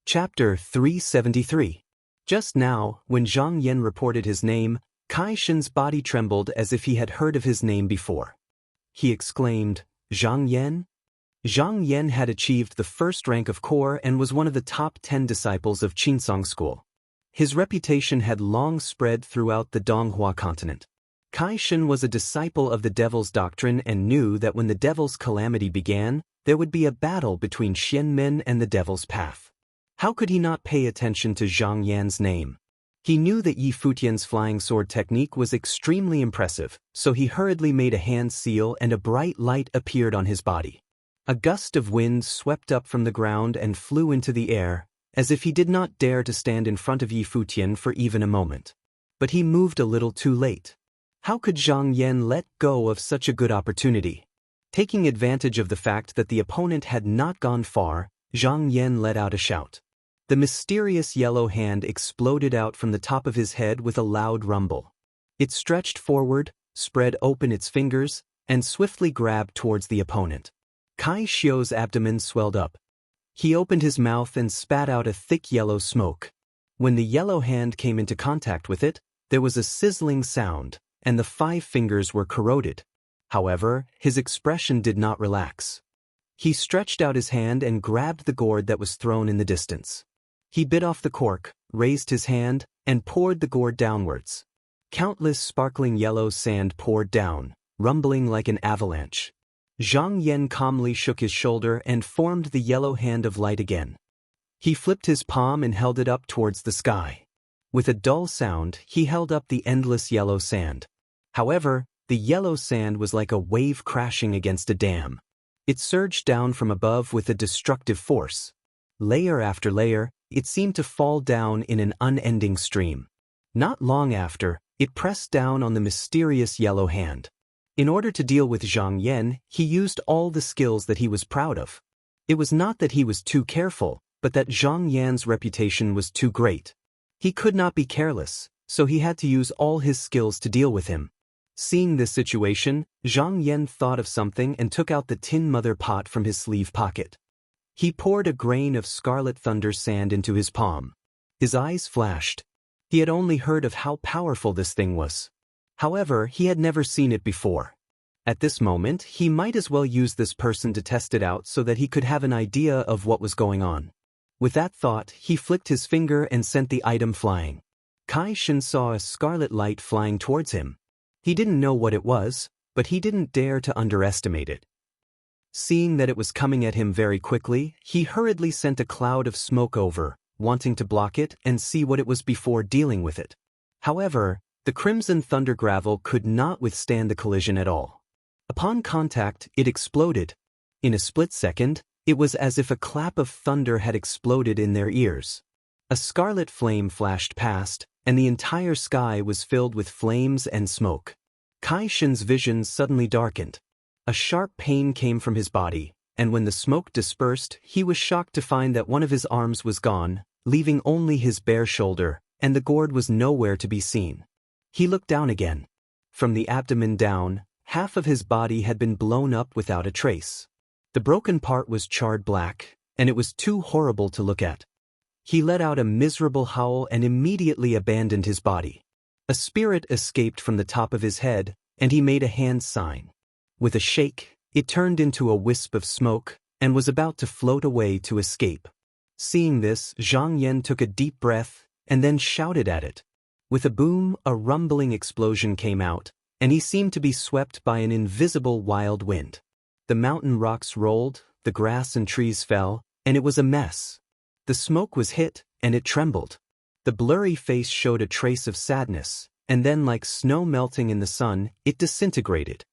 Chapter 373. Just now, when Zhang Yan reported his name, Kai Shen's body trembled as if he had heard of his name before. He exclaimed, "Zhang Yan?" Zhang Yan had achieved the first rank of core and was one of the top 10 disciples of Qinsong school. His reputation had long spread throughout the Donghua continent. Kai Shen was a disciple of the Devil's Doctrine and knew that when the Devil's Calamity began, there would be a battle between Xianmen and the Devil's Path. How could he not pay attention to Zhang Yan's name? He knew that Yi Futian's flying sword technique was extremely impressive, so he hurriedly made a hand seal and a bright light appeared on his body. A gust of wind swept up from the ground and flew into the air, as if he did not dare to stand in front of Yi Futian for even a moment. But he moved a little too late. How could Zhang Yan let go of such a good opportunity? Taking advantage of the fact that the opponent had not gone far, Zhang Yan let out a shout. The mysterious yellow hand exploded out from the top of his head with a loud rumble. It stretched forward, spread open its fingers, and swiftly grabbed towards the opponent. Kai Xiu's abdomen swelled up. He opened his mouth and spat out a thick yellow smoke. When the yellow hand came into contact with it, there was a sizzling sound, and the 5 fingers were corroded. However, his expression did not relax. He stretched out his hand and grabbed the gourd that was thrown in the distance. He bit off the cork, raised his hand, and poured the gourd downwards. Countless sparkling yellow sand poured down, rumbling like an avalanche. Zhang Yan calmly shook his shoulder and formed the yellow hand of light again. He flipped his palm and held it up towards the sky. With a dull sound, he held up the endless yellow sand. However, the yellow sand was like a wave crashing against a dam. It surged down from above with a destructive force. Layer after layer, it seemed to fall down in an unending stream. Not long after, it pressed down on the mysterious yellow hand. In order to deal with Zhang Yan, he used all the skills that he was proud of. It was not that he was too careful, but that Zhang Yan's reputation was too great. He could not be careless, so he had to use all his skills to deal with him. Seeing this situation, Zhang Yan thought of something and took out the tin mother pot from his sleeve pocket. He poured a grain of scarlet thunder sand into his palm. His eyes flashed. He had only heard of how powerful this thing was. However, he had never seen it before. At this moment, he might as well use this person to test it out so that he could have an idea of what was going on. With that thought, he flicked his finger and sent the item flying. Kai Shen saw a scarlet light flying towards him. He didn't know what it was, but he didn't dare to underestimate it. Seeing that it was coming at him very quickly, he hurriedly sent a cloud of smoke over, wanting to block it and see what it was before dealing with it. However, the crimson thunder gravel could not withstand the collision at all. Upon contact, it exploded. In a split second, it was as if a clap of thunder had exploded in their ears. A scarlet flame flashed past, and the entire sky was filled with flames and smoke. Kai Shen's vision suddenly darkened. A sharp pain came from his body, and when the smoke dispersed, he was shocked to find that one of his arms was gone, leaving only his bare shoulder, and the gourd was nowhere to be seen. He looked down again. From the abdomen down, half of his body had been blown up without a trace. The broken part was charred black, and it was too horrible to look at. He let out a miserable howl and immediately abandoned his body. A spirit escaped from the top of his head, and he made a hand sign. With a shake, it turned into a wisp of smoke, and was about to float away to escape. Seeing this, Zhang Yan took a deep breath, and then shouted at it. With a boom, a rumbling explosion came out, and he seemed to be swept by an invisible wild wind. The mountain rocks rolled, the grass and trees fell, and it was a mess. The smoke was hit, and it trembled. The blurry face showed a trace of sadness, and then like snow melting in the sun, it disintegrated.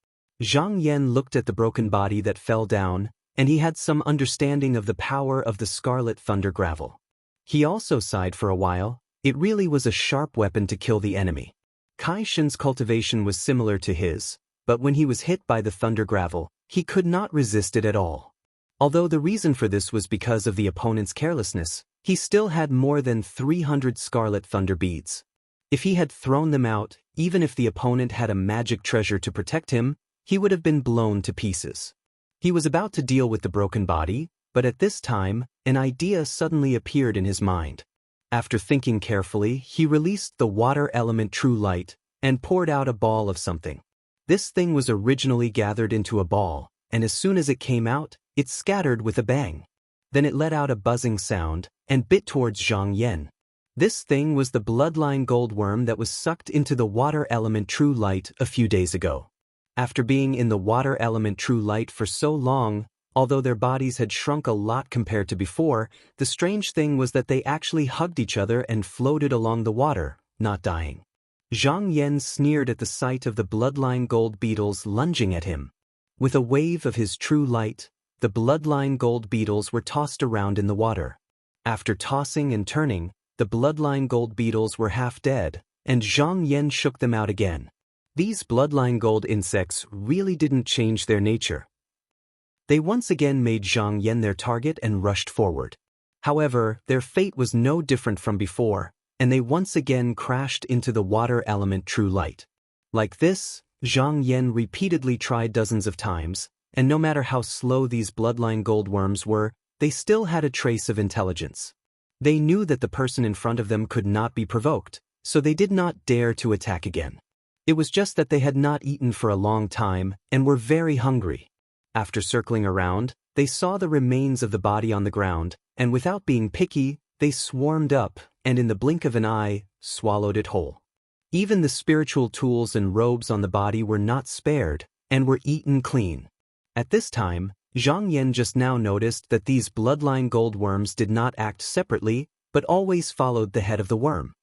Zhang Yan looked at the broken body that fell down, and he had some understanding of the power of the scarlet thunder gravel. He also sighed for a while. It really was a sharp weapon to kill the enemy. Kai Shen's cultivation was similar to his, but when he was hit by the thunder gravel, he could not resist it at all. Although the reason for this was because of the opponent's carelessness, he still had more than 300 scarlet thunder beads. If he had thrown them out, even if the opponent had a magic treasure to protect him, he would have been blown to pieces. He was about to deal with the broken body, But at this time, an idea suddenly appeared in his mind. After thinking carefully, he released the water element true light and poured out a ball of something. This thing was originally gathered into a ball, and as soon as it came out, it scattered with a bang. Then it let out a buzzing sound and bit towards Zhang Yan. This thing was the bloodline goldworm that was sucked into the water element true light a few days ago. After being in the water element true light for so long, although their bodies had shrunk a lot compared to before, the strange thing was that they actually hugged each other and floated along the water, not dying. Zhang Yan sneered at the sight of the bloodline gold beetles lunging at him. With a wave of his true light, the bloodline gold beetles were tossed around in the water. After tossing and turning, the bloodline gold beetles were half dead, and Zhang Yan shook them out again. These bloodline gold insects really didn't change their nature. They once again made Zhang Yan their target and rushed forward. However, their fate was no different from before, and they once again crashed into the water element true light. Like this, Zhang Yan repeatedly tried dozens of times, and no matter how slow these bloodline goldworms were, they still had a trace of intelligence. They knew that the person in front of them could not be provoked, so they did not dare to attack again. It was just that they had not eaten for a long time and were very hungry. After circling around, they saw the remains of the body on the ground, and without being picky, they swarmed up and in the blink of an eye, swallowed it whole. Even the spiritual tools and robes on the body were not spared and were eaten clean. At this time, Zhang Yan just now noticed that these bloodline goldworms did not act separately, but always followed the head of the worm.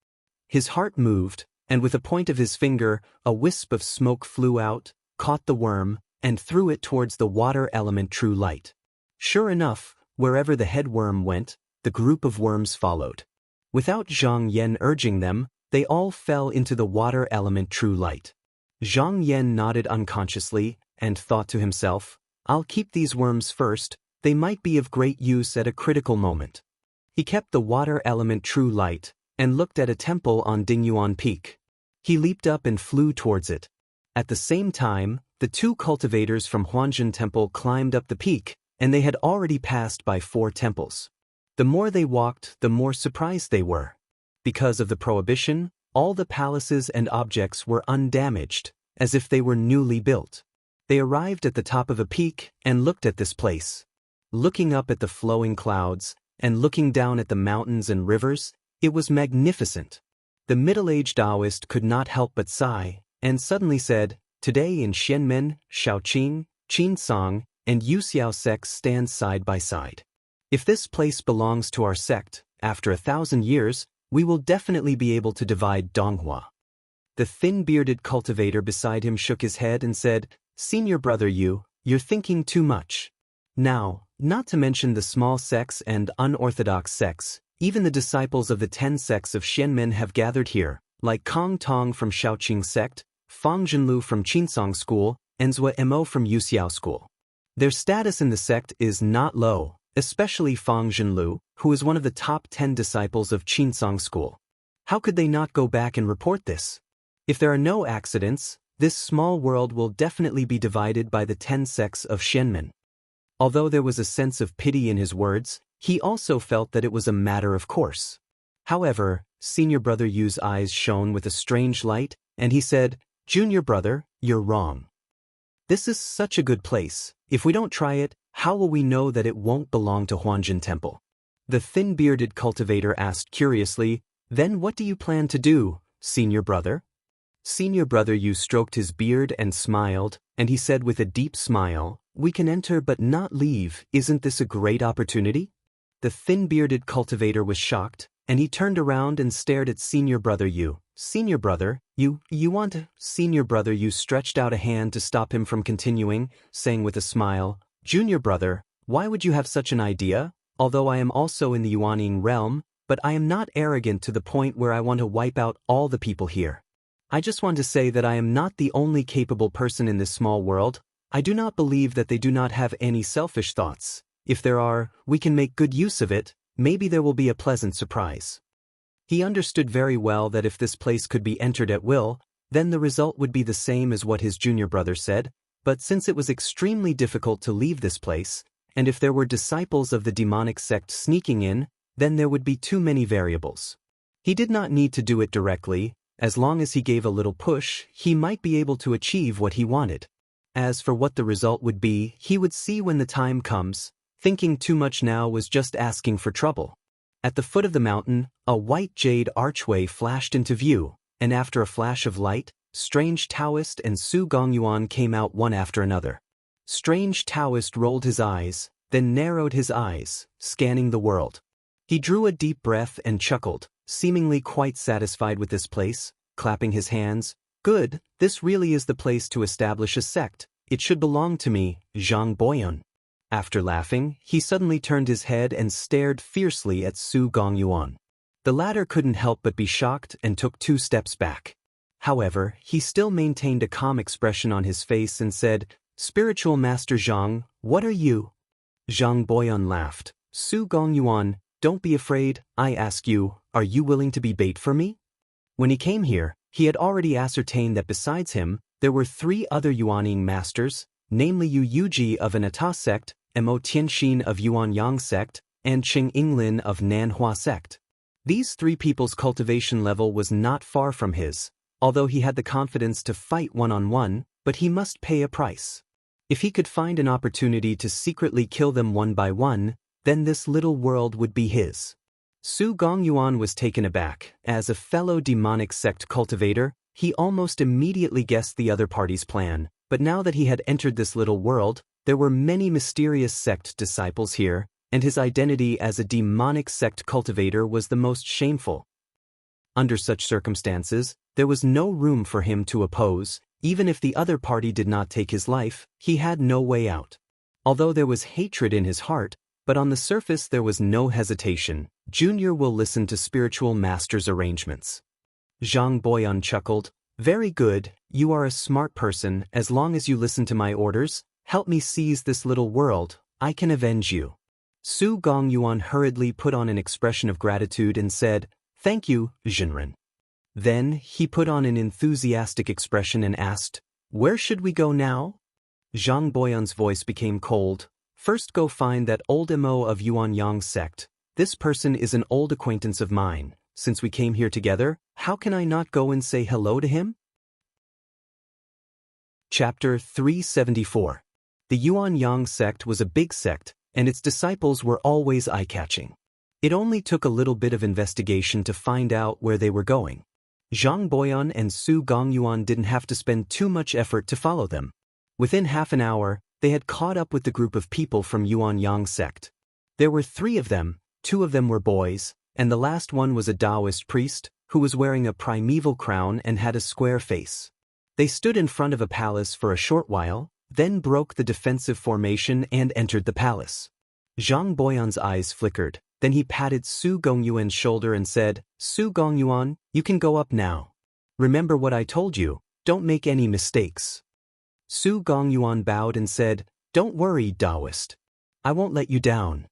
His heart moved, and with a point of his finger, a wisp of smoke flew out, caught the worm, and threw it towards the water element true light. Sure enough, wherever the head worm went, the group of worms followed. Without Zhang Yan urging them, they all fell into the water element true light. Zhang Yan nodded unconsciously and thought to himself, I'll keep these worms first, they might be of great use at a critical moment. He kept the water element true light and looked at a temple on Dingyuan Peak. He leaped up and flew towards it. At the same time, the two cultivators from Huanzhen Temple climbed up the peak, and they had already passed by 4 temples. The more they walked, the more surprised they were. Because of the prohibition, all the palaces and objects were undamaged, as if they were newly built. They arrived at the top of a peak and looked at this place. Looking up at the flowing clouds and looking down at the mountains and rivers, it was magnificent. The middle-aged Taoist could not help but sigh, and suddenly said, Today in Xianmen, Shaoqing, Qinsong, and Yuxiao sects stand side by side. If this place belongs to our sect, after 1,000 years, we will definitely be able to divide Donghua. The thin-bearded cultivator beside him shook his head and said, Senior brother you're thinking too much. Now, not to mention the small sects and unorthodox sects, even the disciples of the 10 sects of Xianmen have gathered here, like Kong Tong from Shaoqing sect, Fang Zhenlu from Qinsong school, and Zhua Mo from Yuxiao school. Their status in the sect is not low, especially Fang Zhenlu, who is one of the top 10 disciples of Qinsong school. How could they not go back and report this? If there are no accidents, this small world will definitely be divided by the 10 sects of Xianmen. Although there was a sense of pity in his words, he also felt that it was a matter of course. However, Senior Brother Yu's eyes shone with a strange light, and he said, Junior brother, you're wrong. This is such a good place. If we don't try it, how will we know that it won't belong to Huanzhen Temple? The thin-bearded cultivator asked curiously, Then what do you plan to do, Senior Brother? Senior Brother Yu stroked his beard and smiled, and he said with a deep smile, We can enter but not leave. Isn't this a great opportunity? The thin-bearded cultivator was shocked, and he turned around and stared at Senior Brother Yu. Senior Brother, you want to? Senior Brother Yu stretched out a hand to stop him from continuing, saying with a smile, Junior Brother, why would you have such an idea? Although I am also in the Yuanying realm, but I am not arrogant to the point where I want to wipe out all the people here. I just want to say that I am not the only capable person in this small world. I do not believe that they do not have any selfish thoughts. If there are, we can make good use of it. Maybe there will be a pleasant surprise. He understood very well that if this place could be entered at will, then the result would be the same as what his junior brother said, but since it was extremely difficult to leave this place, and if there were disciples of the demonic sect sneaking in, then there would be too many variables. He did not need to do it directly. As long as he gave a little push, he might be able to achieve what he wanted. As for what the result would be, he would see when the time comes. Thinking too much now was just asking for trouble. At the foot of the mountain, a white jade archway flashed into view, and after a flash of light, Strange Taoist and Su Gongyuan came out one after another. Strange Taoist rolled his eyes, then narrowed his eyes, scanning the world. He drew a deep breath and chuckled, seemingly quite satisfied with this place, clapping his hands. Good, this really is the place to establish a sect. It should belong to me, Zhang Boyun. After laughing, he suddenly turned his head and stared fiercely at Su Gongyuan. The latter couldn't help but be shocked and took 2 steps back. However, he still maintained a calm expression on his face and said, "Spiritual Master Zhang, what are you?" Zhang Boyun laughed. "Su Gongyuan, don't be afraid, I ask you, are you willing to be bait for me?" When he came here, he had already ascertained that besides him, there were 3 other Yuaning masters, namely Yu Yuji of an Ata sect, Mo Tianxin of Yuanyang sect, and Qing Yinglin of Nanhua sect. These 3 people's cultivation level was not far from his, although he had the confidence to fight one-on-one, but he must pay a price. If he could find an opportunity to secretly kill them one by one, then this little world would be his. Su Gongyuan was taken aback. As a fellow demonic sect cultivator, he almost immediately guessed the other party's plan, but now that he had entered this little world, there were many mysterious sect disciples here, and his identity as a demonic sect cultivator was the most shameful. Under such circumstances, there was no room for him to oppose. Even if the other party did not take his life, he had no way out. Although there was hatred in his heart, but on the surface there was no hesitation. Junior will listen to spiritual master's arrangements. Zhang Boyun chuckled. "Very good, you are a smart person. As long as you listen to my orders, help me seize this little world, I can avenge you." Su Gongyuan hurriedly put on an expression of gratitude and said, "Thank you, Jinren." Then he put on an enthusiastic expression and asked, "Where should we go now?" Zhang Boyun's voice became cold. "First go find that old Mo of Yuanyang sect. This person is an old acquaintance of mine. Since we came here together, how can I not go and say hello to him?" Chapter 374. The Yuanyang sect was a big sect, and its disciples were always eye-catching. It only took a little bit of investigation to find out where they were going. Zhang Boyun and Su Gongyuan didn't have to spend too much effort to follow them. Within half an hour, they had caught up with the group of people from Yuanyang sect. There were 3 of them, 2 of them were boys, and the last one was a Taoist priest, who was wearing a primeval crown and had a square face. They stood in front of a palace for a short while, then broke the defensive formation and entered the palace. Zhang Boyun's eyes flickered. Then he patted Su Gongyuan's shoulder and said, "Su Gongyuan, you can go up now. Remember what I told you, don't make any mistakes." Su Gongyuan bowed and said, "Don't worry, Taoist. I won't let you down."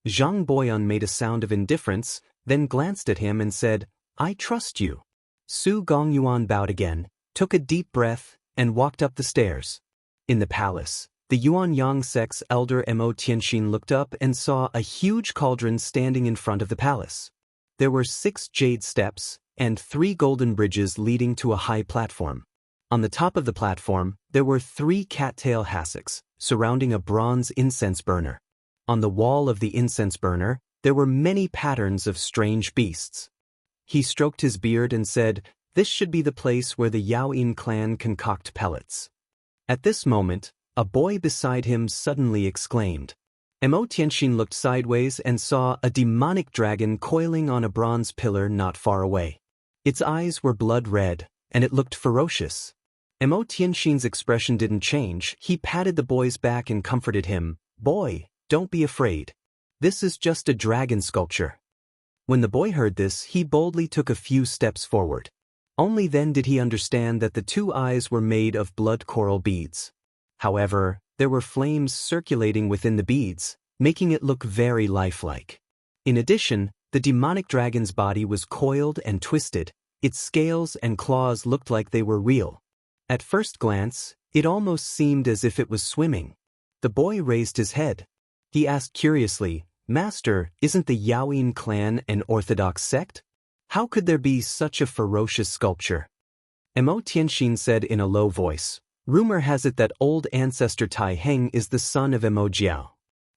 Zhang Boyun made a sound of indifference, then glanced at him and said, "I trust you." Su Gongyuan bowed again, took a deep breath, and walked up the stairs. In the palace, the Yuanyang sect's elder Mo Tianxin looked up and saw a huge cauldron standing in front of the palace. There were 6 jade steps and 3 golden bridges leading to a high platform. On the top of the platform, there were 3 cattail hassocks surrounding a bronze incense burner. On the wall of the incense burner, there were many patterns of strange beasts. He stroked his beard and said, "This should be the place where the Yaoyin clan concoct pellets." At this moment, a boy beside him suddenly exclaimed. Mo Tianxin looked sideways and saw a demonic dragon coiling on a bronze pillar not far away. Its eyes were blood red, and it looked ferocious. Mo Tianxin's expression didn't change. He patted the boy's back and comforted him. "Boy, don't be afraid. This is just a dragon sculpture." When the boy heard this, he boldly took a few steps forward. Only then did he understand that the 2 eyes were made of blood coral beads. However, there were flames circulating within the beads, making it look very lifelike. In addition, the demonic dragon's body was coiled and twisted. Its scales and claws looked like they were real. At first glance, it almost seemed as if it was swimming. The boy raised his head. He asked curiously, Master, isn't the Yaoyin clan an orthodox sect? How could there be such a ferocious sculpture? Mo Tianxin said in a low voice, Rumor has it that old ancestor Tai Heng is the son of Mo Jiao.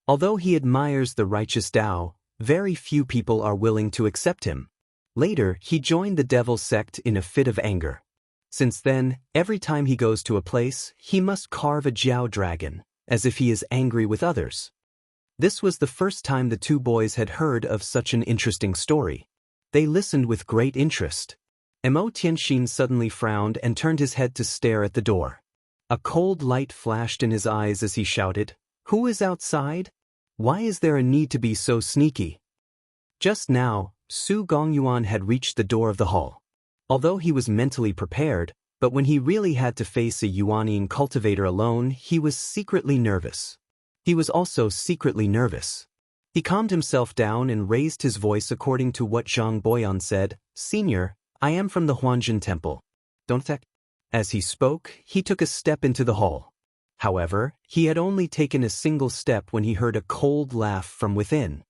Although he admires the righteous Tao, very few people are willing to accept him. Later, he joined the devil sect in a fit of anger. Since then, every time he goes to a place, he must carve a Jiao dragon, as if he is angry with others. This was the first time the two boys had heard of such an interesting story. They listened with great interest. Mo Tianxin suddenly frowned and turned his head to stare at the door. A cold light flashed in his eyes as he shouted, Who is outside? Why is there a need to be so sneaky? Just now, Su Gongyuan had reached the door of the hall. Although he was mentally prepared, but when he really had to face a Yuanian cultivator alone, he was secretly nervous. He was also secretly nervous. He calmed himself down and raised his voice according to what Zhang Boyan said, Senior, I am from the Huanzhen Temple. Don't attack. As he spoke, he took a step into the hall. However, he had only taken a single step when he heard a cold laugh from within.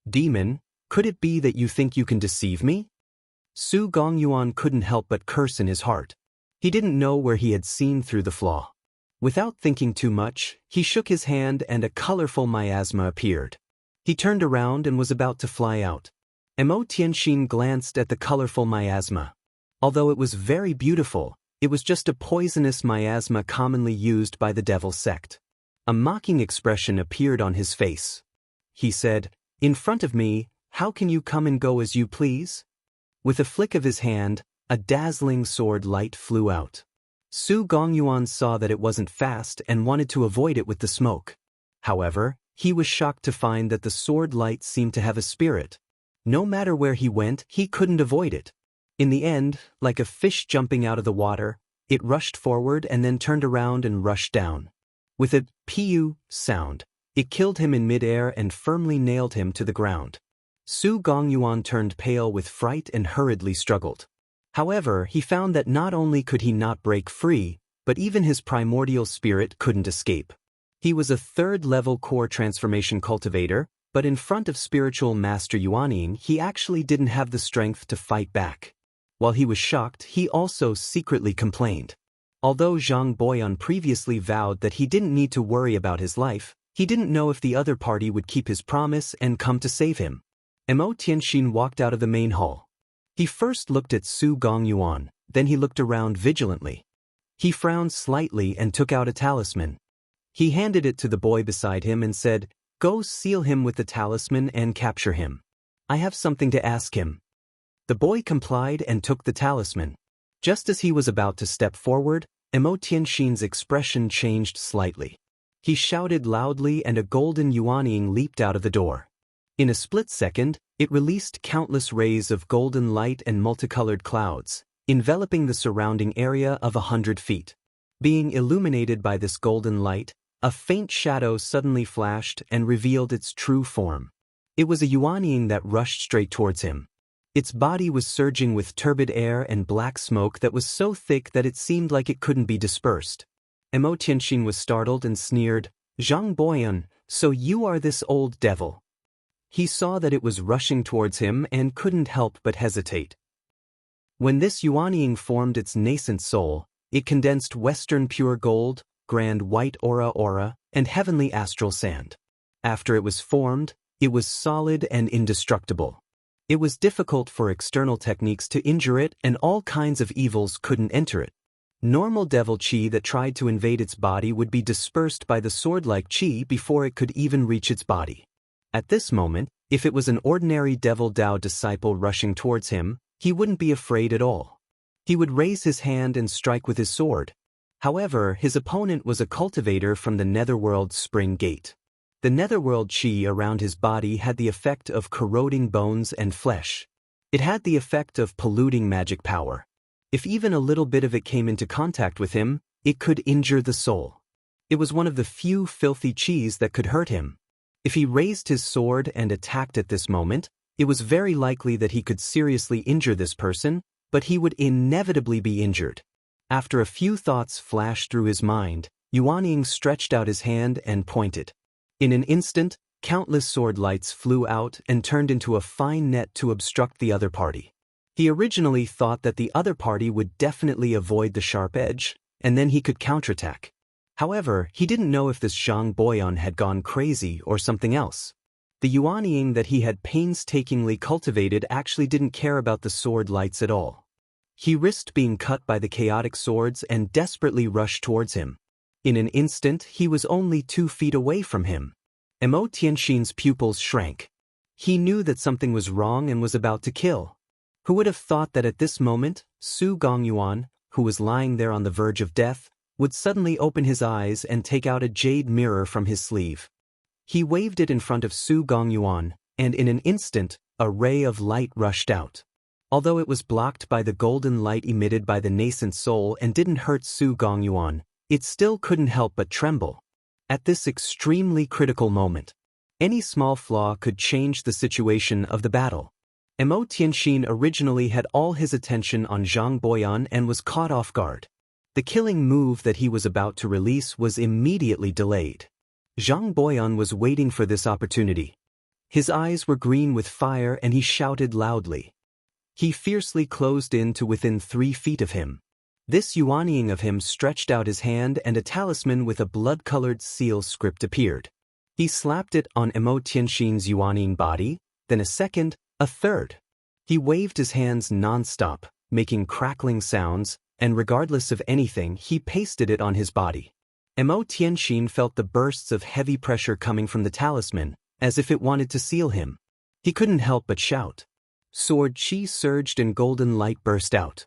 Demon, could it be that you think you can deceive me? Su Gongyuan couldn't help but curse in his heart. He didn't know where he had seen through the flaw. Without thinking too much, he shook his hand and a colorful miasma appeared. He turned around and was about to fly out. Mo Tianxin glanced at the colorful miasma. Although it was very beautiful, it was just a poisonous miasma commonly used by the devil sect. A mocking expression appeared on his face. He said, In front of me, how can you come and go as you please? With a flick of his hand, a dazzling sword light flew out. Su Gongyuan saw that it wasn't fast and wanted to avoid it with the smoke. However, he was shocked to find that the sword light seemed to have a spirit. No matter where he went, he couldn't avoid it. In the end, like a fish jumping out of the water, it rushed forward and then turned around and rushed down. With a piu sound, it killed him in midair and firmly nailed him to the ground. Su Gongyuan turned pale with fright and hurriedly struggled. However, he found that not only could he not break free, but even his primordial spirit couldn't escape. He was a third-level core transformation cultivator, but in front of spiritual master Yuaning, he actually didn't have the strength to fight back. While he was shocked, he also secretly complained. Although Zhang Boyan previously vowed that he didn't need to worry about his life, he didn't know if the other party would keep his promise and come to save him. Mo Tianxin walked out of the main hall. He first looked at Su Gongyuan, then he looked around vigilantly. He frowned slightly and took out a talisman. He handed it to the boy beside him and said, Go seal him with the talisman and capture him. I have something to ask him. The boy complied and took the talisman. Just as he was about to step forward, Mo Tianxin's expression changed slightly. He shouted loudly and a golden Yuaning leaped out of the door. In a split second, it released countless rays of golden light and multicolored clouds, enveloping the surrounding area of 100 feet. Being illuminated by this golden light, a faint shadow suddenly flashed and revealed its true form. It was a Yuaning that rushed straight towards him. Its body was surging with turbid air and black smoke that was so thick that it seemed like it couldn't be dispersed. Mo Tianxin was startled and sneered, Zhang Boyan, so you are this old devil. He saw that it was rushing towards him and couldn't help but hesitate. When this Yuaning formed its nascent soul, it condensed Western pure gold, grand white aura, and heavenly astral sand. After it was formed, it was solid and indestructible. It was difficult for external techniques to injure it and all kinds of evils couldn't enter it. Normal devil chi that tried to invade its body would be dispersed by the sword-like chi before it could even reach its body. At this moment, if it was an ordinary devil Dao disciple rushing towards him, he wouldn't be afraid at all. He would raise his hand and strike with his sword. However, his opponent was a cultivator from the Netherworld Spring Gate. The netherworld chi around his body had the effect of corroding bones and flesh. It had the effect of polluting magic power. If even a little bit of it came into contact with him, it could injure the soul. It was one of the few filthy chis that could hurt him. If he raised his sword and attacked at this moment, it was very likely that he could seriously injure this person, but he would inevitably be injured. After a few thoughts flashed through his mind, Yuaning stretched out his hand and pointed. In an instant, Countless sword lights flew out and turned into a fine net to obstruct the other party. He originally thought that the other party would definitely avoid the sharp edge, and then he could counterattack. However, he didn't know if this Zhang Boyan had gone crazy or something else. The Yuanying that he had painstakingly cultivated actually didn't care about the sword lights at all. He risked being cut by the chaotic swords and desperately rushed towards him. In an instant, he was only 2 feet away from him. Mo Tianxin's pupils shrank. He knew that something was wrong and was about to kill. Who would have thought that at this moment, Su Gongyuan, who was lying there on the verge of death, would suddenly open his eyes and take out a jade mirror from his sleeve. He waved it in front of Su Gongyuan, and in an instant, a ray of light rushed out. Although it was blocked by the golden light emitted by the nascent soul and didn't hurt Su Gongyuan, it still couldn't help but tremble. At this extremely critical moment, any small flaw could change the situation of the battle. Mo Tianxin originally had all his attention on Zhang Boyan and was caught off guard. The killing move that he was about to release was immediately delayed. Zhang Boyan was waiting for this opportunity. His eyes were green with fire and he shouted loudly. He fiercely closed in to within 3 feet of him. This Yuanying of him stretched out his hand and a talisman with a blood-colored seal script appeared. He slapped it on Mo Tianxin's Yuanying body, then a second, a third. He waved his hands non-stop, making crackling sounds, and regardless of anything, he pasted it on his body. Mo Tianxin felt the bursts of heavy pressure coming from the talisman, as if it wanted to seal him. He couldn't help but shout. Sword chi surged and golden light burst out.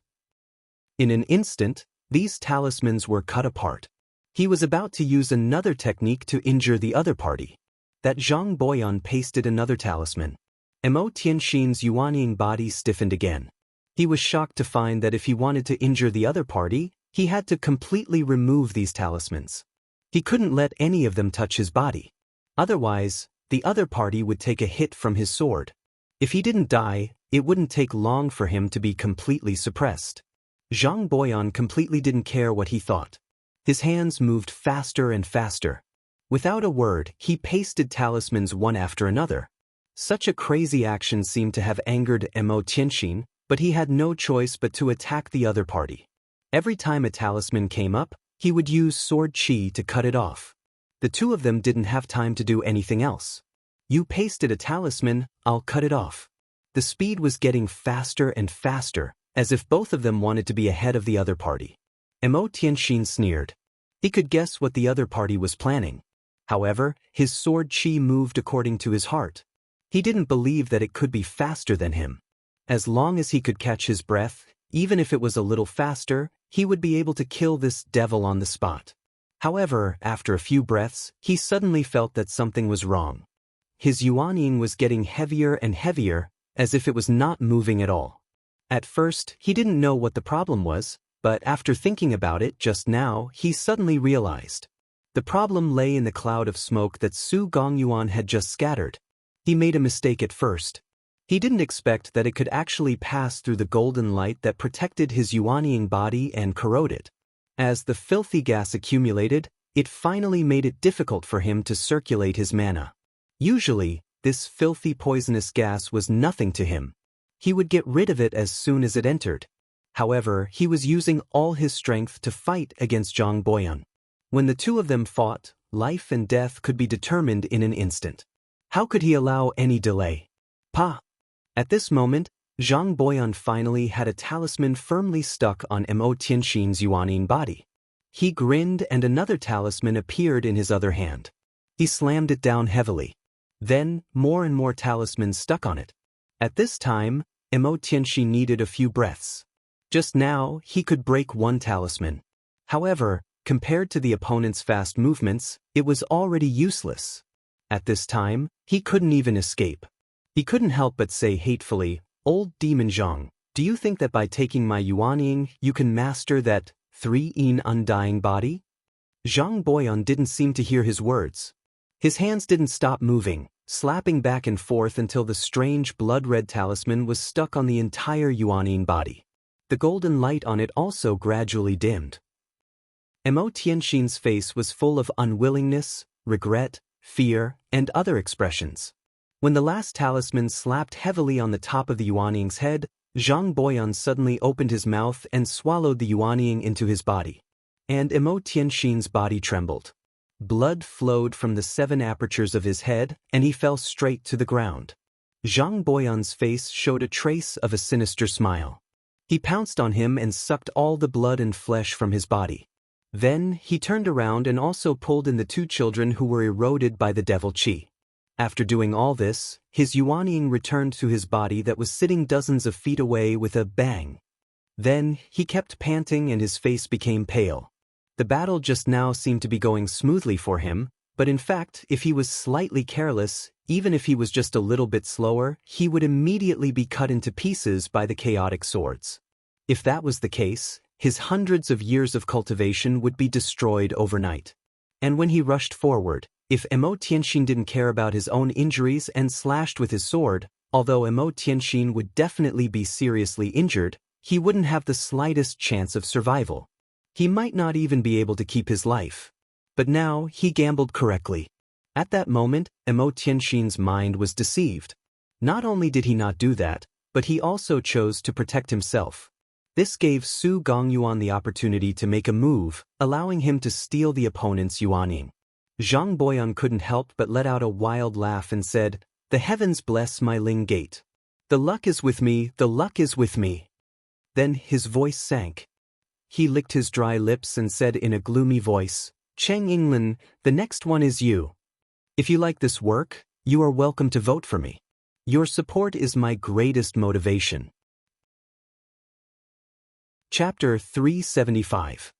In an instant, these talismans were cut apart. He was about to use another technique to injure the other party. That Zhang Boyan pasted another talisman. Mo Tianxin's Yuanying body stiffened again. He was shocked to find that if he wanted to injure the other party, he had to completely remove these talismans. He couldn't let any of them touch his body. Otherwise, the other party would take a hit from his sword. If he didn't die, it wouldn't take long for him to be completely suppressed. Zhang Boyan completely didn't care what he thought. His hands moved faster and faster. Without a word, he pasted talismans one after another. Such a crazy action seemed to have angered Mo Tianxin, but he had no choice but to attack the other party. Every time a talisman came up, he would use sword chi to cut it off. The two of them didn't have time to do anything else. You pasted a talisman, I'll cut it off. The speed was getting faster and faster, as if both of them wanted to be ahead of the other party. Mo Tianxin sneered. He could guess what the other party was planning. However, his sword chi moved according to his heart. He didn't believe that it could be faster than him. As long as he could catch his breath, even if it was a little faster, he would be able to kill this devil on the spot. However, after a few breaths, he suddenly felt that something was wrong. His Yuanying was getting heavier and heavier, as if it was not moving at all. At first, he didn't know what the problem was, but after thinking about it just now, he suddenly realized. The problem lay in the cloud of smoke that Su Gongyuan had just scattered. He made a mistake at first. He didn't expect that it could actually pass through the golden light that protected his Yuanying body and corrode it. As the filthy gas accumulated, it finally made it difficult for him to circulate his mana. Usually, this filthy poisonous gas was nothing to him. He would get rid of it as soon as it entered. However, he was using all his strength to fight against Zhang Boyan. When the two of them fought, life and death could be determined in an instant. How could he allow any delay? Pa! At this moment, Zhang Boyan finally had a talisman firmly stuck on Mo Tianxin's Yuanying body. He grinned and another talisman appeared in his other hand. He slammed it down heavily. Then, more and more talismans stuck on it. At this time, Mo Tianxin needed a few breaths. Just now, he could break one talisman. However, compared to the opponent's fast movements, it was already useless. At this time, he couldn't even escape. He couldn't help but say hatefully, "Old demon Zhang, do you think that by taking my Yuanying, you can master that 3-in undying body?" Zhang Boyan didn't seem to hear his words. His hands didn't stop moving, slapping back and forth until the strange blood-red talisman was stuck on the entire Yuanying body. The golden light on it also gradually dimmed. Mo Tianxin's face was full of unwillingness, regret, fear, and other expressions. When the last talisman slapped heavily on the top of the Yuanying's head, Zhang Boyan suddenly opened his mouth and swallowed the Yuanying into his body. And Emo Tianxin's body trembled. Blood flowed from the 7 apertures of his head, and he fell straight to the ground. Zhang Boyan's face showed a trace of a sinister smile. He pounced on him and sucked all the blood and flesh from his body. Then, he turned around and also pulled in the 2 children who were eroded by the devil qi. After doing all this, his Yuanying returned to his body that was sitting dozens of feet away with a bang. Then, he kept panting and his face became pale. The battle just now seemed to be going smoothly for him, but in fact, if he was slightly careless, even if he was just a little bit slower, he would immediately be cut into pieces by the chaotic swords. If that was the case, his hundreds of years of cultivation would be destroyed overnight. And when he rushed forward, if Emo Tianxin didn't care about his own injuries and slashed with his sword, although Emo Tianxin would definitely be seriously injured, he wouldn't have the slightest chance of survival. He might not even be able to keep his life. But now, he gambled correctly. At that moment, Emo Tianxin's mind was deceived. Not only did he not do that, but he also chose to protect himself. This gave Su Gongyuan the opportunity to make a move, allowing him to steal the opponent's Yuanying. Zhang Boyan couldn't help but let out a wild laugh and said, "The heavens bless my Ling Gate. The luck is with me, the luck is with me." Then his voice sank. He licked his dry lips and said in a gloomy voice, "Cheng Yinglan, the next one is you. If you like this work, you are welcome to vote for me. Your support is my greatest motivation." Chapter 375.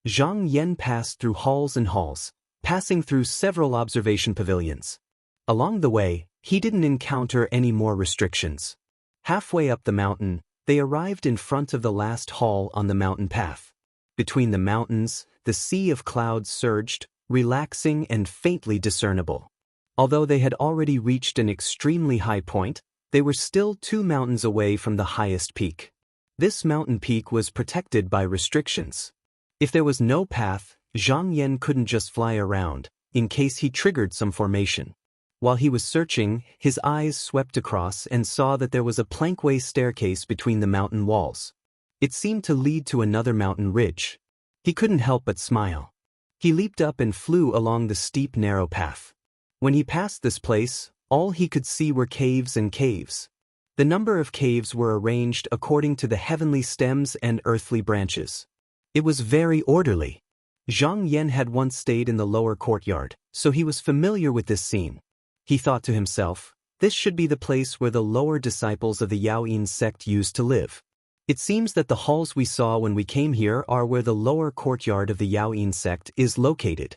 Zhang Yan passed through halls and halls, passing through several observation pavilions. Along the way, he didn't encounter any more restrictions. Halfway up the mountain, they arrived in front of the last hall on the mountain path. Between the mountains, the sea of clouds surged, relaxing and faintly discernible. Although they had already reached an extremely high point, they were still 2 mountains away from the highest peak. This mountain peak was protected by restrictions. If there was no path, Zhang Yan couldn't just fly around, in case he triggered some formation. While he was searching, his eyes swept across and saw that there was a plankway staircase between the mountain walls. It seemed to lead to another mountain ridge. He couldn't help but smile. He leaped up and flew along the steep narrow path. When he passed this place, all he could see were caves and caves. The number of caves were arranged according to the heavenly stems and earthly branches. It was very orderly. Zhang Yan had once stayed in the lower courtyard, so he was familiar with this scene. He thought to himself, this should be the place where the lower disciples of the Yaoyin sect used to live. It seems that the halls we saw when we came here are where the lower courtyard of the Yaoyin sect is located.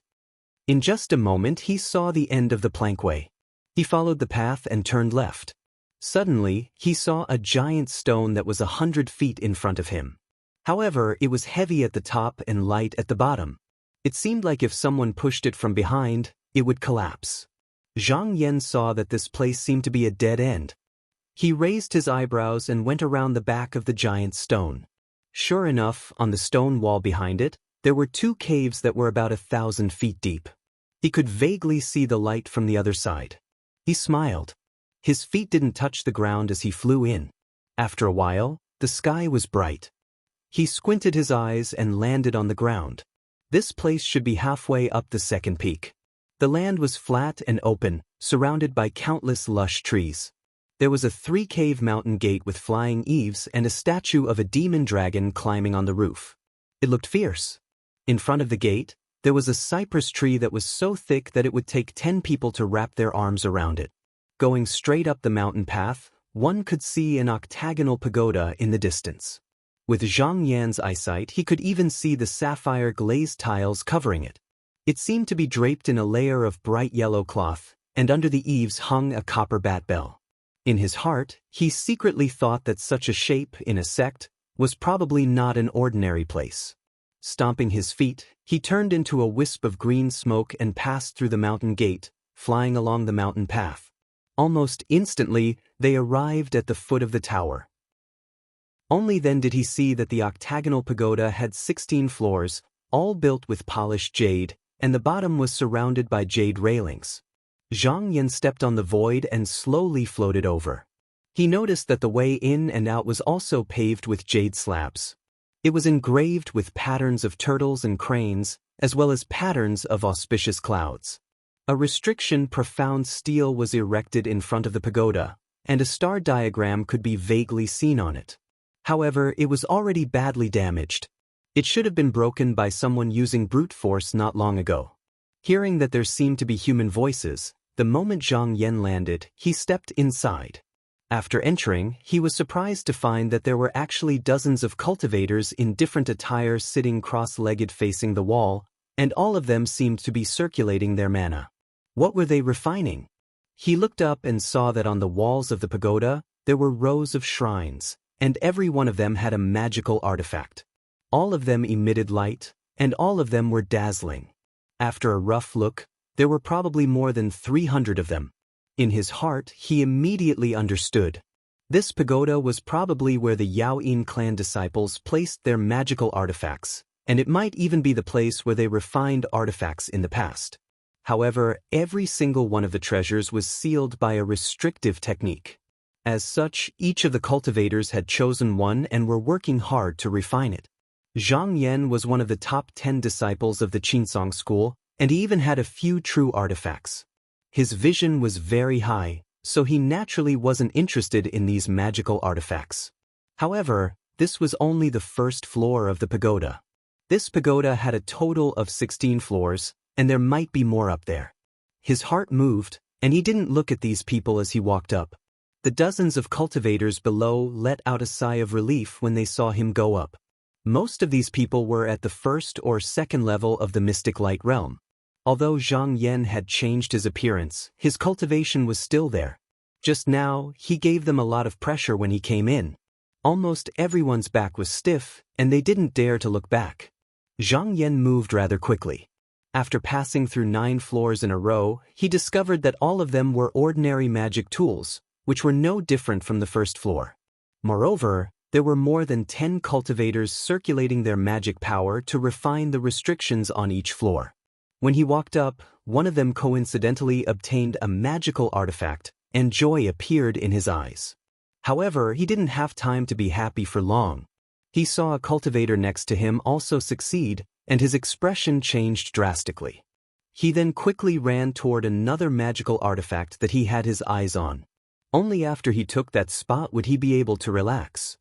In just a moment he saw the end of the plankway. He followed the path and turned left. Suddenly, he saw a giant stone that was 100 feet in front of him. However, it was heavy at the top and light at the bottom. It seemed like if someone pushed it from behind, it would collapse. Zhang Yan saw that this place seemed to be a dead end. He raised his eyebrows and went around the back of the giant stone. Sure enough, on the stone wall behind it, there were 2 caves that were about 1,000 feet deep. He could vaguely see the light from the other side. He smiled. His feet didn't touch the ground as he flew in. After a while, the sky was bright. He squinted his eyes and landed on the ground. This place should be halfway up the second peak. The land was flat and open, surrounded by countless lush trees. There was a 3-cave mountain gate with flying eaves and a statue of a demon dragon climbing on the roof. It looked fierce. In front of the gate, there was a cypress tree that was so thick that it would take 10 people to wrap their arms around it. Going straight up the mountain path, one could see an octagonal pagoda in the distance. With Zhang Yan's eyesight, he could even see the sapphire glazed tiles covering it. It seemed to be draped in a layer of bright yellow cloth, and under the eaves hung a copper bat bell. In his heart, he secretly thought that such a shape in a sect was probably not an ordinary place. Stomping his feet, he turned into a wisp of green smoke and passed through the mountain gate, flying along the mountain path. Almost instantly, they arrived at the foot of the tower. Only then did he see that the octagonal pagoda had 16 floors, all built with polished jade, and the bottom was surrounded by jade railings. Zhang Yan stepped on the void and slowly floated over. He noticed that the way in and out was also paved with jade slabs. It was engraved with patterns of turtles and cranes, as well as patterns of auspicious clouds. A restriction profound stele was erected in front of the pagoda, and a star diagram could be vaguely seen on it. However, it was already badly damaged. It should have been broken by someone using brute force not long ago. Hearing that there seemed to be human voices, the moment Zhang Yan landed, he stepped inside. After entering, he was surprised to find that there were actually dozens of cultivators in different attire sitting cross-legged facing the wall, and all of them seemed to be circulating their mana. What were they refining? He looked up and saw that on the walls of the pagoda, there were rows of shrines, and every one of them had a magical artifact. All of them emitted light, and all of them were dazzling. After a rough look, there were probably more than 300 of them. In his heart, he immediately understood. This pagoda was probably where the Yaoyin clan disciples placed their magical artifacts, and it might even be the place where they refined artifacts in the past. However, every single one of the treasures was sealed by a restrictive technique. As such, each of the cultivators had chosen one and were working hard to refine it. Zhang Yan was one of the top 10 disciples of the Qinsong school, and he even had a few true artifacts. His vision was very high, so he naturally wasn't interested in these magical artifacts. However, this was only the first floor of the pagoda. This pagoda had a total of 16 floors, and there might be more up there. His heart moved, and he didn't look at these people as he walked up. The dozens of cultivators below let out a sigh of relief when they saw him go up. Most of these people were at the first or second level of the mystic light realm. Although Zhang Yan had changed his appearance, his cultivation was still there. Just now, he gave them a lot of pressure when he came in. Almost everyone's back was stiff, and they didn't dare to look back. Zhang Yan moved rather quickly. After passing through 9 floors in a row, he discovered that all of them were ordinary magic tools, which were no different from the first floor. Moreover, there were more than 10 cultivators circulating their magic power to refine the restrictions on each floor. When he walked up, one of them coincidentally obtained a magical artifact, and joy appeared in his eyes. However, he didn't have time to be happy for long. He saw a cultivator next to him also succeed, and his expression changed drastically. He then quickly ran toward another magical artifact that he had his eyes on. Only after he took that spot would he be able to relax.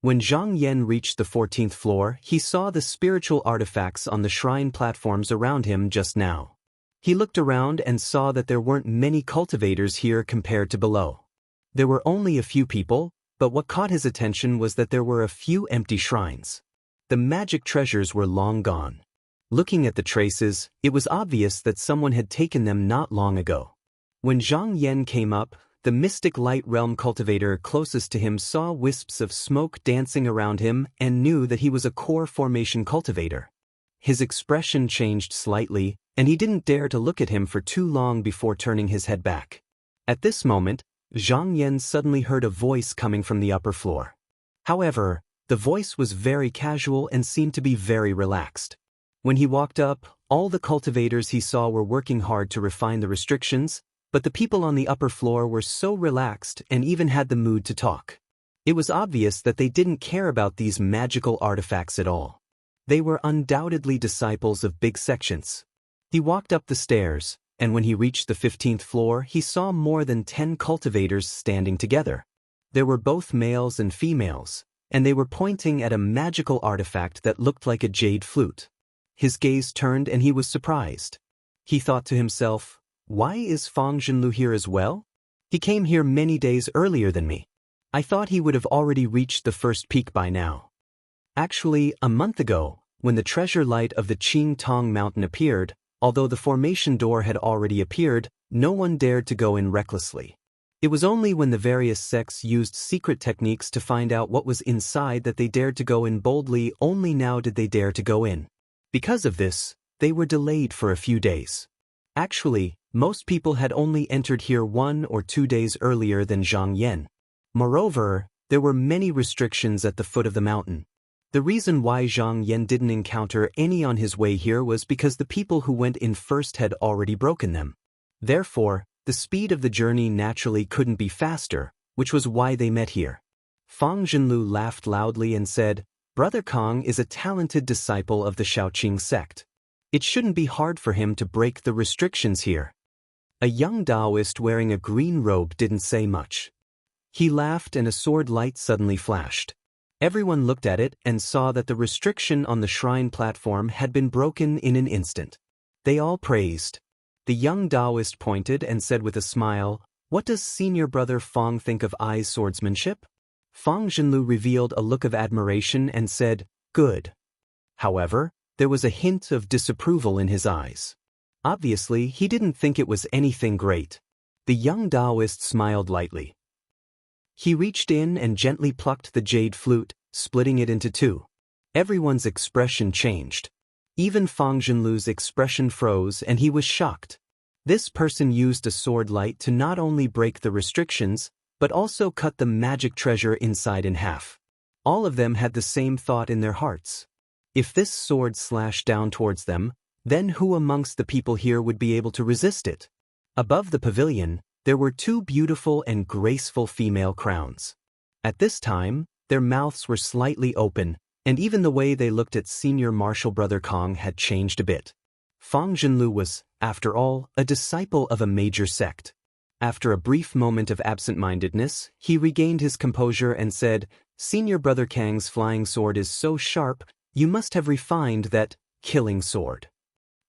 When Zhang Yan reached the 14th floor, he saw the spiritual artifacts on the shrine platforms around him just now. He looked around and saw that there weren't many cultivators here compared to below. There were only a few people, but what caught his attention was that there were a few empty shrines. The magic treasures were long gone. Looking at the traces, it was obvious that someone had taken them not long ago. When Zhang Yan came up, the mystic light realm cultivator closest to him saw wisps of smoke dancing around him and knew that he was a core formation cultivator. His expression changed slightly, and he didn't dare to look at him for too long before turning his head back. At this moment, Zhang Yan suddenly heard a voice coming from the upper floor. However, the voice was very casual and seemed to be very relaxed. When he walked up, all the cultivators he saw were working hard to refine the restrictions, but the people on the upper floor were so relaxed and even had the mood to talk. It was obvious that they didn't care about these magical artifacts at all. They were undoubtedly disciples of big sections. He walked up the stairs, and when he reached the 15th floor, he saw more than 10 cultivators standing together. There were both males and females, and they were pointing at a magical artifact that looked like a jade flute. His gaze turned and he was surprised. He thought to himself, "Why is Fang Zhenlu here as well? He came here many days earlier than me. I thought he would have already reached the first peak by now." Actually, a month ago, when the treasure light of the Qing Tong Mountain appeared, although the formation door had already appeared, no one dared to go in recklessly. It was only when the various sects used secret techniques to find out what was inside that they dared to go in boldly. Only now did they dare to go in. Because of this, they were delayed for a few days. Actually, most people had only entered here 1 or 2 days earlier than Zhang Yan. Moreover, there were many restrictions at the foot of the mountain. The reason why Zhang Yan didn't encounter any on his way here was because the people who went in first had already broken them. Therefore, the speed of the journey naturally couldn't be faster, which was why they met here. Fang Zhenlu laughed loudly and said, Brother Kong is a talented disciple of the Shaoqing sect. It shouldn't be hard for him to break the restrictions here. A young Taoist wearing a green robe didn't say much. He laughed and a sword light suddenly flashed. Everyone looked at it and saw that the restriction on the shrine platform had been broken in an instant. They all praised. The young Taoist pointed and said with a smile, What does senior brother Fang think of Ai's swordsmanship? Fang Zhenlu revealed a look of admiration and said, Good. However, there was a hint of disapproval in his eyes. Obviously, he didn't think it was anything great. The young Taoist smiled lightly. He reached in and gently plucked the jade flute, splitting it into two. Everyone's expression changed. Even Fang Zhenlu's expression froze and he was shocked. This person used a sword light to not only break the restrictions, but also cut the magic treasure inside in half. All of them had the same thought in their hearts. If this sword slashed down towards them, then who amongst the people here would be able to resist it? Above the pavilion, there were two beautiful and graceful female crowns. At this time, their mouths were slightly open, and even the way they looked at senior martial brother Kong had changed a bit. Fang Zhenlu was, after all, a disciple of a major sect. After a brief moment of absent-mindedness, he regained his composure and said, Senior brother Kang's flying sword is so sharp, you must have refined that killing sword.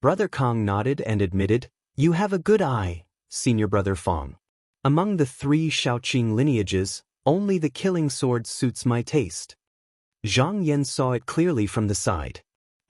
Brother Kong nodded and admitted, You have a good eye, senior brother Fang. Among the three Shaoqing lineages, only the killing sword suits my taste. Zhang Yan saw it clearly from the side.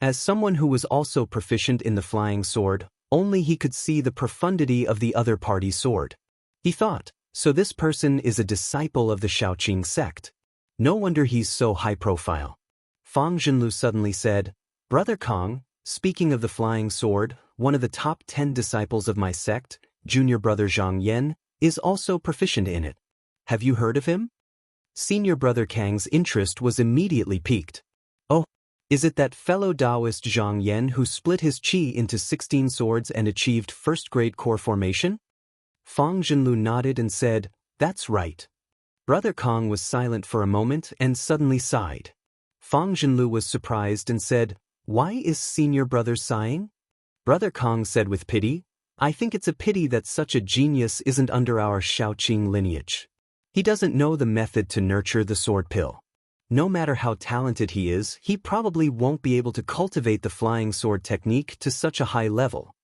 As someone who was also proficient in the flying sword, only he could see the profundity of the other party's sword. He thought, so this person is a disciple of the Shaoqing sect. No wonder he's so high profile. Fang Zhenlu suddenly said, Brother Kong, speaking of the flying sword, one of the top 10 disciples of my sect, junior brother Zhang Yan, is also proficient in it. Have you heard of him? Senior brother Kang's interest was immediately piqued. Oh, is it that fellow Taoist Zhang Yan who split his qi into 16 swords and achieved first-grade core formation? Fang Zhenlu nodded and said, That's right. Brother Kong was silent for a moment and suddenly sighed. Fang Zhenlu was surprised and said, Why is senior brother sighing? Brother Kong said with pity, I think it's a pity that such a genius isn't under our Shaoqing lineage. He doesn't know the method to nurture the sword pill. No matter how talented he is, he probably won't be able to cultivate the flying sword technique to such a high level.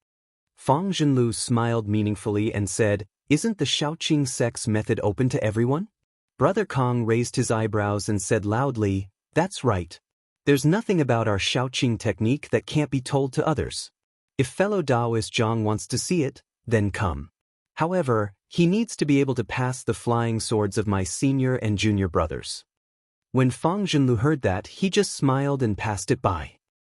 Fang Zhenlu smiled meaningfully and said, Isn't the Shaoqing sect's method open to everyone? Brother Kong raised his eyebrows and said loudly, That's right. There's nothing about our Shaoqing technique that can't be told to others. If fellow Taoist Zhang wants to see it, then come. However, he needs to be able to pass the flying swords of my senior and junior brothers. When Fang Zhenlu heard that, he just smiled and passed it by.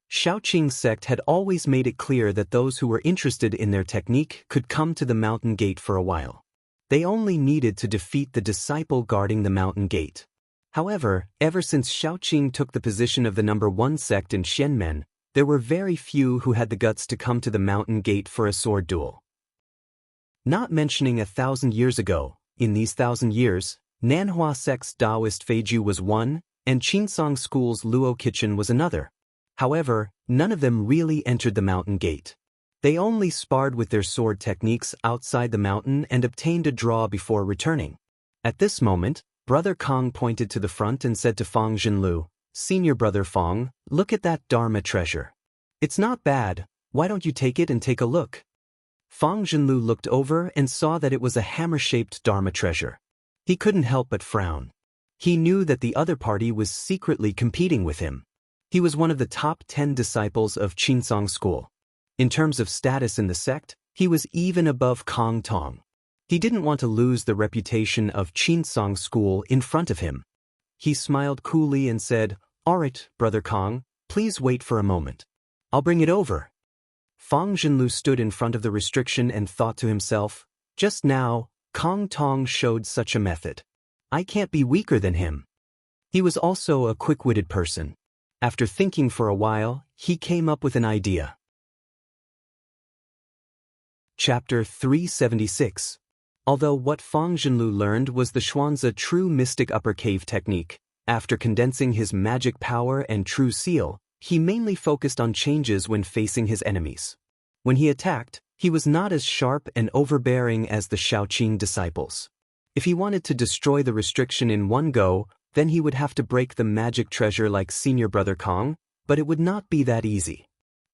Shaoqing sect had always made it clear that those who were interested in their technique could come to the mountain gate for a while. They only needed to defeat the disciple guarding the mountain gate. However, ever since Shaoqing took the position of the #1 sect in Xianmen, there were very few who had the guts to come to the mountain gate for a sword duel. Not mentioning 1,000 years ago, in these 1,000 years, Nanhua sect's Taoist Feiju was one, and Qinsong School's Luo Kitchen was another. However, none of them really entered the mountain gate. They only sparred with their sword techniques outside the mountain and obtained a draw before returning. At this moment, Brother Kong pointed to the front and said to Fang Zhenlu, Senior brother Fang, look at that Dharma treasure. It's not bad, why don't you take it and take a look? Fang Zhenlu looked over and saw that it was a hammer-shaped Dharma treasure. He couldn't help but frown. He knew that the other party was secretly competing with him. He was one of the top 10 disciples of Qinsong School. In terms of status in the sect, he was even above Kong Tong. He didn't want to lose the reputation of Qinsong School in front of him. He smiled coolly and said, Alright, Brother Kong, please wait for a moment. I'll bring it over. Fang Zhenlu stood in front of the restriction and thought to himself, just now, Kong Tong showed such a method. I can't be weaker than him. He was also a quick-witted person. After thinking for a while, he came up with an idea. Chapter 376. Although what Fang Zhenlu learned was the Xuanzi true mystic upper cave technique, after condensing his magic power and true seal, he mainly focused on changes when facing his enemies. When he attacked, he was not as sharp and overbearing as the Shaoqing disciples. If he wanted to destroy the restriction in one go, then he would have to break the magic treasure like senior brother Kong, but it would not be that easy.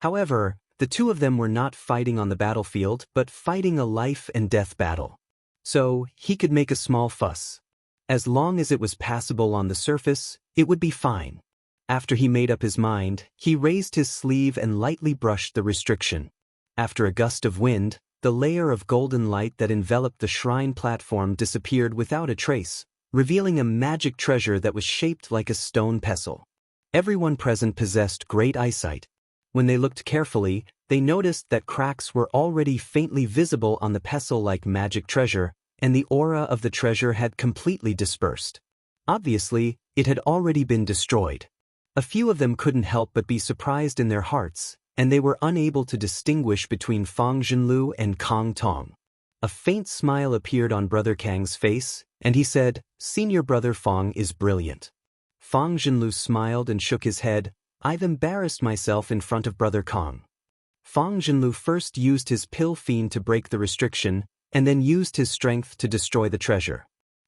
However, the two of them were not fighting on the battlefield but fighting a life and death battle. So, he could make a small fuss. As long as it was passable on the surface, it would be fine. After he made up his mind, he raised his sleeve and lightly brushed the restriction. After a gust of wind, the layer of golden light that enveloped the shrine platform disappeared without a trace, revealing a magic treasure that was shaped like a stone pestle. Everyone present possessed great eyesight. When they looked carefully, they noticed that cracks were already faintly visible on the pestle-like magic treasure, and the aura of the treasure had completely dispersed. Obviously, it had already been destroyed. A few of them couldn't help but be surprised in their hearts, and they were unable to distinguish between Fang Zhenlu and Kong Tong. A faint smile appeared on Brother Kang's face, and he said, "Senior Brother Fang is brilliant." Fang Zhenlu smiled and shook his head. "I've embarrassed myself in front of Brother Kong." Fang Zhenlu first used his pill fiend to break the restriction, and then used his strength to destroy the treasure.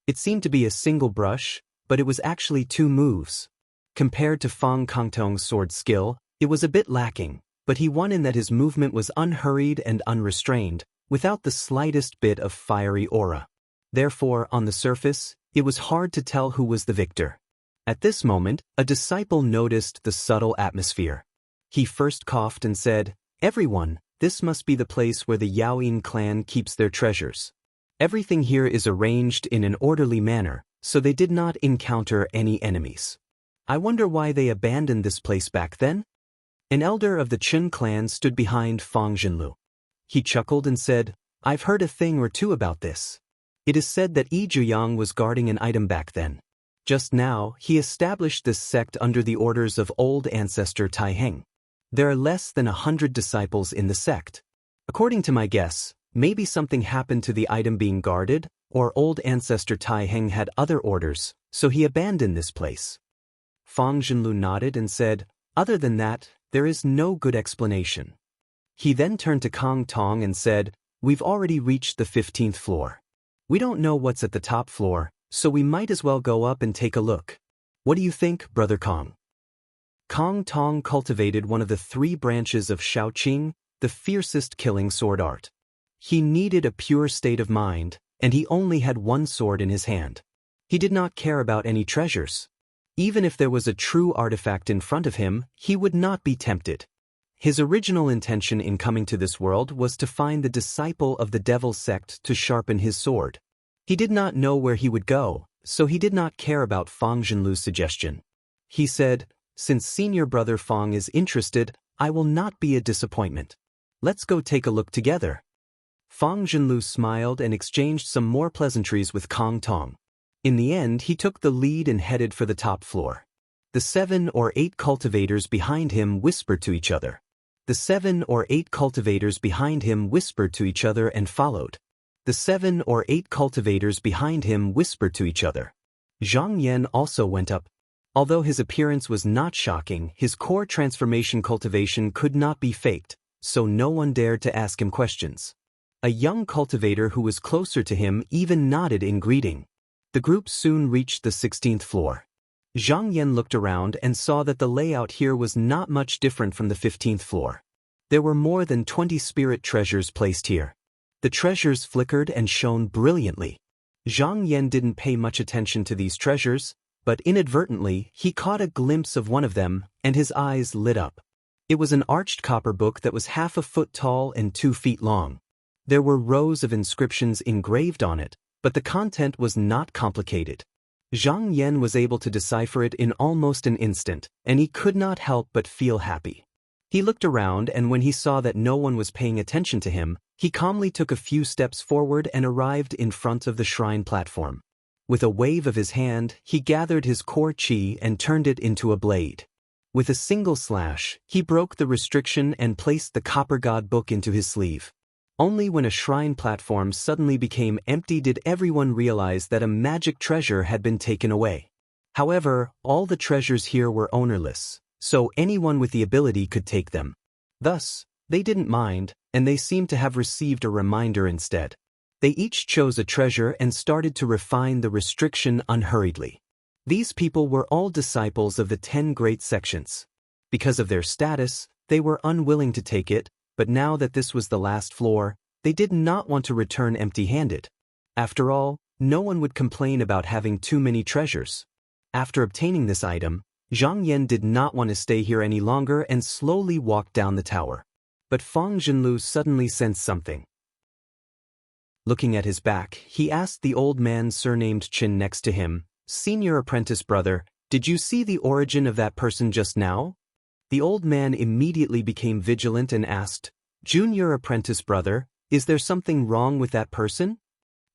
It seemed to be a single brush, but it was actually two moves. Compared to Fang Kongtong's sword skill, it was a bit lacking, but he won in that his movement was unhurried and unrestrained, without the slightest bit of fiery aura. Therefore, on the surface, it was hard to tell who was the victor. At this moment, a disciple noticed the subtle atmosphere. He first coughed and said, "Everyone, this must be the place where the Yaoyin clan keeps their treasures. Everything here is arranged in an orderly manner, so they did not encounter any enemies. I wonder why they abandoned this place back then?" An elder of the Chen clan stood behind Fang Zhenlu. He chuckled and said, "I've heard a thing or two about this. It is said that Yi Zhuyang was guarding an item back then. Just now, he established this sect under the orders of old ancestor Tai Heng. There are less than 100 disciples in the sect. According to my guess, maybe something happened to the item being guarded, or old ancestor Tai Heng had other orders, so he abandoned this place." Fang Zhenlu nodded and said, "Other than that, there is no good explanation." He then turned to Kong Tong and said, "We've already reached the 15th floor. We don't know what's at the top floor, so we might as well go up and take a look. What do you think, Brother Kong?" Kong Tong cultivated one of the 3 branches of Shaoqing, the fiercest killing sword art. He needed a pure state of mind, and he only had one sword in his hand. He did not care about any treasures. Even if there was a true artifact in front of him, he would not be tempted. His original intention in coming to this world was to find the disciple of the Devil's sect to sharpen his sword. He did not know where he would go, so he did not care about Fang Zhenlu's suggestion. He said, "Since senior brother Fang is interested, I will not be a disappointment. Let's go take a look together." Fang Zhenlu smiled and exchanged some more pleasantries with Kong Tong. In the end, he took the lead and headed for the top floor. The 7 or 8 cultivators behind him whispered to each other. The 7 or 8 cultivators behind him whispered to each other and followed. The 7 or 8 cultivators behind him whispered to each other. Zhang Yan also went up. Although his appearance was not shocking, his core transformation cultivation could not be faked, so no one dared to ask him questions. A young cultivator who was closer to him even nodded in greeting. The group soon reached the 16th floor. Zhang Yan looked around and saw that the layout here was not much different from the 15th floor. There were more than 20 spirit treasures placed here. The treasures flickered and shone brilliantly. Zhang Yan didn't pay much attention to these treasures, but inadvertently, he caught a glimpse of one of them, and his eyes lit up. It was an arched copper book that was 1/2 foot tall and 2 feet long. There were rows of inscriptions engraved on it, but the content was not complicated. Zhang Yan was able to decipher it in almost an instant, and he could not help but feel happy. He looked around, and when he saw that no one was paying attention to him, he calmly took a few steps forward and arrived in front of the shrine platform. With a wave of his hand, he gathered his core qi and turned it into a blade. With a single slash, he broke the restriction and placed the copper god book into his sleeve. Only when a shrine platform suddenly became empty did everyone realize that a magic treasure had been taken away. However, all the treasures here were ownerless, so anyone with the ability could take them. Thus, they didn't mind, and they seemed to have received a reminder instead. They each chose a treasure and started to refine the restriction unhurriedly. These people were all disciples of the 10 great sections. Because of their status, they were unwilling to take it, but now that this was the last floor, they did not want to return empty-handed. After all, no one would complain about having too many treasures. After obtaining this item, Zhang Yan did not want to stay here any longer and slowly walked down the tower. But Fang Zhenlu suddenly sensed something. Looking at his back, he asked the old man surnamed Qin next to him, "Senior apprentice brother, did you see the origin of that person just now?" The old man immediately became vigilant and asked, "Junior apprentice brother, is there something wrong with that person?"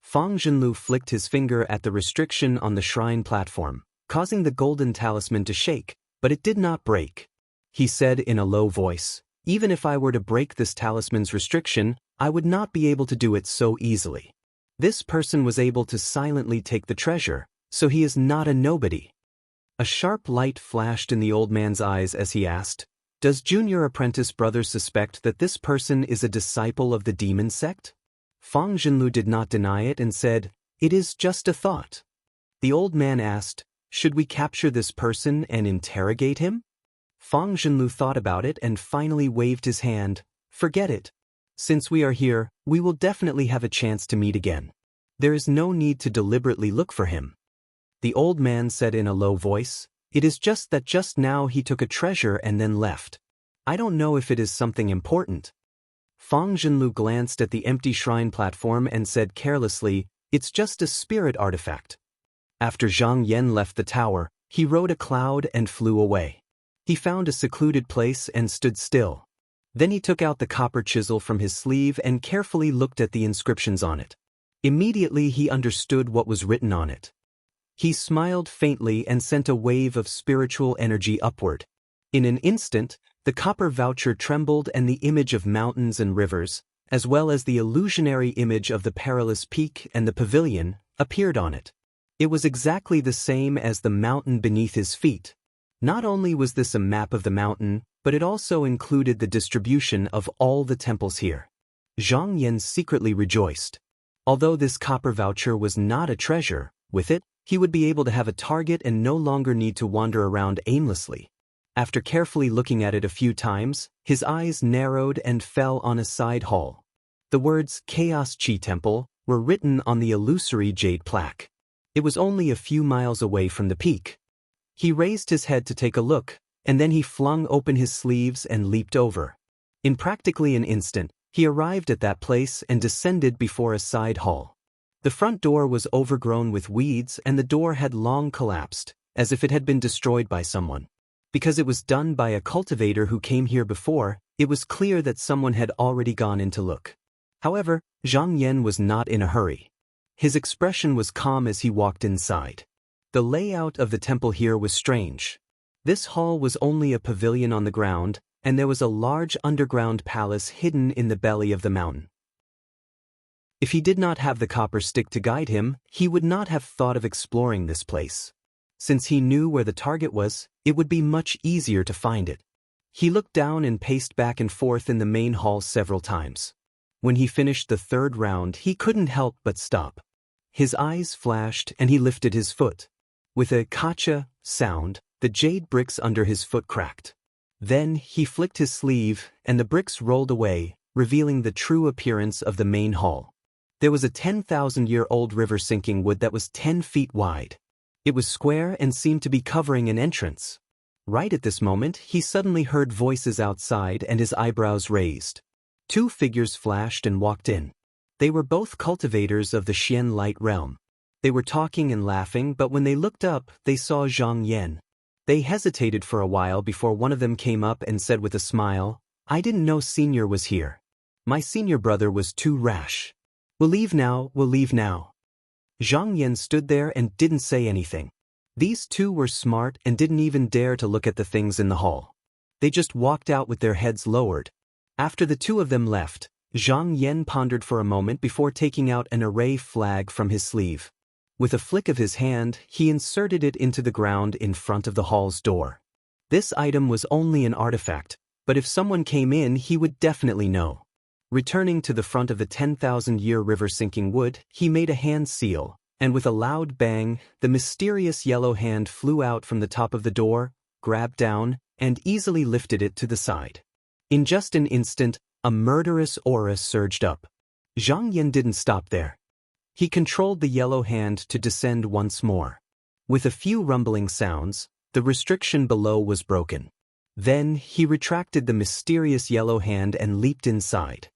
Fang Zhenlu flicked his finger at the restriction on the shrine platform, causing the golden talisman to shake, but it did not break. He said in a low voice, "Even if I were to break this talisman's restriction, I would not be able to do it so easily. This person was able to silently take the treasure, so he is not a nobody." A sharp light flashed in the old man's eyes as he asked, "Does junior apprentice brother suspect that this person is a disciple of the demon sect?" Fang Zhenlu did not deny it and said, "It is just a thought." The old man asked, "Should we capture this person and interrogate him?" Fang Zhenlu thought about it and finally waved his hand, "Forget it. Since we are here, we will definitely have a chance to meet again. There is no need to deliberately look for him." The old man said in a low voice, "It is just that just now he took a treasure and then left. I don't know if it is something important." Fang Zhenlu glanced at the empty shrine platform and said carelessly, "It's just a spirit artifact." After Zhang Yan left the tower, he rode a cloud and flew away. He found a secluded place and stood still. Then he took out the copper chisel from his sleeve and carefully looked at the inscriptions on it. Immediately he understood what was written on it. He smiled faintly and sent a wave of spiritual energy upward. In an instant, the copper voucher trembled and the image of mountains and rivers, as well as the illusionary image of the perilous peak and the pavilion, appeared on it. It was exactly the same as the mountain beneath his feet. Not only was this a map of the mountain, but it also included the distribution of all the temples here. Zhang Yan secretly rejoiced. Although this copper voucher was not a treasure, with it, he would be able to have a target and no longer need to wander around aimlessly. After carefully looking at it a few times, his eyes narrowed and fell on a side hall. The words Chaos Chi Temple were written on the illusory jade plaque. It was only a few miles away from the peak. He raised his head to take a look, and then he flung open his sleeves and leaped over. In practically an instant, he arrived at that place and descended before a side hall. The front door was overgrown with weeds and the door had long collapsed, as if it had been destroyed by someone. Because it was done by a cultivator who came here before, it was clear that someone had already gone in to look. However, Zhang Yan was not in a hurry. His expression was calm as he walked inside. The layout of the temple here was strange. This hall was only a pavilion on the ground, and there was a large underground palace hidden in the belly of the mountain. If he did not have the copper stick to guide him, he would not have thought of exploring this place. Since he knew where the target was, it would be much easier to find it. He looked down and paced back and forth in the main hall several times. When he finished the third round, he couldn't help but stop. His eyes flashed and he lifted his foot. With a kacha sound, the jade bricks under his foot cracked. Then he flicked his sleeve and the bricks rolled away, revealing the true appearance of the main hall. There was a 10,000-year-old river sinking wood that was 10 feet wide. It was square and seemed to be covering an entrance. Right at this moment, he suddenly heard voices outside and his eyebrows raised. Two figures flashed and walked in. They were both cultivators of the Xian light realm. They were talking and laughing, but when they looked up, they saw Zhang Yan. They hesitated for a while before one of them came up and said with a smile, "I didn't know Senior was here. My senior brother was too rash. We'll leave now, we'll leave now." Zhang Yan stood there and didn't say anything. These two were smart and didn't even dare to look at the things in the hall. They just walked out with their heads lowered. After the two of them left, Zhang Yan pondered for a moment before taking out an array flag from his sleeve. With a flick of his hand, he inserted it into the ground in front of the hall's door. This item was only an artifact, but if someone came in he would definitely know. Returning to the front of the 10,000-year river sinking wood, he made a hand seal, and with a loud bang, the mysterious yellow hand flew out from the top of the door, grabbed down, and easily lifted it to the side. In just an instant, a murderous aura surged up. Zhang Yan didn't stop there. He controlled the yellow hand to descend once more. With a few rumbling sounds, the restriction below was broken. Then, he retracted the mysterious yellow hand and leaped inside.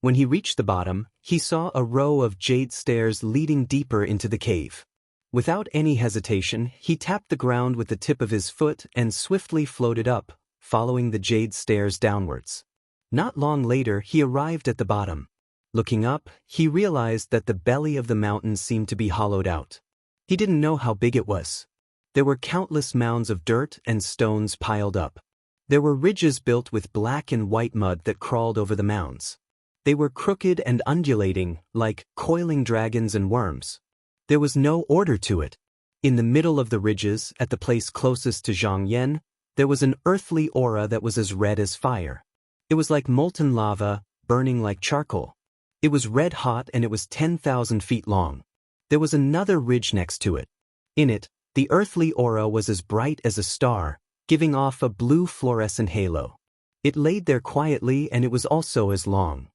When he reached the bottom, he saw a row of jade stairs leading deeper into the cave. Without any hesitation, he tapped the ground with the tip of his foot and swiftly floated up, following the jade stairs downwards. Not long later, he arrived at the bottom. Looking up, he realized that the belly of the mountain seemed to be hollowed out. He didn't know how big it was. There were countless mounds of dirt and stones piled up. There were ridges built with black and white mud that crawled over the mounds. They were crooked and undulating, like coiling dragons and worms. There was no order to it. In the middle of the ridges, at the place closest to Zhang Yan, there was an earthly aura that was as red as fire. It was like molten lava, burning like charcoal. It was red hot and it was 10,000 feet long. There was another ridge next to it. In it, the earthly aura was as bright as a star, giving off a blue fluorescent halo. It laid there quietly and it was also as long.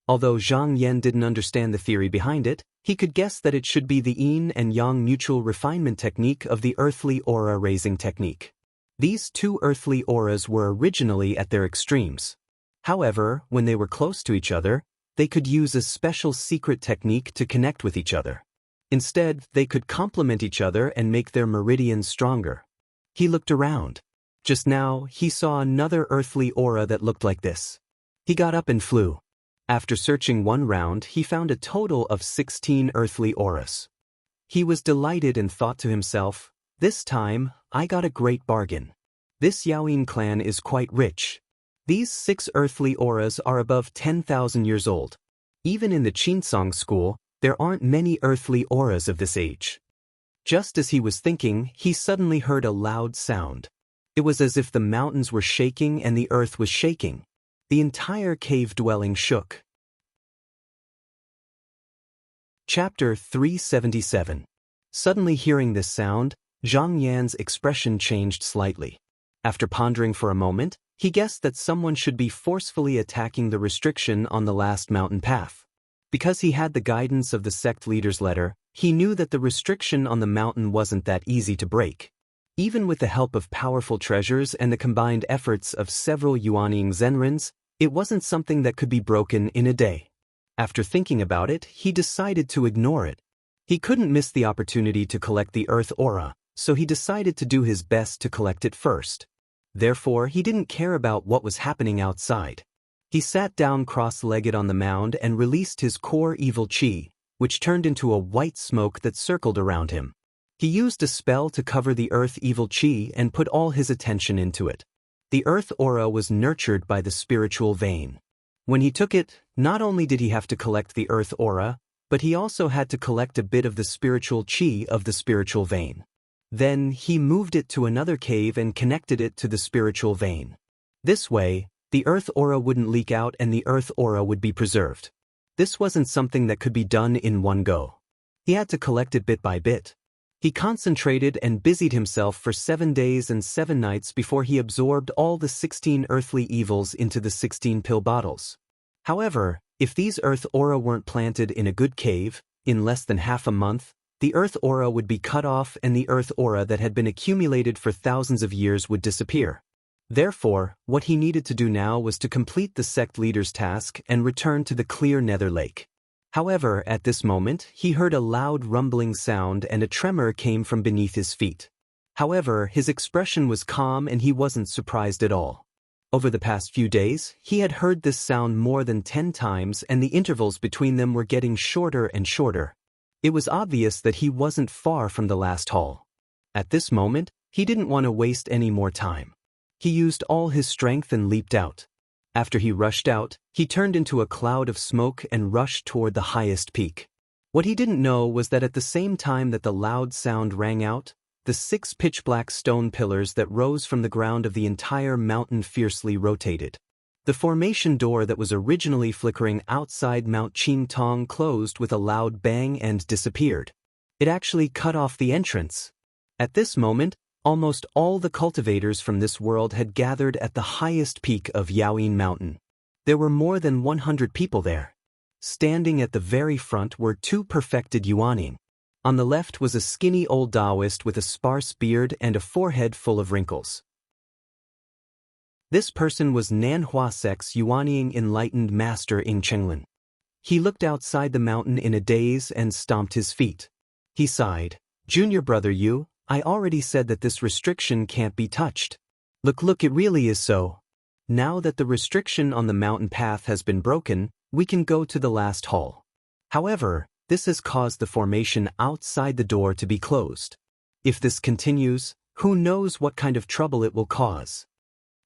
Although Zhang Yan didn't understand the theory behind it, he could guess that it should be the yin and yang mutual refinement technique of the earthly aura raising technique. These two earthly auras were originally at their extremes. However, when they were close to each other, they could use a special secret technique to connect with each other. Instead, they could complement each other and make their meridians stronger. He looked around. Just now, he saw another earthly aura that looked like this. He got up and flew. After searching one round, he found a total of 16 earthly auras. He was delighted and thought to himself, "This time, I got a great bargain. This Yaoyin clan is quite rich. These 6 earthly auras are above 10,000 years old. Even in the Qinsong school, there aren't many earthly auras of this age." Just as he was thinking, he suddenly heard a loud sound. It was as if the mountains were shaking and the earth was shaking. The entire cave dwelling shook. Chapter 377. Suddenly hearing this sound, Zhang Yan's expression changed slightly. After pondering for a moment, he guessed that someone should be forcefully attacking the restriction on the last mountain path. Because he had the guidance of the sect leader's letter, he knew that the restriction on the mountain wasn't that easy to break. Even with the help of powerful treasures and the combined efforts of several Yuanying Zenrins, it wasn't something that could be broken in a day. After thinking about it, he decided to ignore it. He couldn't miss the opportunity to collect the Earth Aura, so he decided to do his best to collect it first. Therefore, he didn't care about what was happening outside. He sat down cross-legged on the mound and released his core evil chi, which turned into a white smoke that circled around him. He used a spell to cover the Earth evil chi and put all his attention into it. The Earth Aura was nurtured by the spiritual vein. When he took it, not only did he have to collect the Earth Aura, but he also had to collect a bit of the spiritual chi of the spiritual vein. Then, he moved it to another cave and connected it to the spiritual vein. This way, the Earth Aura wouldn't leak out and the Earth Aura would be preserved. This wasn't something that could be done in one go. He had to collect it bit by bit. He concentrated and busied himself for 7 days and 7 nights before he absorbed all the 16 earthly evils into the 16 pill bottles. However, if these Earth Aura weren't planted in a good cave, in less than half a month, the Earth Aura would be cut off and the Earth Aura that had been accumulated for thousands of years would disappear. Therefore, what he needed to do now was to complete the sect leader's task and return to the clear nether lake. However, at this moment, he heard a loud rumbling sound and a tremor came from beneath his feet. However, his expression was calm and he wasn't surprised at all. Over the past few days, he had heard this sound more than 10 times and the intervals between them were getting shorter and shorter. It was obvious that he wasn't far from the last hall. At this moment, he didn't want to waste any more time. He used all his strength and leaped out. After he rushed out, he turned into a cloud of smoke and rushed toward the highest peak. What he didn't know was that at the same time that the loud sound rang out, the 6 pitch-black stone pillars that rose from the ground of the entire mountain fiercely rotated. The formation door that was originally flickering outside Mount Qingtong closed with a loud bang and disappeared. It actually cut off the entrance. At this moment, almost all the cultivators from this world had gathered at the highest peak of Yaoyin Mountain. There were more than 100 people there. Standing at the very front were 2 perfected Yuaning. On the left was a skinny old Taoist with a sparse beard and a forehead full of wrinkles. This person was Nanhua Sek's Yuanying enlightened master Ing Chenglin. He looked outside the mountain in a daze and stomped his feet. He sighed. "Junior brother Yu, I already said that this restriction can't be touched. Look, it really is so. Now that the restriction on the mountain path has been broken, we can go to the last hall. However, this has caused the formation outside the door to be closed. If this continues, who knows what kind of trouble it will cause."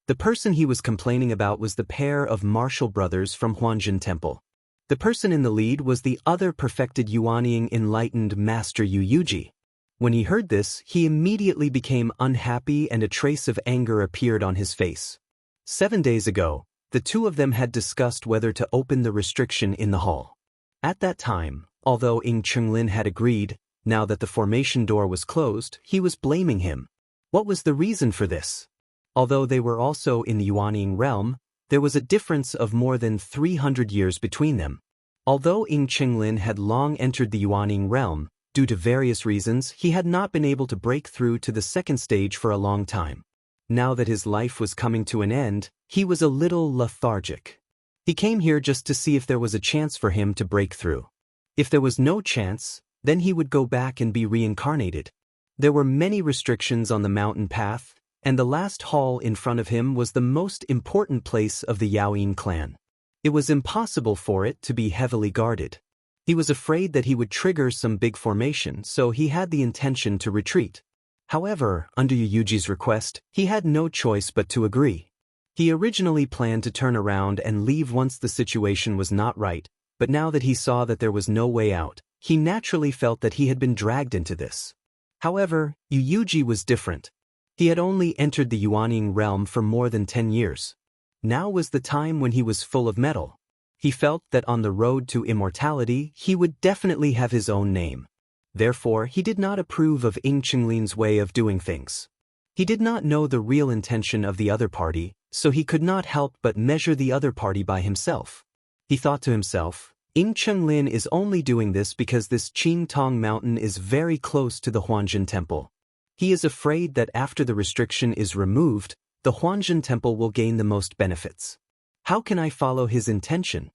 The person he was complaining about was the pair of martial brothers from Huanjin Temple. The person in the lead was the other perfected Yuanying enlightened master Yu Yuji. When he heard this, he immediately became unhappy and a trace of anger appeared on his face. 7 days ago, the 2 of them had discussed whether to open the restriction in the hall. At that time, although Ing Chenglin had agreed, now that the formation door was closed, he was blaming him. What was the reason for this? Although they were also in the Yuanying realm, there was a difference of more than 300 years between them. Although Ing Chenglin had long entered the Yuanying realm, due to various reasons, he had not been able to break through to the second stage for a long time. Now that his life was coming to an end, he was a little lethargic. He came here just to see if there was a chance for him to break through. If there was no chance, then he would go back and be reincarnated. There were many restrictions on the mountain path, and the last hall in front of him was the most important place of the Yaoyin clan. It was impossible for it to be heavily guarded. He was afraid that he would trigger some big formation, so he had the intention to retreat. However, under Yu Yuji's request, he had no choice but to agree. He originally planned to turn around and leave once the situation was not right, but now that he saw that there was no way out, he naturally felt that he had been dragged into this. However, Yu Yuji was different. He had only entered the Yuanying realm for more than 10 years. Now was the time when he was full of mettle. He felt that on the road to immortality, he would definitely have his own name. Therefore, he did not approve of Ing Chenlin's way of doing things. He did not know the real intention of the other party, so he could not help but measure the other party by himself. He thought to himself, Ing Chenlin is only doing this because this Qingtong mountain is very close to the Huanjin Temple. He is afraid that after the restriction is removed, the Huanjin Temple will gain the most benefits. How can I follow his intention?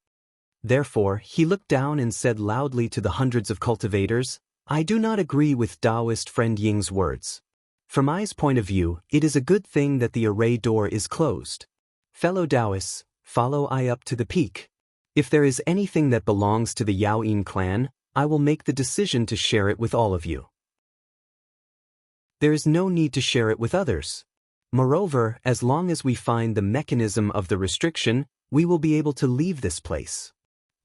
Therefore, he looked down and said loudly to the hundreds of cultivators, I do not agree with Taoist friend Ying's words. From I's point of view, it is a good thing that the array door is closed. Fellow Taoists, follow I up to the peak. If there is anything that belongs to the Yaoyin clan, I will make the decision to share it with all of you. There is no need to share it with others. Moreover, as long as we find the mechanism of the restriction, we will be able to leave this place.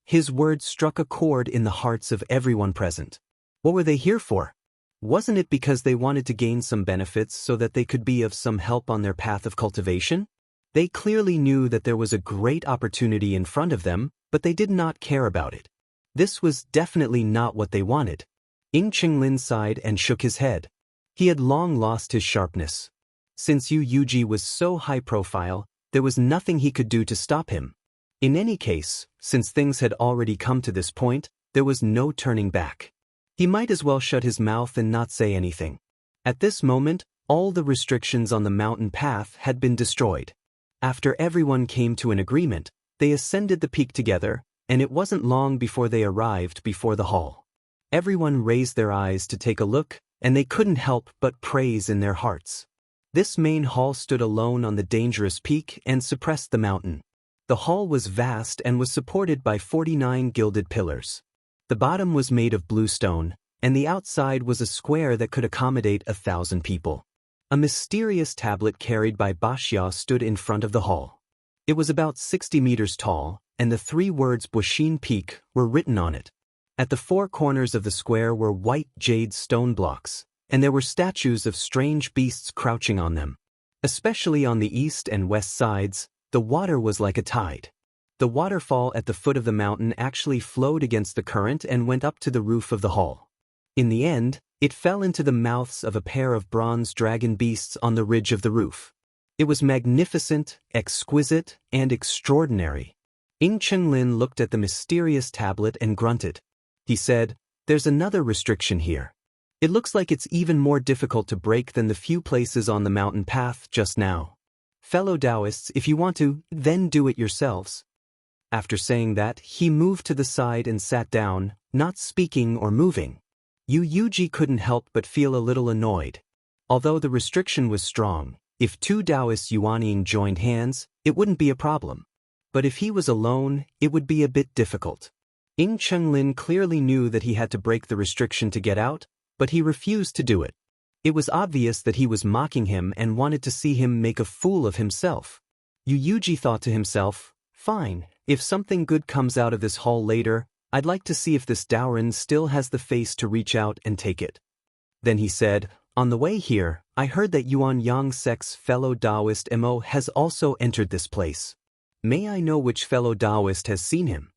His words struck a chord in the hearts of everyone present. What were they here for? Wasn't it because they wanted to gain some benefits so that they could be of some help on their path of cultivation? They clearly knew that there was a great opportunity in front of them, but they did not care about it. This was definitely not what they wanted. Ing Chenglin sighed and shook his head. He had long lost his sharpness. Since Yu Yuji was so high profile, there was nothing he could do to stop him. In any case, since things had already come to this point, there was no turning back. He might as well shut his mouth and not say anything. At this moment, all the restrictions on the mountain path had been destroyed. After everyone came to an agreement, they ascended the peak together, and it wasn't long before they arrived before the hall. Everyone raised their eyes to take a look, and they couldn't help but praise in their hearts. This main hall stood alone on the dangerous peak and suppressed the mountain. The hall was vast and was supported by 49 gilded pillars. The bottom was made of blue stone, and the outside was a square that could accommodate 1,000 people. A mysterious tablet carried by Bashya stood in front of the hall. It was about 60 meters tall, and the 3 words Buishin Peak were written on it. At the 4 corners of the square were white jade stone blocks, and there were statues of strange beasts crouching on them. Especially on the east and west sides, the water was like a tide. The waterfall at the foot of the mountain actually flowed against the current and went up to the roof of the hall. In the end, it fell into the mouths of a pair of bronze dragon beasts on the ridge of the roof. It was magnificent, exquisite, and extraordinary. Ing Chenglin looked at the mysterious tablet and grunted. He said, "There's another restriction here. It looks like it's even more difficult to break than the few places on the mountain path just now. Fellow Taoists, if you want to, then do it yourselves." After saying that, he moved to the side and sat down, not speaking or moving. Yu Yuji couldn't help but feel a little annoyed. Although the restriction was strong, if 2 Taoist Yuanying joined hands, it wouldn't be a problem. But if he was alone, it would be a bit difficult. Ing Chenglin clearly knew that he had to break the restriction to get out, but he refused to do it. It was obvious that he was mocking him and wanted to see him make a fool of himself. Yu Yuji thought to himself, "Fine, if something good comes out of this hall later, I'd like to see if this Daoran still has the face to reach out and take it." Then he said, "On the way here, I heard that Yuan Yang Sect's fellow Taoist Mo has also entered this place. May I know which fellow Taoist has seen him?"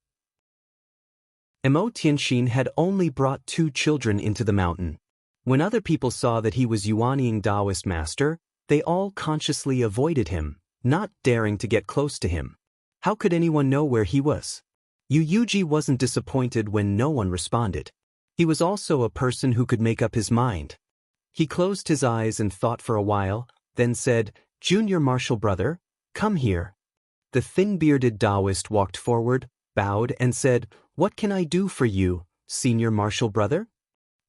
Mo Tianxin had only brought 2 children into the mountain. When other people saw that he was Yuanying Taoist master, they all consciously avoided him, not daring to get close to him. How could anyone know where he was? Yu Yuji wasn't disappointed when no one responded. He was also a person who could make up his mind. He closed his eyes and thought for a while, then said, "Junior Marshal Brother, come here." The thin-bearded Taoist walked forward, bowed, and said, "What can I do for you, Senior Marshal Brother?"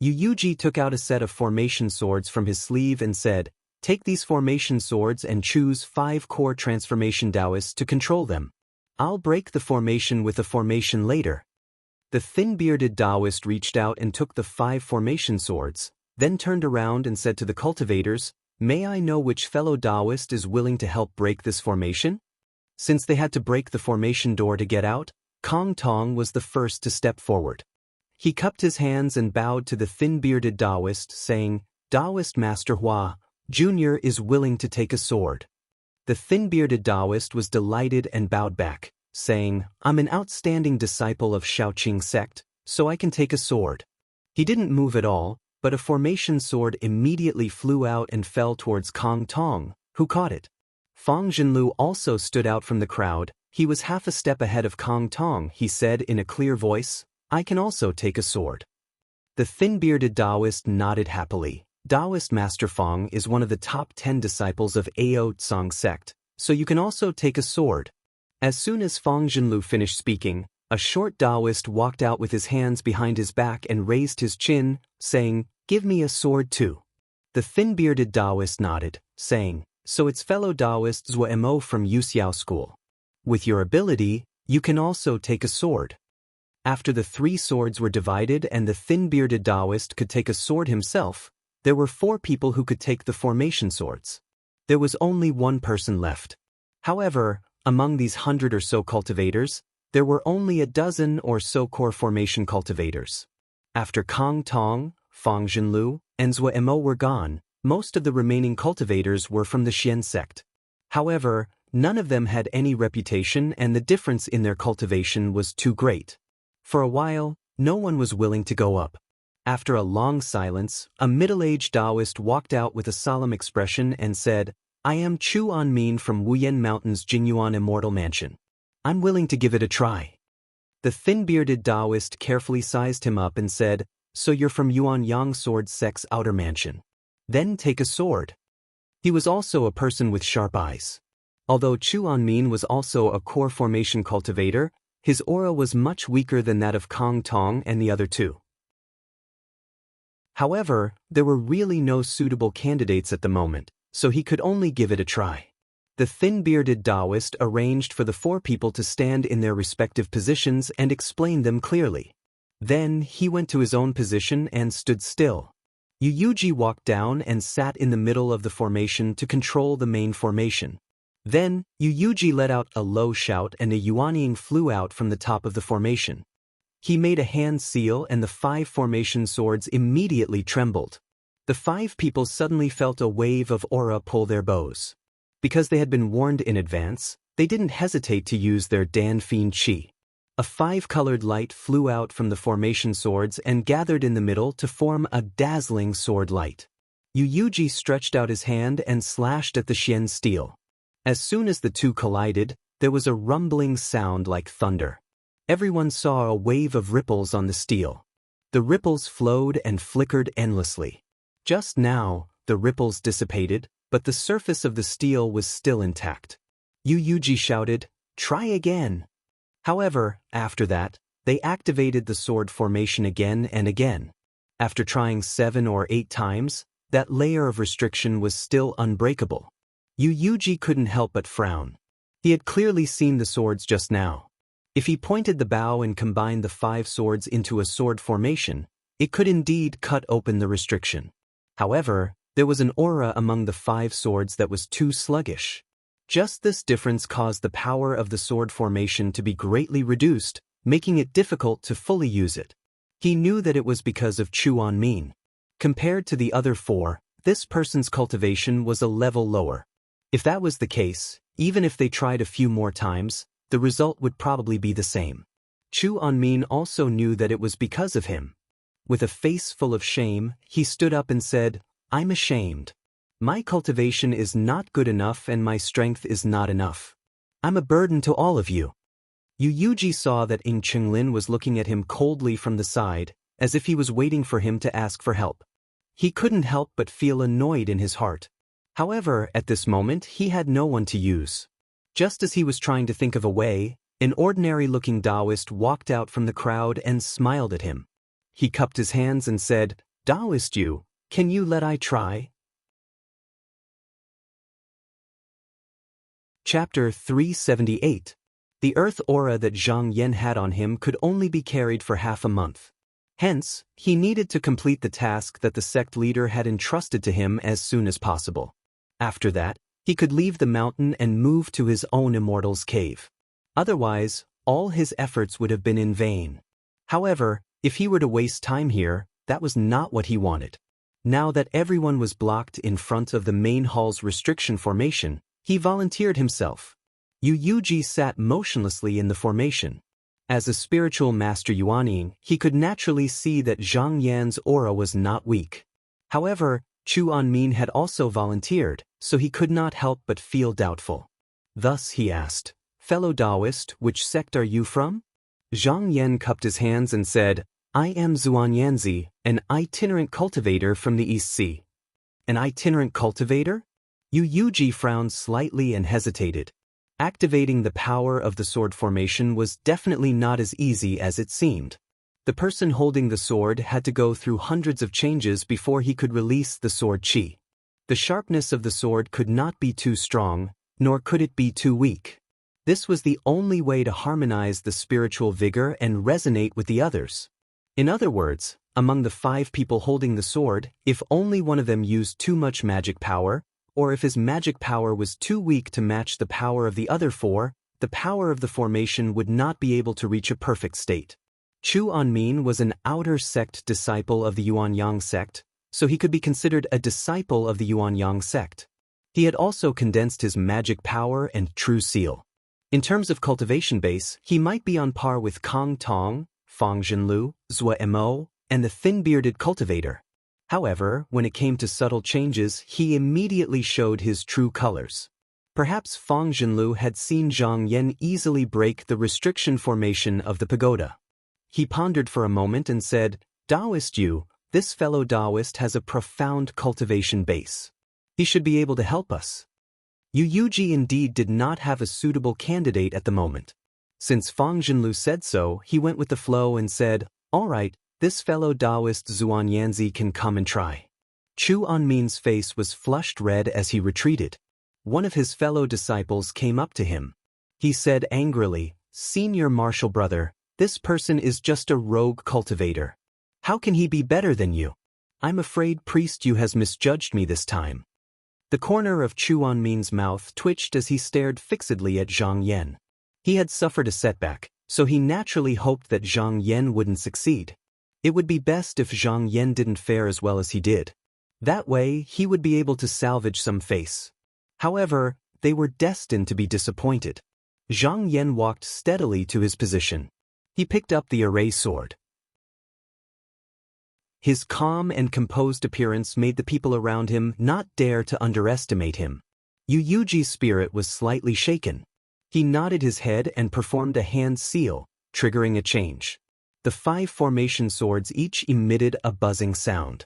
Yu Yuji took out a set of formation swords from his sleeve and said, "Take these formation swords and choose 5 core transformation Taoists to control them. I'll break the formation with a formation later." The thin-bearded Taoist reached out and took the 5 formation swords, then turned around and said to the cultivators, "May I know which fellow Taoist is willing to help break this formation?" Since they had to break the formation door to get out, Kong Tong was the first to step forward. He cupped his hands and bowed to the thin-bearded Taoist, saying, "Taoist Master Hua, Junior is willing to take a sword." The thin-bearded Taoist was delighted and bowed back, saying, "I'm an outstanding disciple of Shaoqing sect, so I can take a sword." He didn't move at all, but a formation sword immediately flew out and fell towards Kong Tong, who caught it. Fang Zhenlu also stood out from the crowd. He was half a step ahead of Kong Tong. He said in a clear voice, "I can also take a sword." The thin-bearded Taoist nodded happily. Taoist Master Fang is one of the top 10 disciples of Ao Tsang sect, so you can also take a sword. As soon as Fang Zhenlu finished speaking, a short Taoist walked out with his hands behind his back and raised his chin, saying, "Give me a sword too." The thin-bearded Taoist nodded, saying, "So it's fellow Taoist Zhou Mo from Yuxiao School. With your ability, you can also take a sword." After the 3 swords were divided and the thin-bearded Taoist could take a sword himself, there were 4 people who could take the formation swords. There was only 1 person left. However, among these 100 or so cultivators, there were only a dozen or so core formation cultivators. After Kong Tong, Fang Zhenlu, and Zhou Mo were gone, most of the remaining cultivators were from the Xian sect. However, none of them had any reputation and the difference in their cultivation was too great. For a while, no one was willing to go up. After a long silence, a middle-aged Taoist walked out with a solemn expression and said, "I am Chu Anmin from Wuyan Mountain's Jingyuan Immortal Mansion. I'm willing to give it a try." The thin-bearded Taoist carefully sized him up and said, "So you're from Yuan Yang Sword Sect's outer mansion. Then take a sword." He was also a person with sharp eyes. Although Chu Anmin was also a core formation cultivator, his aura was much weaker than that of Kong Tong and the other 2. However, there were really no suitable candidates at the moment, so he could only give it a try. The thin-bearded Taoist arranged for the 4 people to stand in their respective positions and explain them clearly. Then he went to his own position and stood still. Yu Yuji walked down and sat in the middle of the formation to control the main formation. Then, Yu Yuji let out a low shout and a Yuanying flew out from the top of the formation. He made a hand seal and the 5 formation swords immediately trembled. The 5 people suddenly felt a wave of aura pull their bows. Because they had been warned in advance, they didn't hesitate to use their Danfeng Qi. A 5-colored light flew out from the formation swords and gathered in the middle to form a dazzling sword light. Yu Yuji stretched out his hand and slashed at the Xian steel. As soon as the two collided, there was a rumbling sound like thunder. Everyone saw a wave of ripples on the steel. The ripples flowed and flickered endlessly. Just now, the ripples dissipated, but the surface of the steel was still intact. Yu Yuji shouted, "Try again!" However, after that, they activated the sword formation again and again. After trying 7 or 8 times, that layer of restriction was still unbreakable. Yu Yuji couldn't help but frown. He had clearly seen the swords just now. If he pointed the bow and combined the 5 swords into a sword formation, it could indeed cut open the restriction. However, there was an aura among the 5 swords that was too sluggish. Just this difference caused the power of the sword formation to be greatly reduced, making it difficult to fully use it. He knew that it was because of Chu Anmin. Compared to the other 4, this person's cultivation was a level lower. If that was the case, even if they tried a few more times, the result would probably be the same. Chu Anmin also knew that it was because of him. With a face full of shame, he stood up and said, "I'm ashamed. My cultivation is not good enough and my strength is not enough. I'm a burden to all of you." Yu Yuji saw that Ing Chenglin was looking at him coldly from the side, as if he was waiting for him to ask for help. He couldn't help but feel annoyed in his heart. However, at this moment he had no one to use. Just as he was trying to think of a way, an ordinary-looking Taoist walked out from the crowd and smiled at him. He cupped his hands and said, "Taoist you, can you let I try?" Chapter 378. The earth aura that Zhang Yan had on him could only be carried for half a month. Hence, he needed to complete the task that the sect leader had entrusted to him as soon as possible. After that, he could leave the mountain and move to his own immortal's cave. Otherwise, all his efforts would have been in vain. However, if he were to waste time here, that was not what he wanted. Now that everyone was blocked in front of the main hall's restriction formation, he volunteered himself. Yu Yuji sat motionlessly in the formation. As a spiritual master Yuanying, he could naturally see that Zhang Yan's aura was not weak. However, Chu Anmin had also volunteered, so he could not help but feel doubtful. Thus he asked, "Fellow Taoist, which sect are you from?" Zhang Yan cupped his hands and said, "I am Zuanyanzi, an itinerant cultivator from the East Sea." An itinerant cultivator? Yu Yuji frowned slightly and hesitated. Activating the power of the sword formation was definitely not as easy as it seemed. The person holding the sword had to go through hundreds of changes before he could release the sword chi. The sharpness of the sword could not be too strong, nor could it be too weak. This was the only way to harmonize the spiritual vigor and resonate with the others. In other words, among the 5 people holding the sword, if only one of them used too much magic power, or if his magic power was too weak to match the power of the other 4, the power of the formation would not be able to reach a perfect state. Chu Anmin was an outer sect disciple of the Yuanyang sect, so he could be considered a disciple of the Yuanyang sect. He had also condensed his magic power and true seal. In terms of cultivation base, he might be on par with Kong Tong, Fang Zhenlu, Zhua Mo, and the thin-bearded cultivator. However, when it came to subtle changes, he immediately showed his true colors. Perhaps Fang Zhenlu had seen Zhang Yan easily break the restriction formation of the pagoda. He pondered for a moment and said, "Taoist you, this fellow Taoist has a profound cultivation base. He should be able to help us." Yu Yuji indeed did not have a suitable candidate at the moment. Since Fang Zhenlu said so, he went with the flow and said, "All right, this fellow Taoist Zuanyanzi can come and try." Chu Anmin's face was flushed red as he retreated. One of his fellow disciples came up to him. He said angrily, "Senior martial brother, this person is just a rogue cultivator. How can he be better than you? I'm afraid Priest Yu has misjudged me this time." The corner of Chuanming's mouth twitched as he stared fixedly at Zhang Yan. He had suffered a setback, so he naturally hoped that Zhang Yan wouldn't succeed. It would be best if Zhang Yan didn't fare as well as he did. That way, he would be able to salvage some face. However, they were destined to be disappointed. Zhang Yan walked steadily to his position. He picked up the array sword. His calm and composed appearance made the people around him not dare to underestimate him. Yu Yuji's spirit was slightly shaken. He nodded his head and performed a hand seal, triggering a change. The 5 formation swords each emitted a buzzing sound.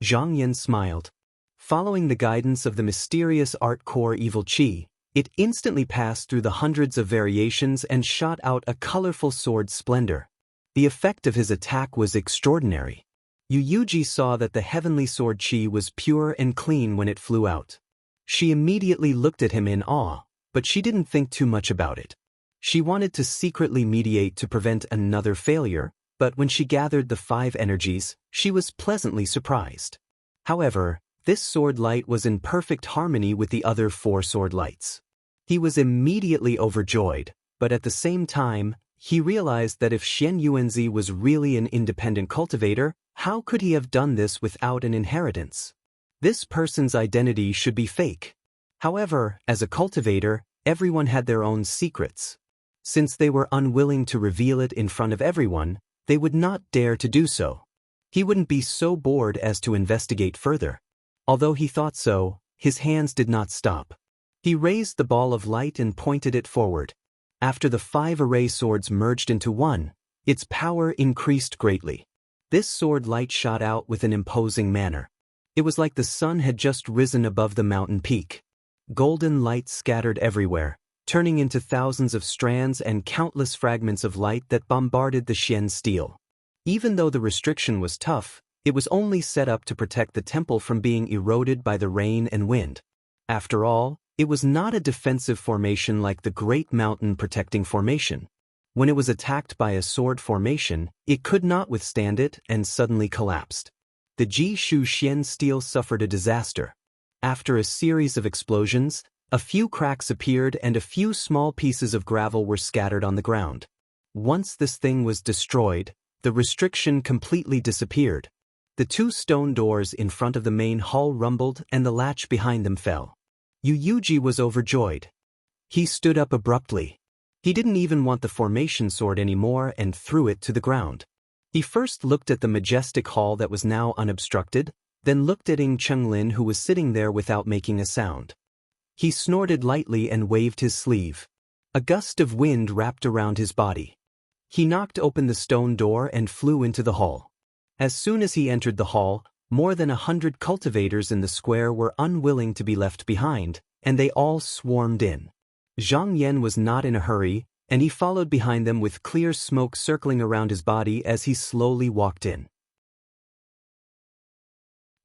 Zhang Yan smiled. Following the guidance of the mysterious art core evil chi, it instantly passed through the hundreds of variations and shot out a colorful sword splendor. The effect of his attack was extraordinary. Yu Yuji saw that the heavenly sword chi was pure and clean when it flew out. She immediately looked at him in awe, but she didn't think too much about it. She wanted to secretly mediate to prevent another failure, but when she gathered the 5 energies, she was pleasantly surprised. However, this sword light was in perfect harmony with the other 4 sword lights. He was immediately overjoyed, but at the same time, he realized that if Xian Yuanzi was really an independent cultivator, how could he have done this without an inheritance? This person's identity should be fake. However, as a cultivator, everyone had their own secrets. Since they were unwilling to reveal it in front of everyone, they would not dare to do so. He wouldn't be so bored as to investigate further. Although he thought so, his hands did not stop. He raised the ball of light and pointed it forward. After the 5 array swords merged into one, its power increased greatly. This sword light shot out with an imposing manner. It was like the sun had just risen above the mountain peak. Golden light scattered everywhere, turning into thousands of strands and countless fragments of light that bombarded the Xian steel. Even though the restriction was tough, it was only set up to protect the temple from being eroded by the rain and wind. After all, it was not a defensive formation like the Great Mountain Protecting Formation. When it was attacked by a sword formation, it could not withstand it and suddenly collapsed. The Jishu Xian steel suffered a disaster. After a series of explosions, a few cracks appeared and a few small pieces of gravel were scattered on the ground. Once this thing was destroyed, the restriction completely disappeared. The 2 stone doors in front of the main hall rumbled and the latch behind them fell. Yu Yuji was overjoyed. He stood up abruptly. He didn't even want the formation sword anymore and threw it to the ground. He first looked at the majestic hall that was now unobstructed, then looked at Ing Chenglin who was sitting there without making a sound. He snorted lightly and waved his sleeve. A gust of wind wrapped around his body. He knocked open the stone door and flew into the hall. As soon as he entered the hall, more than 100 cultivators in the square were unwilling to be left behind, and they all swarmed in. Zhang Yan was not in a hurry, and he followed behind them with clear smoke circling around his body as he slowly walked in.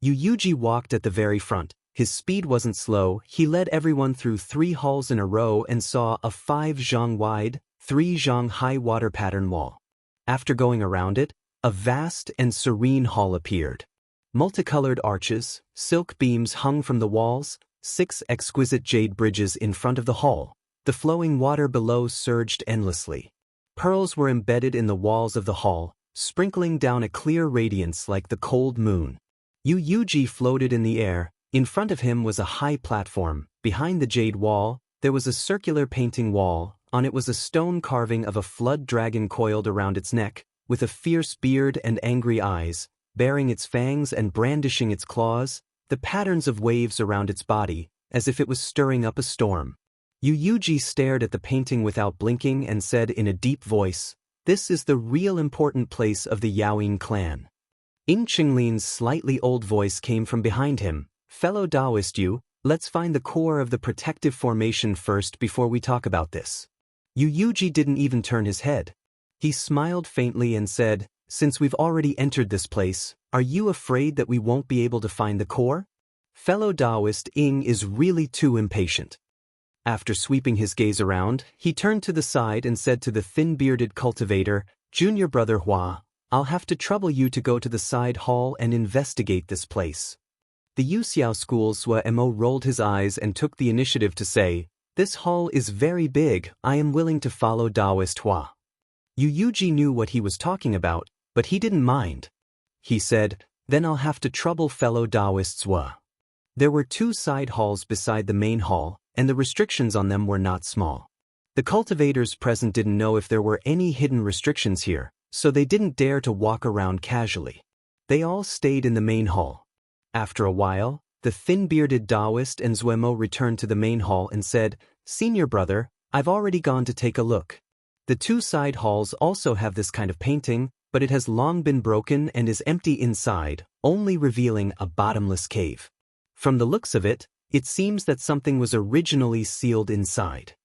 Yu Yuji walked at the very front. His speed wasn't slow. He led everyone through 3 halls in a row and saw a 5 zhang wide, 3 zhang high water pattern wall. After going around it, a vast and serene hall appeared. Multicolored arches, silk beams hung from the walls, 6 exquisite jade bridges in front of the hall. The flowing water below surged endlessly. Pearls were embedded in the walls of the hall, sprinkling down a clear radiance like the cold moon. Yu Yuji floated in the air. In front of him was a high platform. Behind the jade wall, there was a circular painting wall. On it was a stone carving of a flood dragon coiled around its neck, with a fierce beard and angry eyes, baring its fangs and brandishing its claws, the patterns of waves around its body, as if it was stirring up a storm. Yu Yuji stared at the painting without blinking and said in a deep voice, "This is the real important place of the Yaoying clan." Ing Qinglin's slightly old voice came from behind him. "Fellow Taoist Yu, let's find the core of the protective formation first before we talk about this." Yu Yuji didn't even turn his head. He smiled faintly and said, "Since we've already entered this place, are you afraid that we won't be able to find the core?" Fellow Taoist Ing is really too impatient. After sweeping his gaze around, he turned to the side and said to the thin-bearded cultivator, "Junior brother Hua, I'll have to trouble you to go to the side hall and investigate this place." The Yuxiao School's Mo rolled his eyes and took the initiative to say, "This hall is very big, I am willing to follow Daoist Hua." Yu Yuji knew what he was talking about, but he didn't mind. He said, "Then I'll have to trouble fellow Daoists Hua." There were 2 side halls beside the main hall, and the restrictions on them were not small. The cultivators present didn't know if there were any hidden restrictions here, so they didn't dare to walk around casually. They all stayed in the main hall. After a while, the thin-bearded Taoist and Zuemo returned to the main hall and said, "Senior brother, I've already gone to take a look. The 2 side halls also have this kind of painting, but it has long been broken and is empty inside, only revealing a bottomless cave. From the looks of it, it seems that something was originally sealed inside."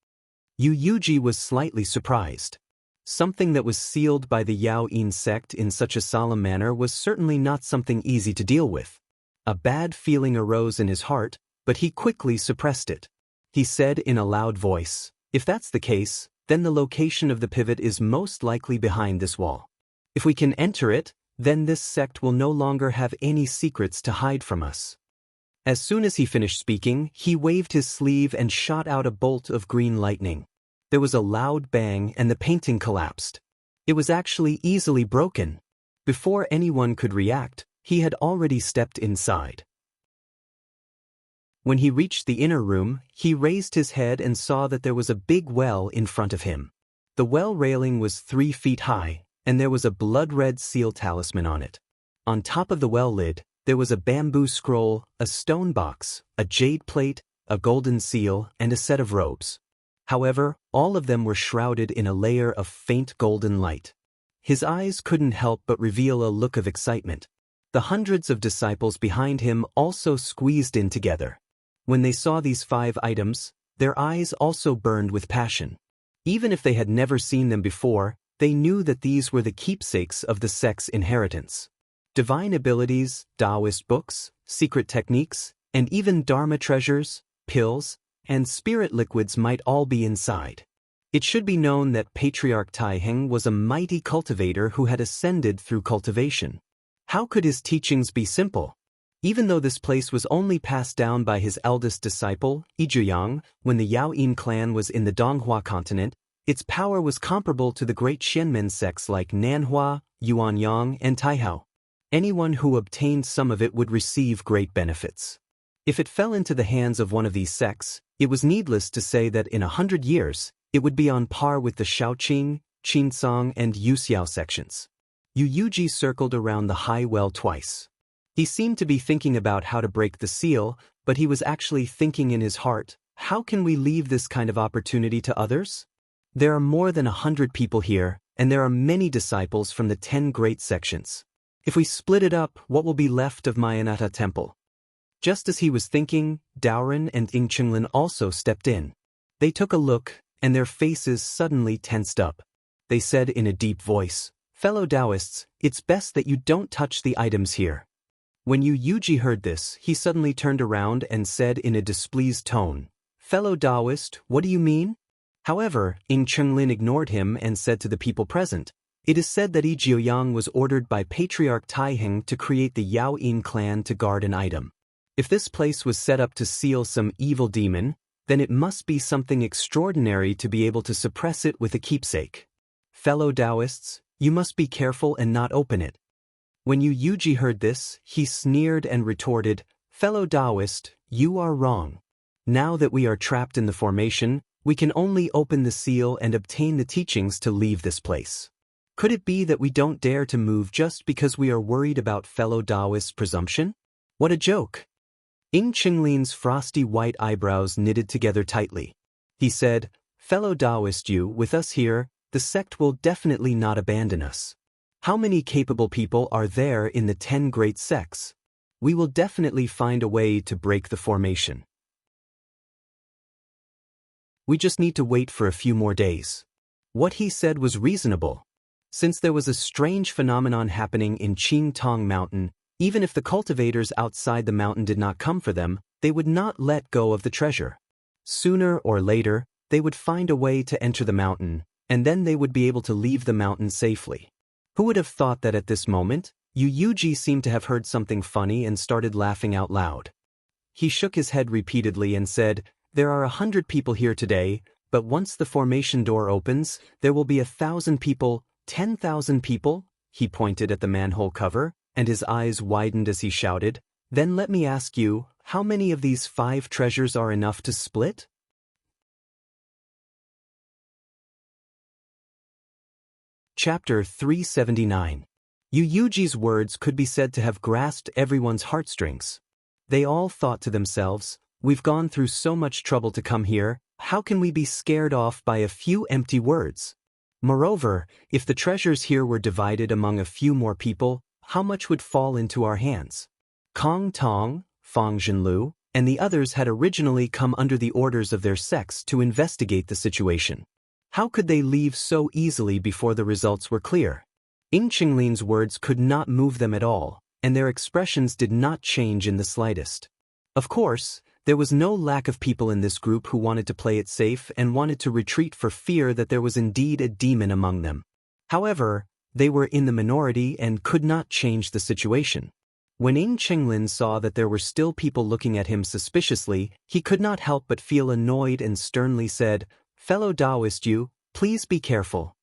Yu Yuji was slightly surprised. Something that was sealed by the Yao-in sect in such a solemn manner was certainly not something easy to deal with. A bad feeling arose in his heart, but he quickly suppressed it. He said in a loud voice, "If that's the case, then the location of the pivot is most likely behind this wall. If we can enter it, then this sect will no longer have any secrets to hide from us." As soon as he finished speaking, he waved his sleeve and shot out a bolt of green lightning. There was a loud bang and the painting collapsed. It was actually easily broken. Before anyone could react, he had already stepped inside. When he reached the inner room, he raised his head and saw that there was a big well in front of him. The well railing was 3 feet high, and there was a blood-red seal talisman on it. On top of the well lid, there was a bamboo scroll, a stone box, a jade plate, a golden seal, and a set of robes. However, all of them were shrouded in a layer of faint golden light. His eyes couldn't help but reveal a look of excitement. The hundreds of disciples behind him also squeezed in together. When they saw these 5 items, their eyes also burned with passion. Even if they had never seen them before, they knew that these were the keepsakes of the sect's inheritance. Divine abilities, Taoist books, secret techniques, and even Dharma treasures, pills, and spirit liquids might all be inside. It should be known that Patriarch Taiheng was a mighty cultivator who had ascended through cultivation. How could his teachings be simple? Even though this place was only passed down by his eldest disciple, Yizhiyang, when the Yao-in clan was in the Donghua continent, its power was comparable to the great Xianmen sects like Nanhua, Yuanyang, and Taihao. Anyone who obtained some of it would receive great benefits. If it fell into the hands of one of these sects, it was needless to say that in 100 years, it would be on par with the Shaoqing, Qinsong, and Yuxiao sections. Yu Yuji circled around the high well twice. He seemed to be thinking about how to break the seal, but he was actually thinking in his heart, how can we leave this kind of opportunity to others? There are more than 100 people here, and there are many disciples from the 10 great sections. If we split it up, what will be left of Mayanata Temple? Just as he was thinking, Daoren and Yingqinglin also stepped in. They took a look, and their faces suddenly tensed up. They said in a deep voice, "Fellow Taoists, it's best that you don't touch the items here." When Yu Yuji heard this, he suddenly turned around and said in a displeased tone, "Fellow Taoist, what do you mean?" However, Yingqinglin ignored him and said to the people present, "It is said that Yizhiyang was ordered by Patriarch Taiheng to create the Yao-in clan to guard an item. If this place was set up to seal some evil demon, then it must be something extraordinary to be able to suppress it with a keepsake. Fellow Taoists, you must be careful and not open it." When Yu Yuji heard this, he sneered and retorted, "Fellow Taoist, you are wrong. Now that we are trapped in the formation, we can only open the seal and obtain the teachings to leave this place. Could it be that we don't dare to move just because we are worried about fellow Taoists' presumption? What a joke!" Yingqinglin's frosty white eyebrows knitted together tightly. He said, "Fellow Taoist, you, with us here, the sect will definitely not abandon us. How many capable people are there in the 10 great sects? We will definitely find a way to break the formation. We just need to wait for a few more days." What he said was reasonable. Since there was a strange phenomenon happening in Qingtong Mountain, even if the cultivators outside the mountain did not come for them, they would not let go of the treasure. Sooner or later, they would find a way to enter the mountain, and then they would be able to leave the mountain safely. Who would have thought that at this moment, Yu Yuji seemed to have heard something funny and started laughing out loud. He shook his head repeatedly and said, "There are 100 people here today, but once the formation door opens, there will be 1,000 people, 10,000 people." He pointed at the manhole cover, and his eyes widened as he shouted, "Then let me ask you, how many of these 5 treasures are enough to split?" Chapter 379. Yu Yuji's words could be said to have grasped everyone's heartstrings. They all thought to themselves, "We've gone through so much trouble to come here, how can we be scared off by a few empty words? Moreover, if the treasures here were divided among a few more people, how much would fall into our hands?" Kong Tong, Fang Zhenlu, and the others had originally come under the orders of their sects to investigate the situation. How could they leave so easily before the results were clear? Ying Qinglin's words could not move them at all, and their expressions did not change in the slightest. Of course, there was no lack of people in this group who wanted to play it safe and wanted to retreat for fear that there was indeed a demon among them. However, they were in the minority and could not change the situation. When Ying Qinglin saw that there were still people looking at him suspiciously, he could not help but feel annoyed and sternly said, "Fellow Taoist Yu, please be careful.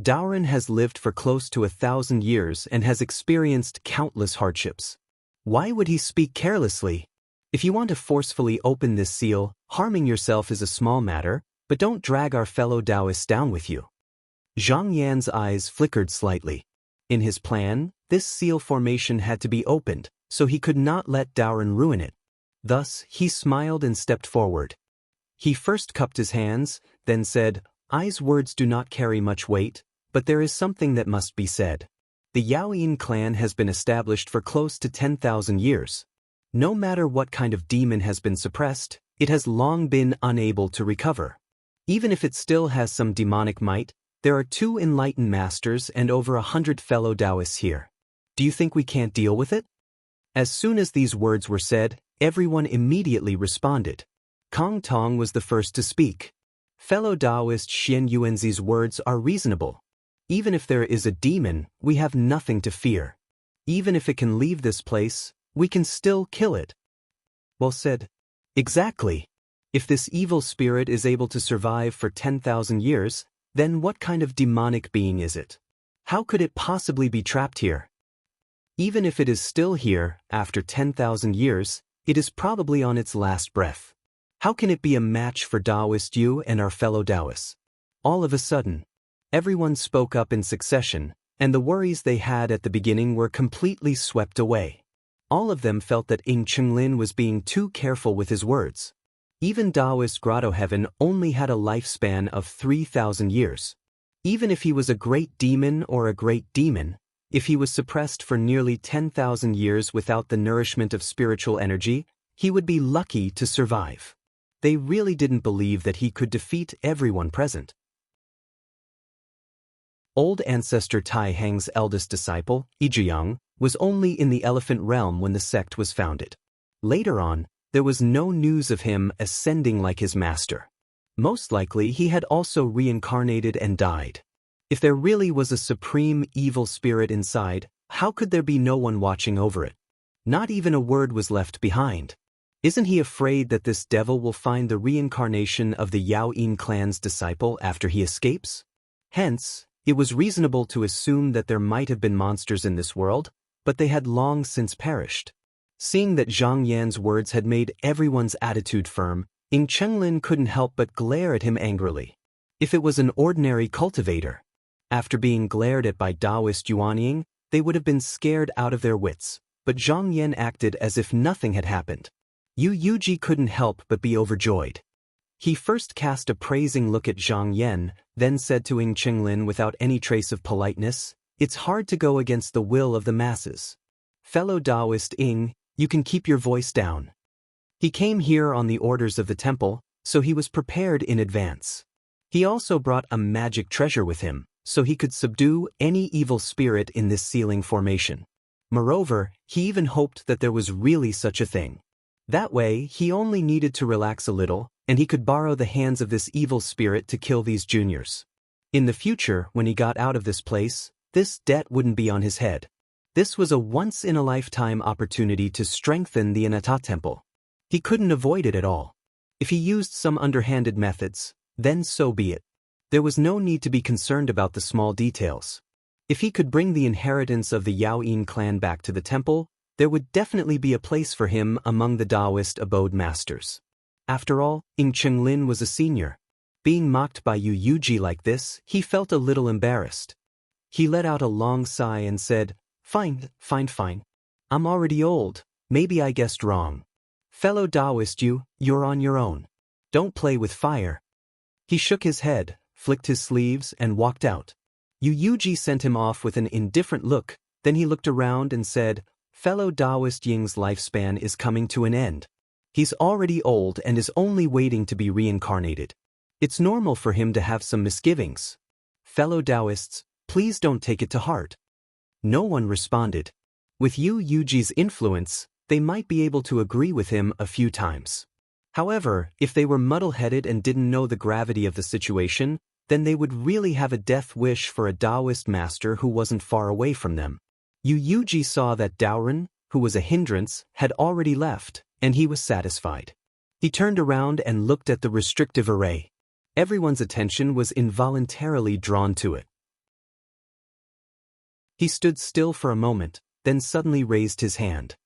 Daoren has lived for close to 1,000 years and has experienced countless hardships. Why would he speak carelessly? If you want to forcefully open this seal, harming yourself is a small matter, but don't drag our fellow Taoists down with you." Zhang Yan's eyes flickered slightly. In his plan, this seal formation had to be opened, so he could not let Daoren ruin it. Thus, he smiled and stepped forward. He first cupped his hands, then said, "I's words do not carry much weight, but there is something that must be said. The Yaoyin clan has been established for close to 10,000 years. No matter what kind of demon has been suppressed, it has long been unable to recover. Even if it still has some demonic might, there are 2 enlightened masters and over 100 fellow Taoists here. Do you think we can't deal with it?" As soon as these words were said, everyone immediately responded. Kong Tong was the first to speak. "Fellow Taoist Xian Yuanzi's words are reasonable. Even if there is a demon, we have nothing to fear. Even if it can leave this place, we can still kill it." Well said. Exactly. If this evil spirit is able to survive for 10,000 years, then what kind of demonic being is it? How could it possibly be trapped here? Even if it is still here, after 10,000 years, it is probably on its last breath. How can it be a match for Taoist Yu and our fellow Taoists? All of a sudden, everyone spoke up in succession, and the worries they had at the beginning were completely swept away. All of them felt that Ying Qinglin was being too careful with his words. Even Taoist Grotto Heaven only had a lifespan of 3,000 years. Even if he was a great demon or a great demon, if he was suppressed for nearly 10,000 years without the nourishment of spiritual energy, he would be lucky to survive. They really didn't believe that he could defeat everyone present. Old ancestor Tai Heng's eldest disciple, Yizhiyang, was only in the elephant realm when the sect was founded. Later on, there was no news of him ascending like his master. Most likely he had also reincarnated and died. If there really was a supreme evil spirit inside, how could there be no one watching over it? Not even a word was left behind. Isn't he afraid that this devil will find the reincarnation of the Yaoyin clan's disciple after he escapes? Hence, it was reasonable to assume that there might have been monsters in this world, but they had long since perished. Seeing that Zhang Yan's words had made everyone's attitude firm, Ying Qinglin couldn't help but glare at him angrily. If it was an ordinary cultivator, after being glared at by Taoist Yuanying, they would have been scared out of their wits, but Zhang Yan acted as if nothing had happened. Yu Yuji couldn't help but be overjoyed. He first cast a praising look at Zhang Yan, then said to Ying Qinglin without any trace of politeness, "It's hard to go against the will of the masses. Fellow Taoist Ying, you can keep your voice down." He came here on the orders of the temple, so he was prepared in advance. He also brought a magic treasure with him, so he could subdue any evil spirit in this sealing formation. Moreover, he even hoped that there was really such a thing. That way, he only needed to relax a little, and he could borrow the hands of this evil spirit to kill these juniors. In the future, when he got out of this place, this debt wouldn't be on his head. This was a once-in-a-lifetime opportunity to strengthen the Anatta temple. He couldn't avoid it at all. If he used some underhanded methods, then so be it. There was no need to be concerned about the small details. If he could bring the inheritance of the Yao Yin clan back to the temple, there would definitely be a place for him among the Taoist abode masters. After all, Ying Chenglin was a senior. Being mocked by Yu Yuji like this, he felt a little embarrassed. He let out a long sigh and said, Fine. I'm already old, maybe I guessed wrong. Fellow Taoist you're on your own. Don't play with fire. He shook his head, flicked his sleeves, and walked out. Yu Yuji sent him off with an indifferent look, then he looked around and said, Fellow Taoist Ying's lifespan is coming to an end. He's already old and is only waiting to be reincarnated. It's normal for him to have some misgivings. Fellow Taoists, please don't take it to heart. No one responded. With Yu Yuji's influence, they might be able to agree with him a few times. However, if they were muddle-headed and didn't know the gravity of the situation, then they would really have a death wish for a Taoist master who wasn't far away from them. Yu Yuji saw that Daoren, who was a hindrance, had already left, and he was satisfied. He turned around and looked at the restrictive array. Everyone's attention was involuntarily drawn to it. He stood still for a moment, then suddenly raised his hand.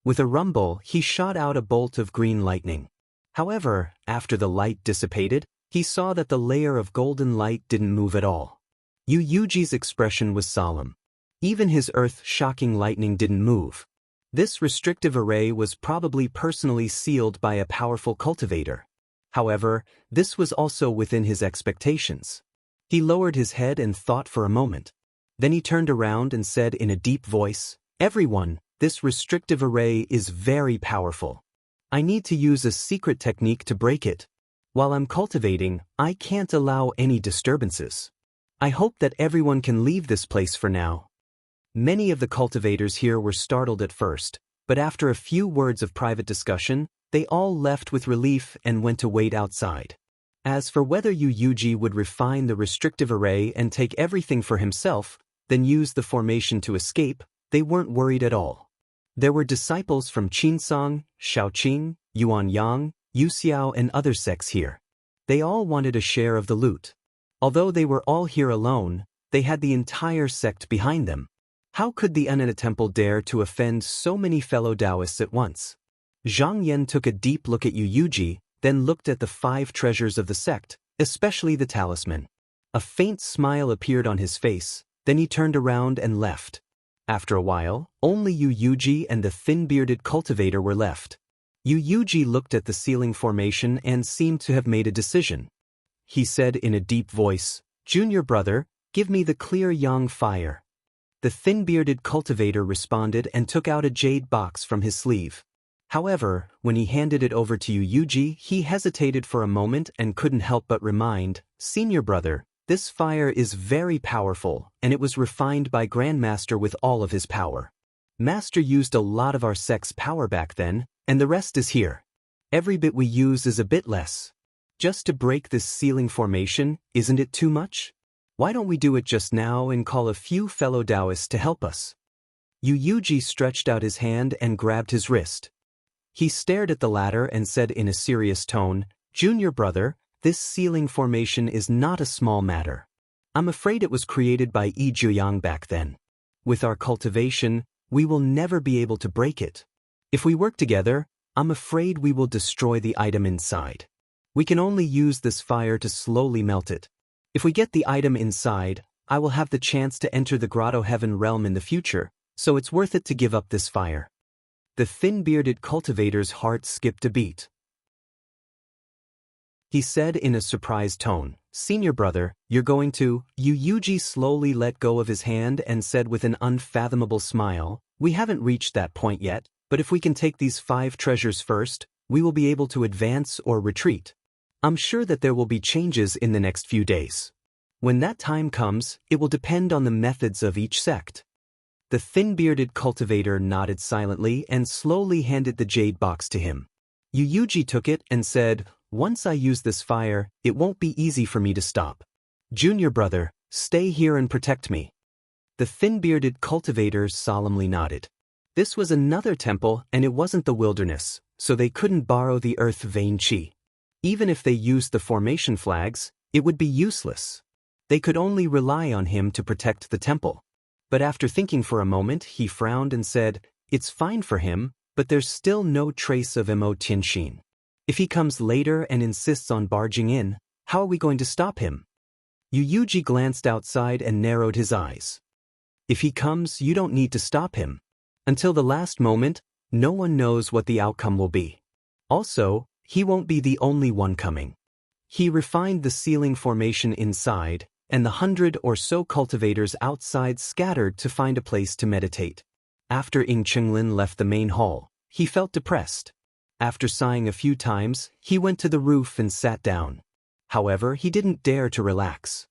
With a rumble, he shot out a bolt of green lightning. However, after the light dissipated, he saw that the layer of golden light didn't move at all. Yu Yuji's expression was solemn. Even his earth-shocking lightning didn't move. This restrictive array was probably personally sealed by a powerful cultivator. However, this was also within his expectations. He lowered his head and thought for a moment. Then he turned around and said in a deep voice, Everyone, this restrictive array is very powerful. I need to use a secret technique to break it. While I'm cultivating, I can't allow any disturbances. I hope that everyone can leave this place for now. Many of the cultivators here were startled at first, but after a few words of private discussion, they all left with relief and went to wait outside. As for whether Yu Yuji would refine the restrictive array and take everything for himself, then use the formation to escape, they weren't worried at all. There were disciples from Qinsong, Shaoqing, Yuanyang, Yuxiao and other sects here. They all wanted a share of the loot. Although they were all here alone, they had the entire sect behind them. How could the Anatta temple dare to offend so many fellow Taoists at once? Zhang Yan took a deep look at Yu Yuji, then looked at the 5 treasures of the sect, especially the talisman. A faint smile appeared on his face, then he turned around and left. After a while, only Yu Yuji and the thin-bearded cultivator were left. Yu Yuji looked at the ceiling formation and seemed to have made a decision. He said in a deep voice, Junior brother, give me the clear yang fire. The thin-bearded cultivator responded and took out a jade box from his sleeve. However, when he handed it over to Yu Yuji, he hesitated for a moment and couldn't help but remind, Senior brother, this fire is very powerful, and it was refined by Grandmaster with all of his power. Master used a lot of our sect's power back then, and the rest is here. Every bit we use is a bit less. Just to break this ceiling formation, isn't it too much? Why don't we do it just now and call a few fellow Taoists to help us? Yu Yuji stretched out his hand and grabbed his wrist. He stared at the latter and said in a serious tone, Junior brother, this ceiling formation is not a small matter. I'm afraid it was created by Yi Zhuyang back then. With our cultivation, we will never be able to break it. If we work together, I'm afraid we will destroy the item inside. We can only use this fire to slowly melt it. If we get the item inside, I will have the chance to enter the Grotto Heaven realm in the future, so it's worth it to give up this fire. The thin-bearded cultivator's heart skipped a beat. He said in a surprised tone, Senior brother, you're going to… Yu Yuji slowly let go of his hand and said with an unfathomable smile, We haven't reached that point yet, but if we can take these 5 treasures first, we will be able to advance or retreat. I'm sure that there will be changes in the next few days. When that time comes, it will depend on the methods of each sect. The thin-bearded cultivator nodded silently and slowly handed the jade box to him. Yu Yuji took it and said, Once I use this fire, it won't be easy for me to stop. Junior brother, stay here and protect me. The thin-bearded cultivator solemnly nodded. This was another temple, and it wasn't the wilderness, so they couldn't borrow the earth vein chi. Even if they used the formation flags, it would be useless. They could only rely on him to protect the temple. But after thinking for a moment, he frowned and said, "It's fine for him, but there's still no trace of Mo Tianxin. If he comes later and insists on barging in, how are we going to stop him?" Yu Yuji glanced outside and narrowed his eyes. "If he comes, you don't need to stop him. Until the last moment, no one knows what the outcome will be. Also, he won't be the only one coming." He refined the ceiling formation inside, and the 100 or so cultivators outside scattered to find a place to meditate. After Ying Chenglin left the main hall, he felt depressed. After sighing a few times, he went to the roof and sat down. However, he didn't dare to relax.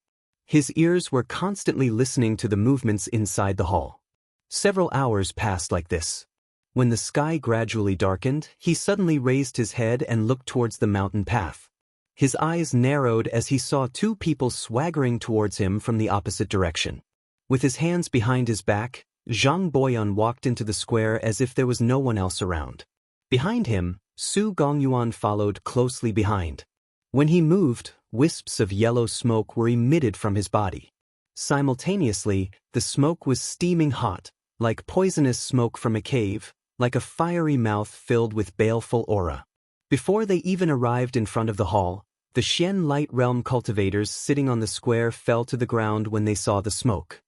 His ears were constantly listening to the movements inside the hall. Several hours passed like this. When the sky gradually darkened, he suddenly raised his head and looked towards the mountain path. His eyes narrowed as he saw two people swaggering towards him from the opposite direction. With his hands behind his back, Zhang Boyan walked into the square as if there was no one else around. Behind him, Su Gongyuan followed closely behind. When he moved, wisps of yellow smoke were emitted from his body. Simultaneously, the smoke was steaming hot, like poisonous smoke from a cave, like a fiery mouth filled with baleful aura. Before they even arrived in front of the hall, the Xian Light Realm cultivators sitting on the square fell to the ground when they saw the smoke.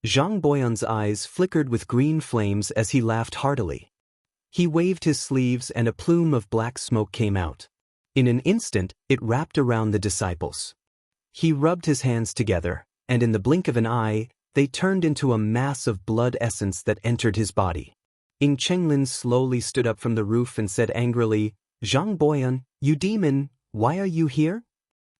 Zhang Boyan's eyes flickered with green flames as he laughed heartily. He waved his sleeves and a plume of black smoke came out. In an instant, it wrapped around the disciples. He rubbed his hands together, and in the blink of an eye, they turned into a mass of blood essence that entered his body. Ying Chenglin slowly stood up from the roof and said angrily, "Zhang Boyan, you demon, why are you here?"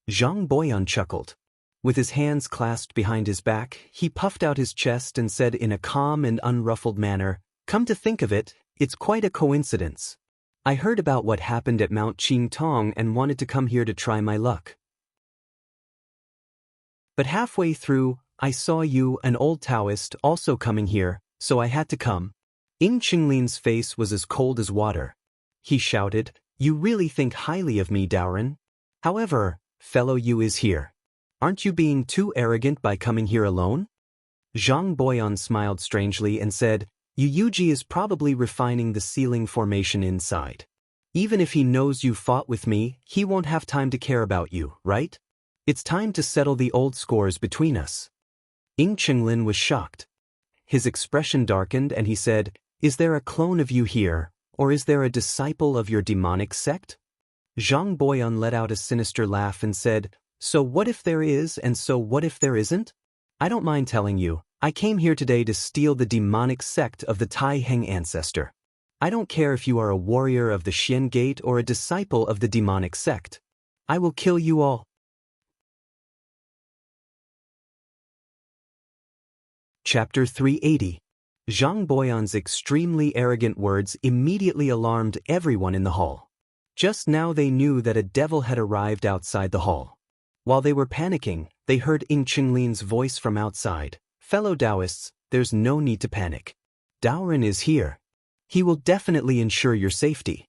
Zhang Boyan chuckled. With his hands clasped behind his back, he puffed out his chest and said in a calm and unruffled manner, "Come to think of it, it's quite a coincidence. I heard about what happened at Mount Qingtong and wanted to come here to try my luck. But halfway through, I saw you, an old Taoist, also coming here, so I had to come." Ying Qinglin's face was as cold as water. He shouted, "You really think highly of me, Daoren? However, fellow Yu is here. Aren't you being too arrogant by coming here alone?" Zhang Boyan smiled strangely and said, "Yu Yuji is probably refining the ceiling formation inside. Even if he knows you fought with me, he won't have time to care about you, right? It's time to settle the old scores between us." Ying Chenglin was shocked. His expression darkened and he said, "Is there a clone of you here, or is there a disciple of your demonic sect?" Zhang Boyan let out a sinister laugh and said, "So what if there is, and so what if there isn't? I don't mind telling you, I came here today to steal the demonic sect of the Tai Heng ancestor. I don't care if you are a warrior of the Xian Gate or a disciple of the demonic sect. I will kill you all." Chapter 380. Zhang Boyan's extremely arrogant words immediately alarmed everyone in the hall. Just now they knew that a devil had arrived outside the hall. While they were panicking, they heard Ying Qinglin's voice from outside. "Fellow Taoists, there's no need to panic. Daoren is here. He will definitely ensure your safety."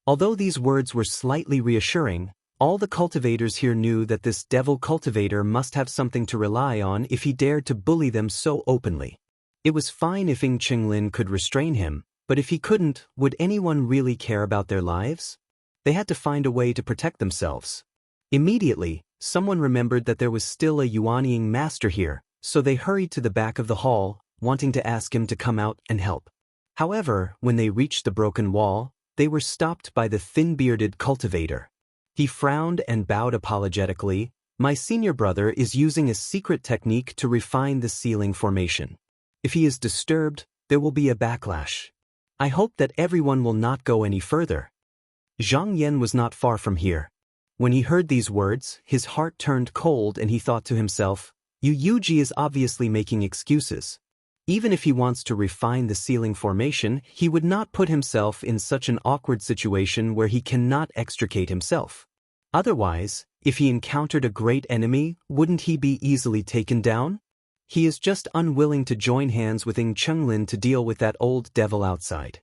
Although these words were slightly reassuring, all the cultivators here knew that this devil cultivator must have something to rely on if he dared to bully them so openly. It was fine if Ying Qinglin could restrain him, but if he couldn't, would anyone really care about their lives? They had to find a way to protect themselves. Immediately, someone remembered that there was still a Yuanying master here, so they hurried to the back of the hall, wanting to ask him to come out and help. However, when they reached the broken wall, they were stopped by the thin-bearded cultivator. He frowned and bowed apologetically. "My senior brother is using a secret technique to refine the ceiling formation. If he is disturbed, there will be a backlash. I hope that everyone will not go any further." Zhang Yan was not far from here. When he heard these words, his heart turned cold and he thought to himself, Yu Yuji is obviously making excuses. Even if he wants to refine the ceiling formation, he would not put himself in such an awkward situation where he cannot extricate himself. Otherwise, if he encountered a great enemy, wouldn't he be easily taken down? He is just unwilling to join hands with Ng Chenglin to deal with that old devil outside.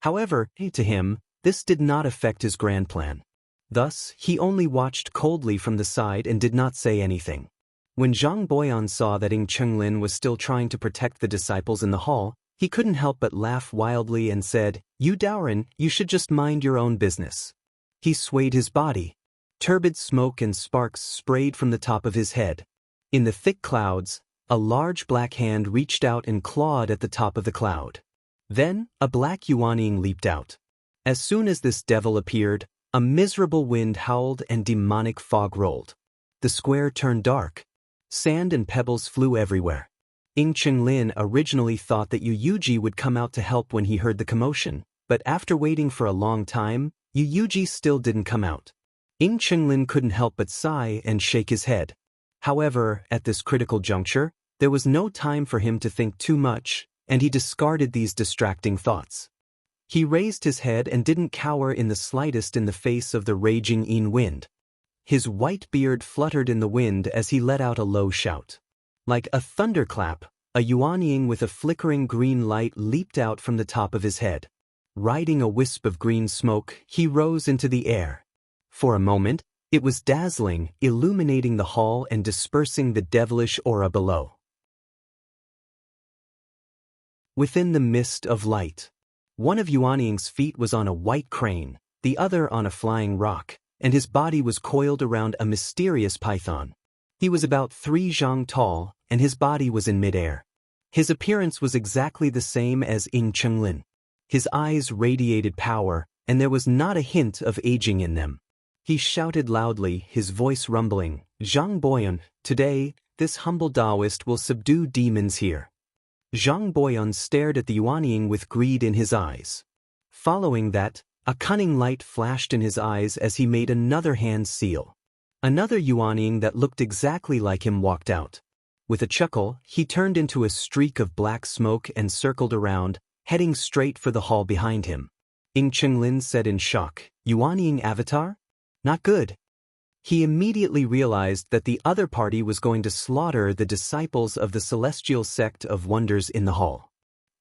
However, to him, this did not affect his grand plan. Thus, he only watched coldly from the side and did not say anything. When Zhang Boyan saw that Ng Chenglin was still trying to protect the disciples in the hall, he couldn't help but laugh wildly and said, "You Daoren, you should just mind your own business." He swayed his body. Turbid smoke and sparks sprayed from the top of his head. In the thick clouds, a large black hand reached out and clawed at the top of the cloud. Then, a black Yuanying leaped out. As soon as this devil appeared, a miserable wind howled and demonic fog rolled. The square turned dark. Sand and pebbles flew everywhere. Ng Chenglin originally thought that Yu Yuji would come out to help when he heard the commotion, but after waiting for a long time, Yu Yuji still didn't come out. Ng Chenglin couldn't help but sigh and shake his head. However, at this critical juncture, there was no time for him to think too much, and he discarded these distracting thoughts. He raised his head and didn't cower in the slightest in the face of the raging Yin wind. His white beard fluttered in the wind as he let out a low shout. Like a thunderclap, a Yuanying with a flickering green light leaped out from the top of his head. Riding a wisp of green smoke, he rose into the air. For a moment, it was dazzling, illuminating the hall and dispersing the devilish aura below. Within the mist of light, one of Yuanying's feet was on a white crane, the other on a flying rock, and his body was coiled around a mysterious python. He was about 3 zhang tall, and his body was in midair. His appearance was exactly the same as Ng Chenglin. His eyes radiated power, and there was not a hint of aging in them. He shouted loudly, his voice rumbling, "Zhang Boyan, today, this humble Taoist will subdue demons here." Zhang Boyan stared at the Yuanying with greed in his eyes. Following that, a cunning light flashed in his eyes as he made another hand seal. Another Yuanying that looked exactly like him walked out. With a chuckle, he turned into a streak of black smoke and circled around, heading straight for the hall behind him. Ng Chenglin said in shock, "Yuanying avatar? Not good." He immediately realized that the other party was going to slaughter the disciples of the celestial sect of wonders in the hall.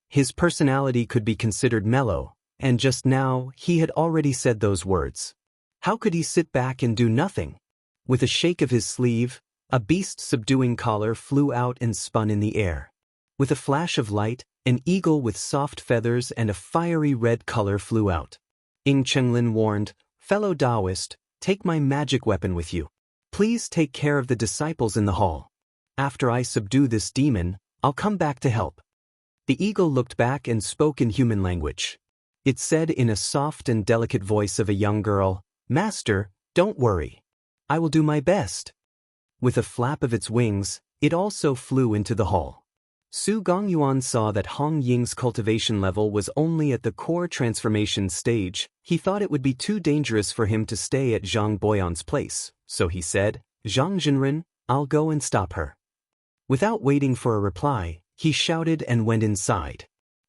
His personality could be considered mellow, and just now he had already said those words. How could he sit back and do nothing? With a shake of his sleeve, a beast-subduing collar flew out and spun in the air. With a flash of light, an eagle with soft feathers and a fiery red color flew out. Ng Chenglin warned, "Fellow Taoist, take my magic weapon with you. Please take care of the disciples in the hall. After I subdue this demon, I'll come back to help." The eagle looked back and spoke in human language. It said in a soft and delicate voice of a young girl, "Master, don't worry. I will do my best." With a flap of its wings, it also flew into the hall. Su Gongyuan saw that Hong Ying's cultivation level was only at the core transformation stage. He thought it would be too dangerous for him to stay at Zhang Boyan's place, so he said, "Zhang Jinren, I'll go and stop her." Without waiting for a reply, he shouted and went inside.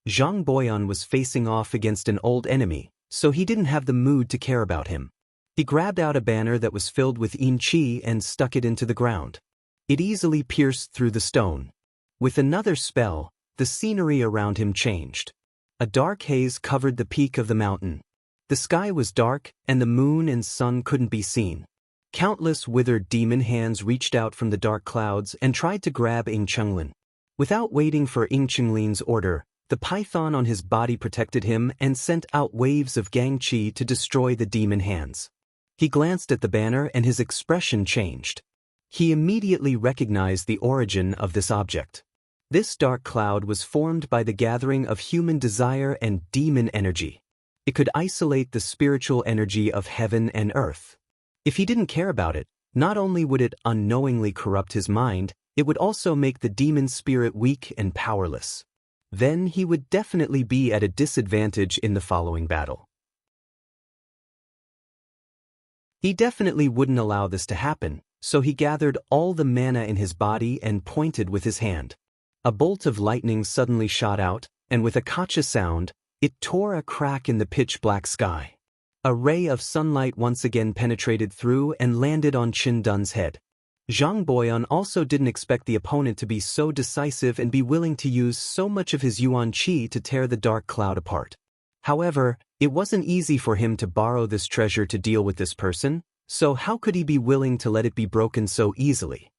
Zhang Boyan was facing off against an old enemy, so he didn't have the mood to care about him. He grabbed out a banner that was filled with yin qi and stuck it into the ground. It easily pierced through the stone. With another spell, the scenery around him changed. A dark haze covered the peak of the mountain. The sky was dark, and the moon and sun couldn't be seen. Countless withered demon hands reached out from the dark clouds and tried to grab Ng Chenglin. Without waiting for Ng Chenglin's order, the python on his body protected him and sent out waves of gang qi to destroy the demon hands. He glanced at the banner and his expression changed. He immediately recognized the origin of this object. This dark cloud was formed by the gathering of human desire and demon energy. It could isolate the spiritual energy of heaven and earth. If he didn't care about it, not only would it unknowingly corrupt his mind, it would also make the demon spirit weak and powerless. Then he would definitely be at a disadvantage in the following battle. He definitely wouldn't allow this to happen, so he gathered all the mana in his body and pointed with his hand. A bolt of lightning suddenly shot out, and with a kacha sound, it tore a crack in the pitch-black sky. A ray of sunlight once again penetrated through and landed on Qin Dun's head. Zhang Boyan also didn't expect the opponent to be so decisive and be willing to use so much of his Yuan Qi to tear the dark cloud apart. However, it wasn't easy for him to borrow this treasure to deal with this person, so how could he be willing to let it be broken so easily?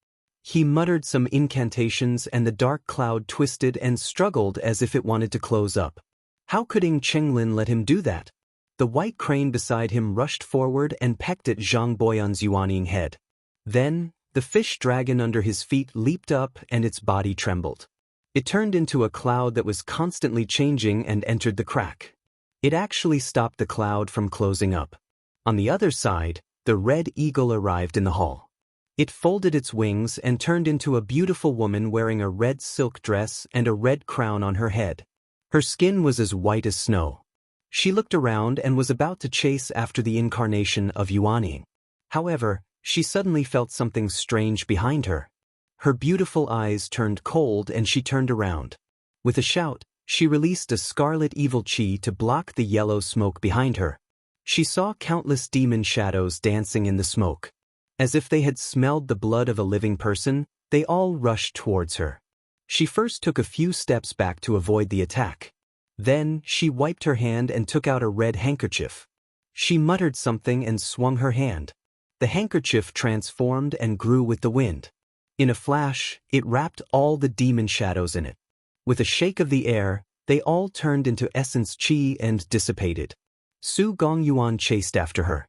He muttered some incantations and the dark cloud twisted and struggled as if it wanted to close up. How could Ying Chenglin let him do that? The white crane beside him rushed forward and pecked at Zhang Boyan's Yuanying head. Then, the fish dragon under his feet leaped up and its body trembled. It turned into a cloud that was constantly changing and entered the crack. It actually stopped the cloud from closing up. On the other side, the red eagle arrived in the hall. It folded its wings and turned into a beautiful woman wearing a red silk dress and a red crown on her head. Her skin was as white as snow. She looked around and was about to chase after the incarnation of Yuanying. However, she suddenly felt something strange behind her. Her beautiful eyes turned cold and she turned around. With a shout, she released a scarlet evil chi to block the yellow smoke behind her. She saw countless demon shadows dancing in the smoke. As if they had smelled the blood of a living person, they all rushed towards her. She first took a few steps back to avoid the attack. Then, she wiped her hand and took out a red handkerchief. She muttered something and swung her hand. The handkerchief transformed and grew with the wind. In a flash, it wrapped all the demon shadows in it. With a shake of the air, they all turned into essence chi and dissipated. Su Gongyuan chased after her.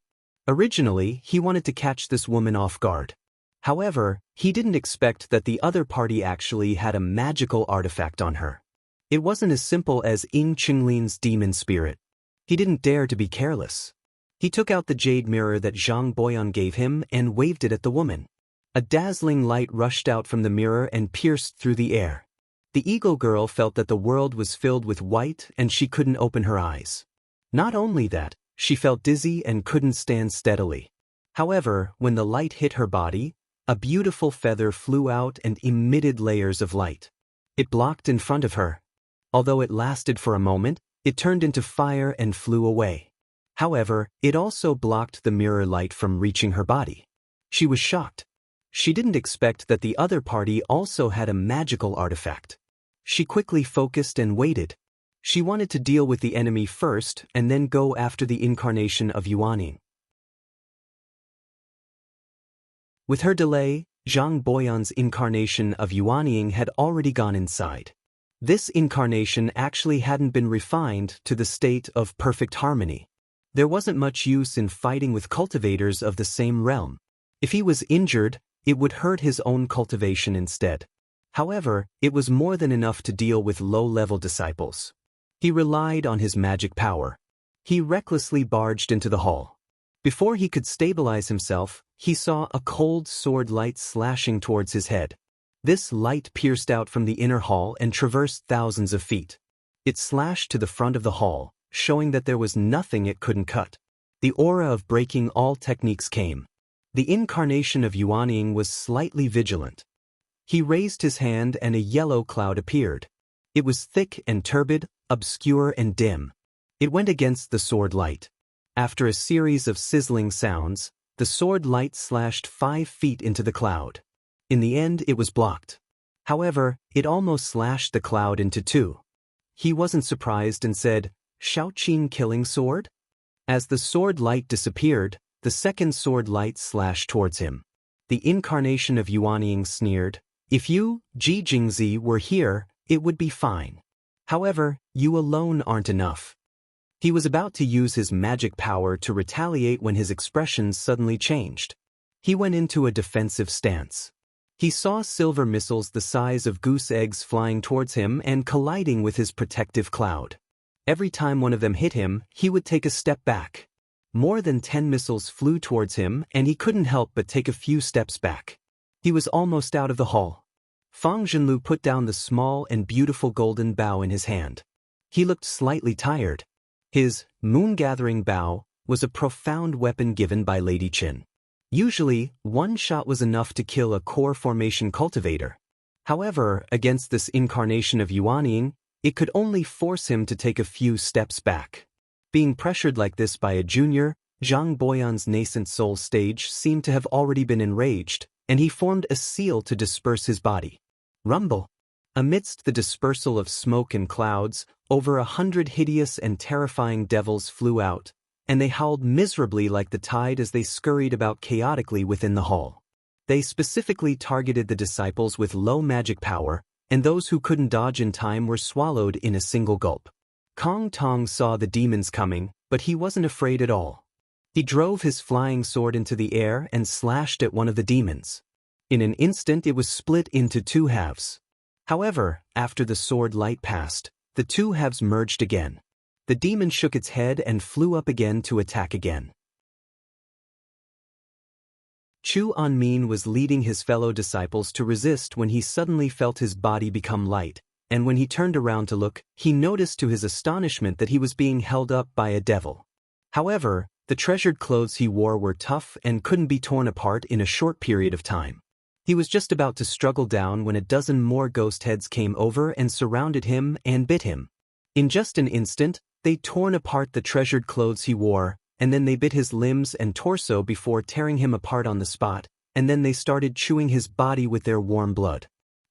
Originally, he wanted to catch this woman off guard. However, he didn't expect that the other party actually had a magical artifact on her. It wasn't as simple as Ying Chenlin's demon spirit. He didn't dare to be careless. He took out the jade mirror that Zhang Boyan gave him and waved it at the woman. A dazzling light rushed out from the mirror and pierced through the air. The eagle girl felt that the world was filled with white and she couldn't open her eyes. Not only that, she felt dizzy and couldn't stand steadily. However, when the light hit her body, a beautiful feather flew out and emitted layers of light. It blocked in front of her. Although it lasted for a moment, it turned into fire and flew away. However, it also blocked the mirror light from reaching her body. She was shocked. She didn't expect that the other party also had a magical artifact. She quickly focused and waited. She wanted to deal with the enemy first and then go after the incarnation of Yuanying. With her delay, Zhang Boyan's incarnation of Yuanying had already gone inside. This incarnation actually hadn't been refined to the state of perfect harmony. There wasn't much use in fighting with cultivators of the same realm. If he was injured, it would hurt his own cultivation instead. However, it was more than enough to deal with low-level disciples. He relied on his magic power. He recklessly barged into the hall. Before he could stabilize himself, he saw a cold sword light slashing towards his head. This light pierced out from the inner hall and traversed thousands of feet. It slashed to the front of the hall, showing that there was nothing it couldn't cut. The aura of breaking all techniques came. The incarnation of Yuanying was slightly vigilant. He raised his hand and a yellow cloud appeared. It was thick and turbid, obscure and dim. It went against the sword light. After a series of sizzling sounds, the sword light slashed 5 feet into the cloud. In the end, it was blocked. However, it almost slashed the cloud into 2. He wasn't surprised and said, "Shaoqin killing sword?" As the sword light disappeared, the second sword light slashed towards him. The incarnation of Yuanying sneered, "If you, Ji Jingzi, were here, it would be fine. However, you alone aren't enough." He was about to use his magic power to retaliate when his expression suddenly changed. He went into a defensive stance. He saw silver missiles the size of goose eggs flying towards him and colliding with his protective cloud. Every time one of them hit him, he would take a step back. More than 10 missiles flew towards him and he couldn't help but take a few steps back. He was almost out of the hall. Fang Zhenlu put down the small and beautiful golden bow in his hand. He looked slightly tired. His moon-gathering bow was a profound weapon given by Lady Qin. Usually, one shot was enough to kill a core formation cultivator. However, against this incarnation of Yuanying, it could only force him to take a few steps back. Being pressured like this by a junior, Zhang Boyan's nascent soul stage seemed to have already been enraged, and he formed a seal to disperse his body. Rumble! Amidst the dispersal of smoke and clouds, over 100 hideous and terrifying devils flew out, and they howled miserably like the tide as they scurried about chaotically within the hall. They specifically targeted the disciples with low magic power, and those who couldn't dodge in time were swallowed in a single gulp. Kong Tong saw the demons coming, but he wasn't afraid at all. He drove his flying sword into the air and slashed at one of the demons. In an instant it was split into two halves. However, after the sword light passed, the two halves merged again. The demon shook its head and flew up again to attack again. Chu Anmin was leading his fellow disciples to resist when he suddenly felt his body become light, and when he turned around to look, he noticed to his astonishment that he was being held up by a devil. However, the treasured clothes he wore were tough and couldn't be torn apart in a short period of time. He was just about to struggle down when a dozen more ghost heads came over and surrounded him and bit him. In just an instant, they torn apart the treasured clothes he wore, and then they bit his limbs and torso before tearing him apart on the spot, and then they started chewing his body with their warm blood.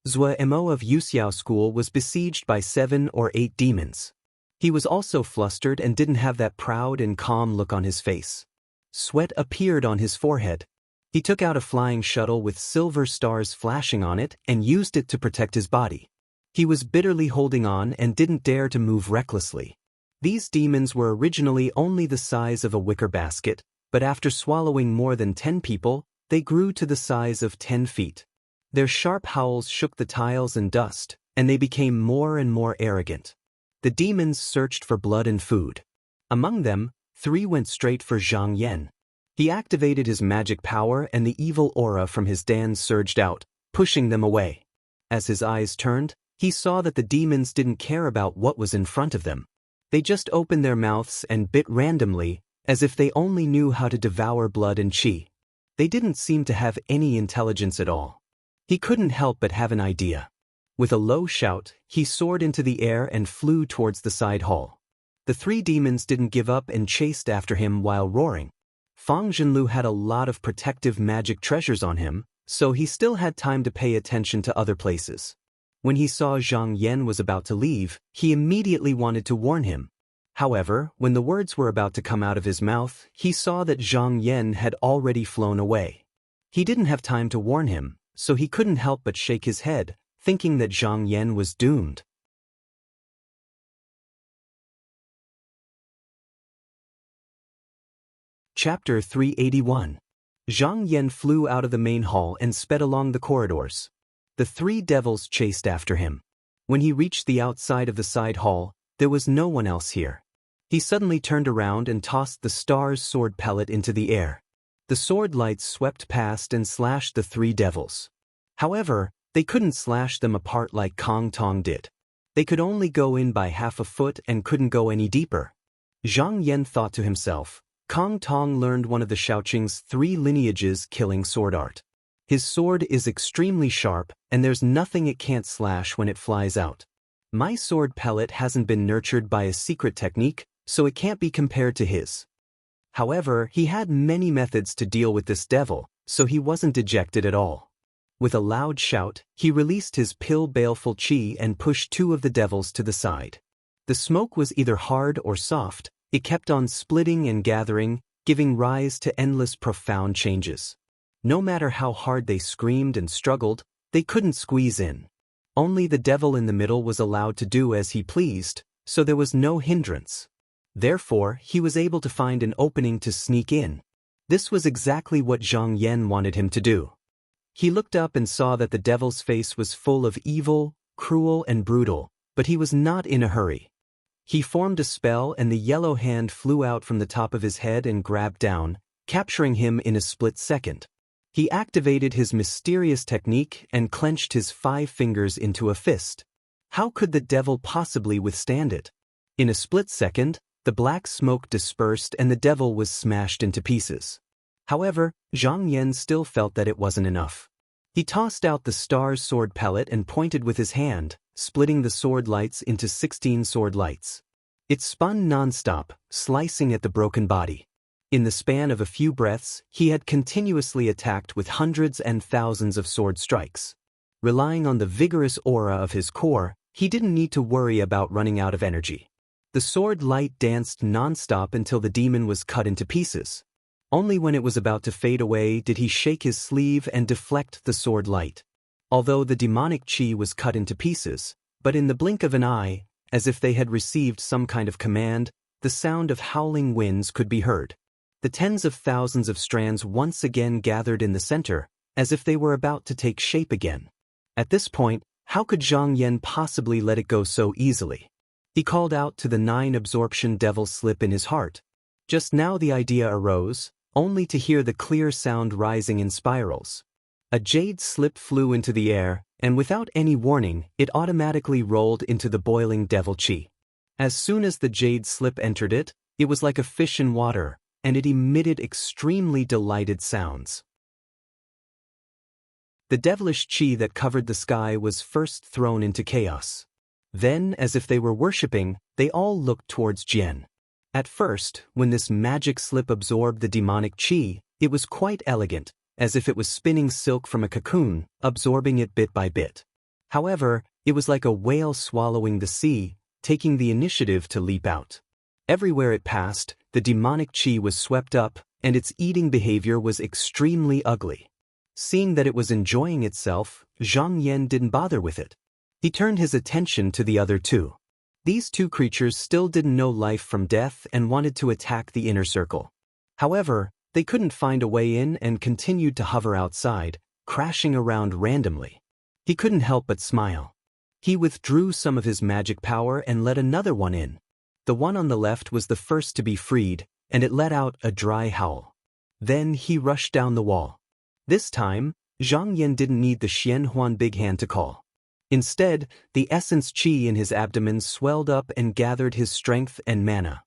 Zhou Mo of Yuxiao School was besieged by 7 or 8 demons. He was also flustered and didn't have that proud and calm look on his face. Sweat appeared on his forehead. He took out a flying shuttle with silver stars flashing on it and used it to protect his body. He was bitterly holding on and didn't dare to move recklessly. These demons were originally only the size of a wicker basket, but after swallowing more than 10 people, they grew to the size of 10 feet. Their sharp howls shook the tiles and dust, and they became more and more arrogant. The demons searched for blood and food. Among them, 3 went straight for Zhang Yan. He activated his magic power and the evil aura from his dance surged out, pushing them away. As his eyes turned, he saw that the demons didn't care about what was in front of them. They just opened their mouths and bit randomly, as if they only knew how to devour blood and qi. They didn't seem to have any intelligence at all. He couldn't help but have an idea. With a low shout, he soared into the air and flew towards the side hall. The 3 demons didn't give up and chased after him while roaring. Fang Zhenlu had a lot of protective magic treasures on him, so he still had time to pay attention to other places. When he saw Zhang Yan was about to leave, he immediately wanted to warn him. However, when the words were about to come out of his mouth, he saw that Zhang Yan had already flown away. He didn't have time to warn him, so he couldn't help but shake his head, thinking that Zhang Yan was doomed. Chapter 381. Zhang Yan flew out of the main hall and sped along the corridors. The 3 devils chased after him. When he reached the outside of the side hall, there was no one else here. He suddenly turned around and tossed the star's sword pellet into the air. The sword lights swept past and slashed the 3 devils. However, they couldn't slash them apart like Kong Tong did. They could only go in by half a foot and couldn't go any deeper. Zhang Yan thought to himself, Kong Tong learned one of the Shaoqing's 3 lineages killing sword art. His sword is extremely sharp, and there's nothing it can't slash when it flies out. My sword pellet hasn't been nurtured by a secret technique, so it can't be compared to his. However, he had many methods to deal with this devil, so he wasn't dejected at all. With a loud shout, he released his baleful qi and pushed 2 of the devils to the side. The smoke was either hard or soft, it kept on splitting and gathering, giving rise to endless profound changes. No matter how hard they screamed and struggled, they couldn't squeeze in. Only the devil in the middle was allowed to do as he pleased, so there was no hindrance. Therefore, he was able to find an opening to sneak in. This was exactly what Zhang Yan wanted him to do. He looked up and saw that the devil's face was full of evil, cruel and brutal, but he was not in a hurry. He formed a spell and the yellow hand flew out from the top of his head and grabbed down, capturing him in a split second. He activated his mysterious technique and clenched his 5 fingers into a fist. How could the devil possibly withstand it? In a split second, the black smoke dispersed and the devil was smashed into pieces. However, Zhang Yan still felt that it wasn't enough. He tossed out the star's sword pellet and pointed with his hand, splitting the sword lights into 16 sword lights. It spun non-stop, slicing at the broken body. In the span of a few breaths, he had continuously attacked with hundreds and thousands of sword strikes. Relying on the vigorous aura of his core, he didn't need to worry about running out of energy. The sword light danced non-stop until the demon was cut into pieces. Only when it was about to fade away did he shake his sleeve and deflect the sword light. Although the demonic chi was cut into pieces, but in the blink of an eye, as if they had received some kind of command, the sound of howling winds could be heard. The tens of thousands of strands once again gathered in the center, as if they were about to take shape again. At this point, how could Zhang Yan possibly let it go so easily? He called out to the 9 absorption devil slip in his heart. Just now the idea arose, only to hear the clear sound rising in spirals. A jade slip flew into the air, and without any warning, it automatically rolled into the boiling devil chi. As soon as the jade slip entered it, it was like a fish in water, and it emitted extremely delighted sounds. The devilish chi that covered the sky was first thrown into chaos. Then, as if they were worshipping, they all looked towards Jian. At first, when this magic slip absorbed the demonic chi, it was quite elegant, as if it was spinning silk from a cocoon, absorbing it bit by bit. However, it was like a whale swallowing the sea, taking the initiative to leap out. Everywhere it passed, the demonic chi was swept up, and its eating behavior was extremely ugly. Seeing that it was enjoying itself, Zhang Yan didn't bother with it. He turned his attention to the other 2. These 2 creatures still didn't know life from death and wanted to attack the inner circle. However, they couldn't find a way in and continued to hover outside, crashing around randomly. He couldn't help but smile. He withdrew some of his magic power and let another one in. The one on the left was the first to be freed, and it let out a dry howl. Then he rushed down the wall. This time, Zhang Yan didn't need the Xianhuan big hand to call. Instead, the essence chi in his abdomen swelled up and gathered his strength and mana.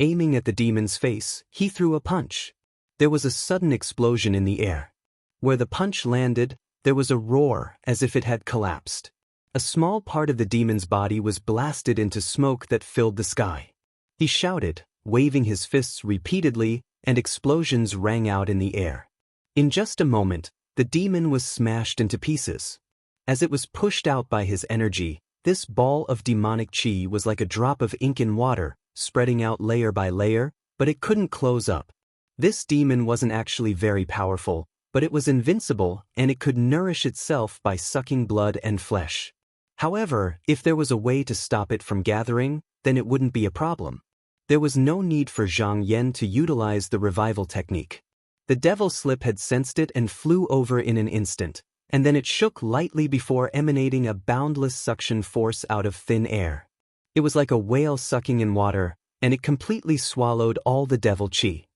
Aiming at the demon's face, he threw a punch. There was a sudden explosion in the air. Where the punch landed, there was a roar as if it had collapsed. A small part of the demon's body was blasted into smoke that filled the sky. He shouted, waving his fists repeatedly, and explosions rang out in the air. In just a moment, the demon was smashed into pieces. As it was pushed out by his energy, this ball of demonic chi was like a drop of ink in water, spreading out layer by layer, but it couldn't close up. This demon wasn't actually very powerful, but it was invincible and it could nourish itself by sucking blood and flesh. However, if there was a way to stop it from gathering, then it wouldn't be a problem. There was no need for Zhang Yan to utilize the revival technique. The devil slip had sensed it and flew over in an instant, and then it shook lightly before emanating a boundless suction force out of thin air. It was like a whale sucking in water, and it completely swallowed all the devil chi.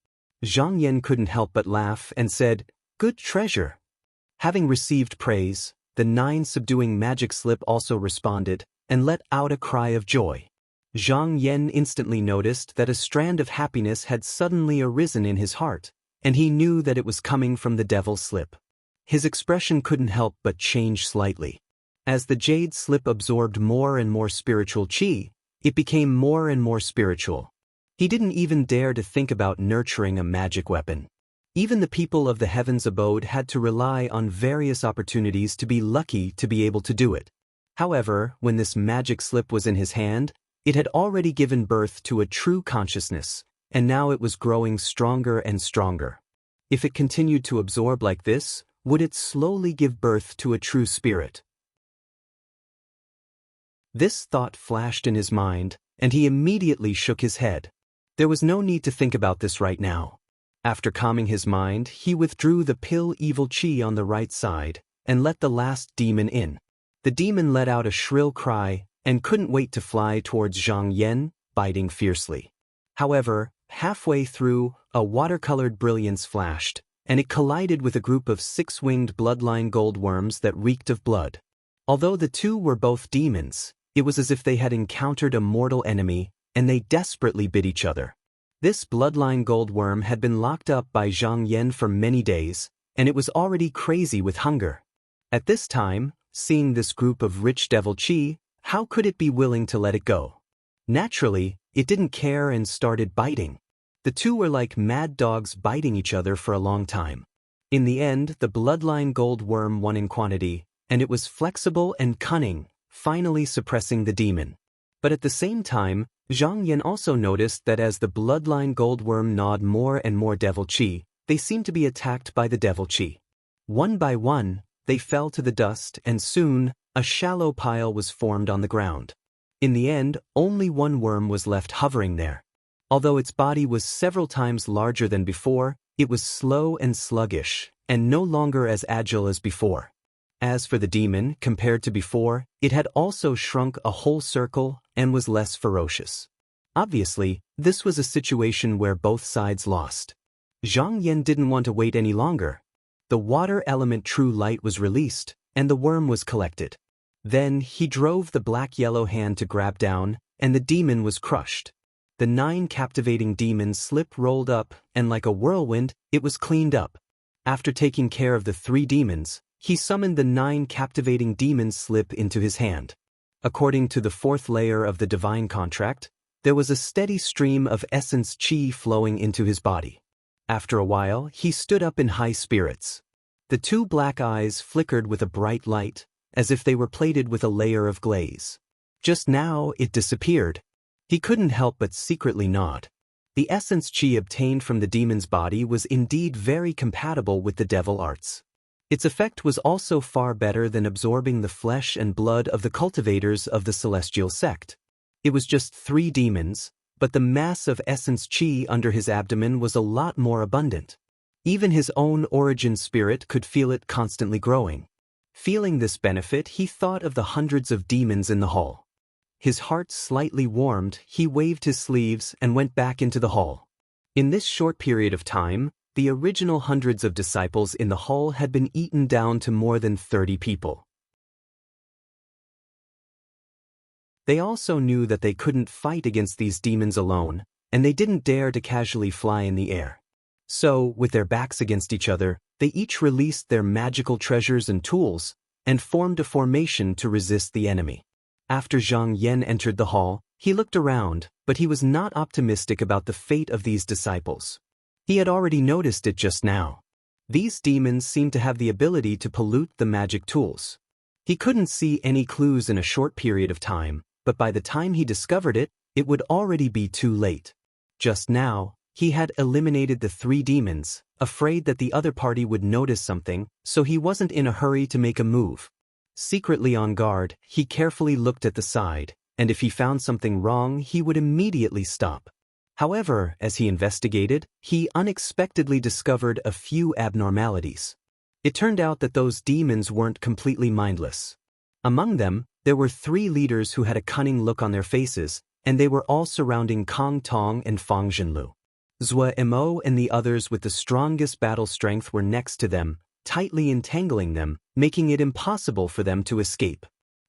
Zhang Yan couldn't help but laugh and said, "Good treasure." Having received praise, the 9 subduing magic slip also responded, and let out a cry of joy. Zhang Yan instantly noticed that a strand of happiness had suddenly arisen in his heart, and he knew that it was coming from the devil slip. His expression couldn't help but change slightly. As the jade slip absorbed more and more spiritual chi, it became more and more spiritual. He didn't even dare to think about nurturing a magic weapon. Even the people of the heavens abode had to rely on various opportunities to be lucky to be able to do it. However, when this magic slip was in his hand, it had already given birth to a true consciousness, and now it was growing stronger and stronger. If it continued to absorb like this, would it slowly give birth to a true spirit? This thought flashed in his mind, and he immediately shook his head. There was no need to think about this right now. After calming his mind, he withdrew the pill evil chi on the right side, and let the last demon in. The demon let out a shrill cry, and couldn't wait to fly towards Zhang Yan, biting fiercely. However, halfway through, a watercolored brilliance flashed, and it collided with a group of 6-winged bloodline goldworms that reeked of blood. Although the 2 were both demons, it was as if they had encountered a mortal enemy, and they desperately bit each other. This bloodline goldworm had been locked up by Zhang Yan for many days, and it was already crazy with hunger. At this time, seeing this group of rich devil chi, how could it be willing to let it go? Naturally, it didn't care and started biting. The two were like mad dogs biting each other for a long time. In the end, the bloodline gold worm won in quantity, and it was flexible and cunning, finally suppressing the demon. But at the same time, Zhang Yan also noticed that as the bloodline gold worm gnawed more and more devil chi, they seemed to be attacked by the devil chi. One by one, they fell to the dust, and soon, a shallow pile was formed on the ground. In the end, only one worm was left hovering there. Although its body was several times larger than before, it was slow and sluggish, and no longer as agile as before. As for the demon, compared to before, it had also shrunk a whole circle and was less ferocious. Obviously, this was a situation where both sides lost. Zhang Yan didn't want to wait any longer. The water element true light was released, and the worm was collected. Then he drove the black-yellow hand to grab down, and the demon was crushed. The 9 captivating demons rolled up, and like a whirlwind, it was cleaned up. After taking care of the 3 demons, he summoned the 9 captivating demons into his hand. According to the 4th layer of the divine contract, there was a steady stream of essence chi flowing into his body. After a while, he stood up in high spirits. The 2 black eyes flickered with a bright light, as if they were plated with a layer of glaze. Just now, it disappeared. He couldn't help but secretly nod. The essence chi obtained from the demon's body was indeed very compatible with the devil arts. Its effect was also far better than absorbing the flesh and blood of the cultivators of the celestial sect. It was just 3 demons, but the mass of essence chi under his abdomen was a lot more abundant. Even his own origin spirit could feel it constantly growing. Feeling this benefit, he thought of the hundreds of demons in the hall. His heart slightly warmed, he waved his sleeves and went back into the hall. In this short period of time, the original hundreds of disciples in the hall had been eaten down to more than 30 people. They also knew that they couldn't fight against these demons alone, and they didn't dare to casually fly in the air. So, with their backs against each other, they each released their magical treasures and tools, and formed a formation to resist the enemy. After Zhang Yan entered the hall, he looked around, but he was not optimistic about the fate of these disciples. He had already noticed it just now. These demons seemed to have the ability to pollute the magic tools. He couldn't see any clues in a short period of time, but by the time he discovered it, it would already be too late. Just now, he had eliminated the 3 demons, afraid that the other party would notice something, so he wasn't in a hurry to make a move. Secretly on guard, he carefully looked at the side, and if he found something wrong, he would immediately stop. However, as he investigated, he unexpectedly discovered a few abnormalities. It turned out that those demons weren't completely mindless. Among them, there were 3 leaders who had a cunning look on their faces, and they were all surrounding Kong Tong and Fang Zhenlu. Zhua Mo and the others with the strongest battle strength were next to them, tightly entangling them, making it impossible for them to escape.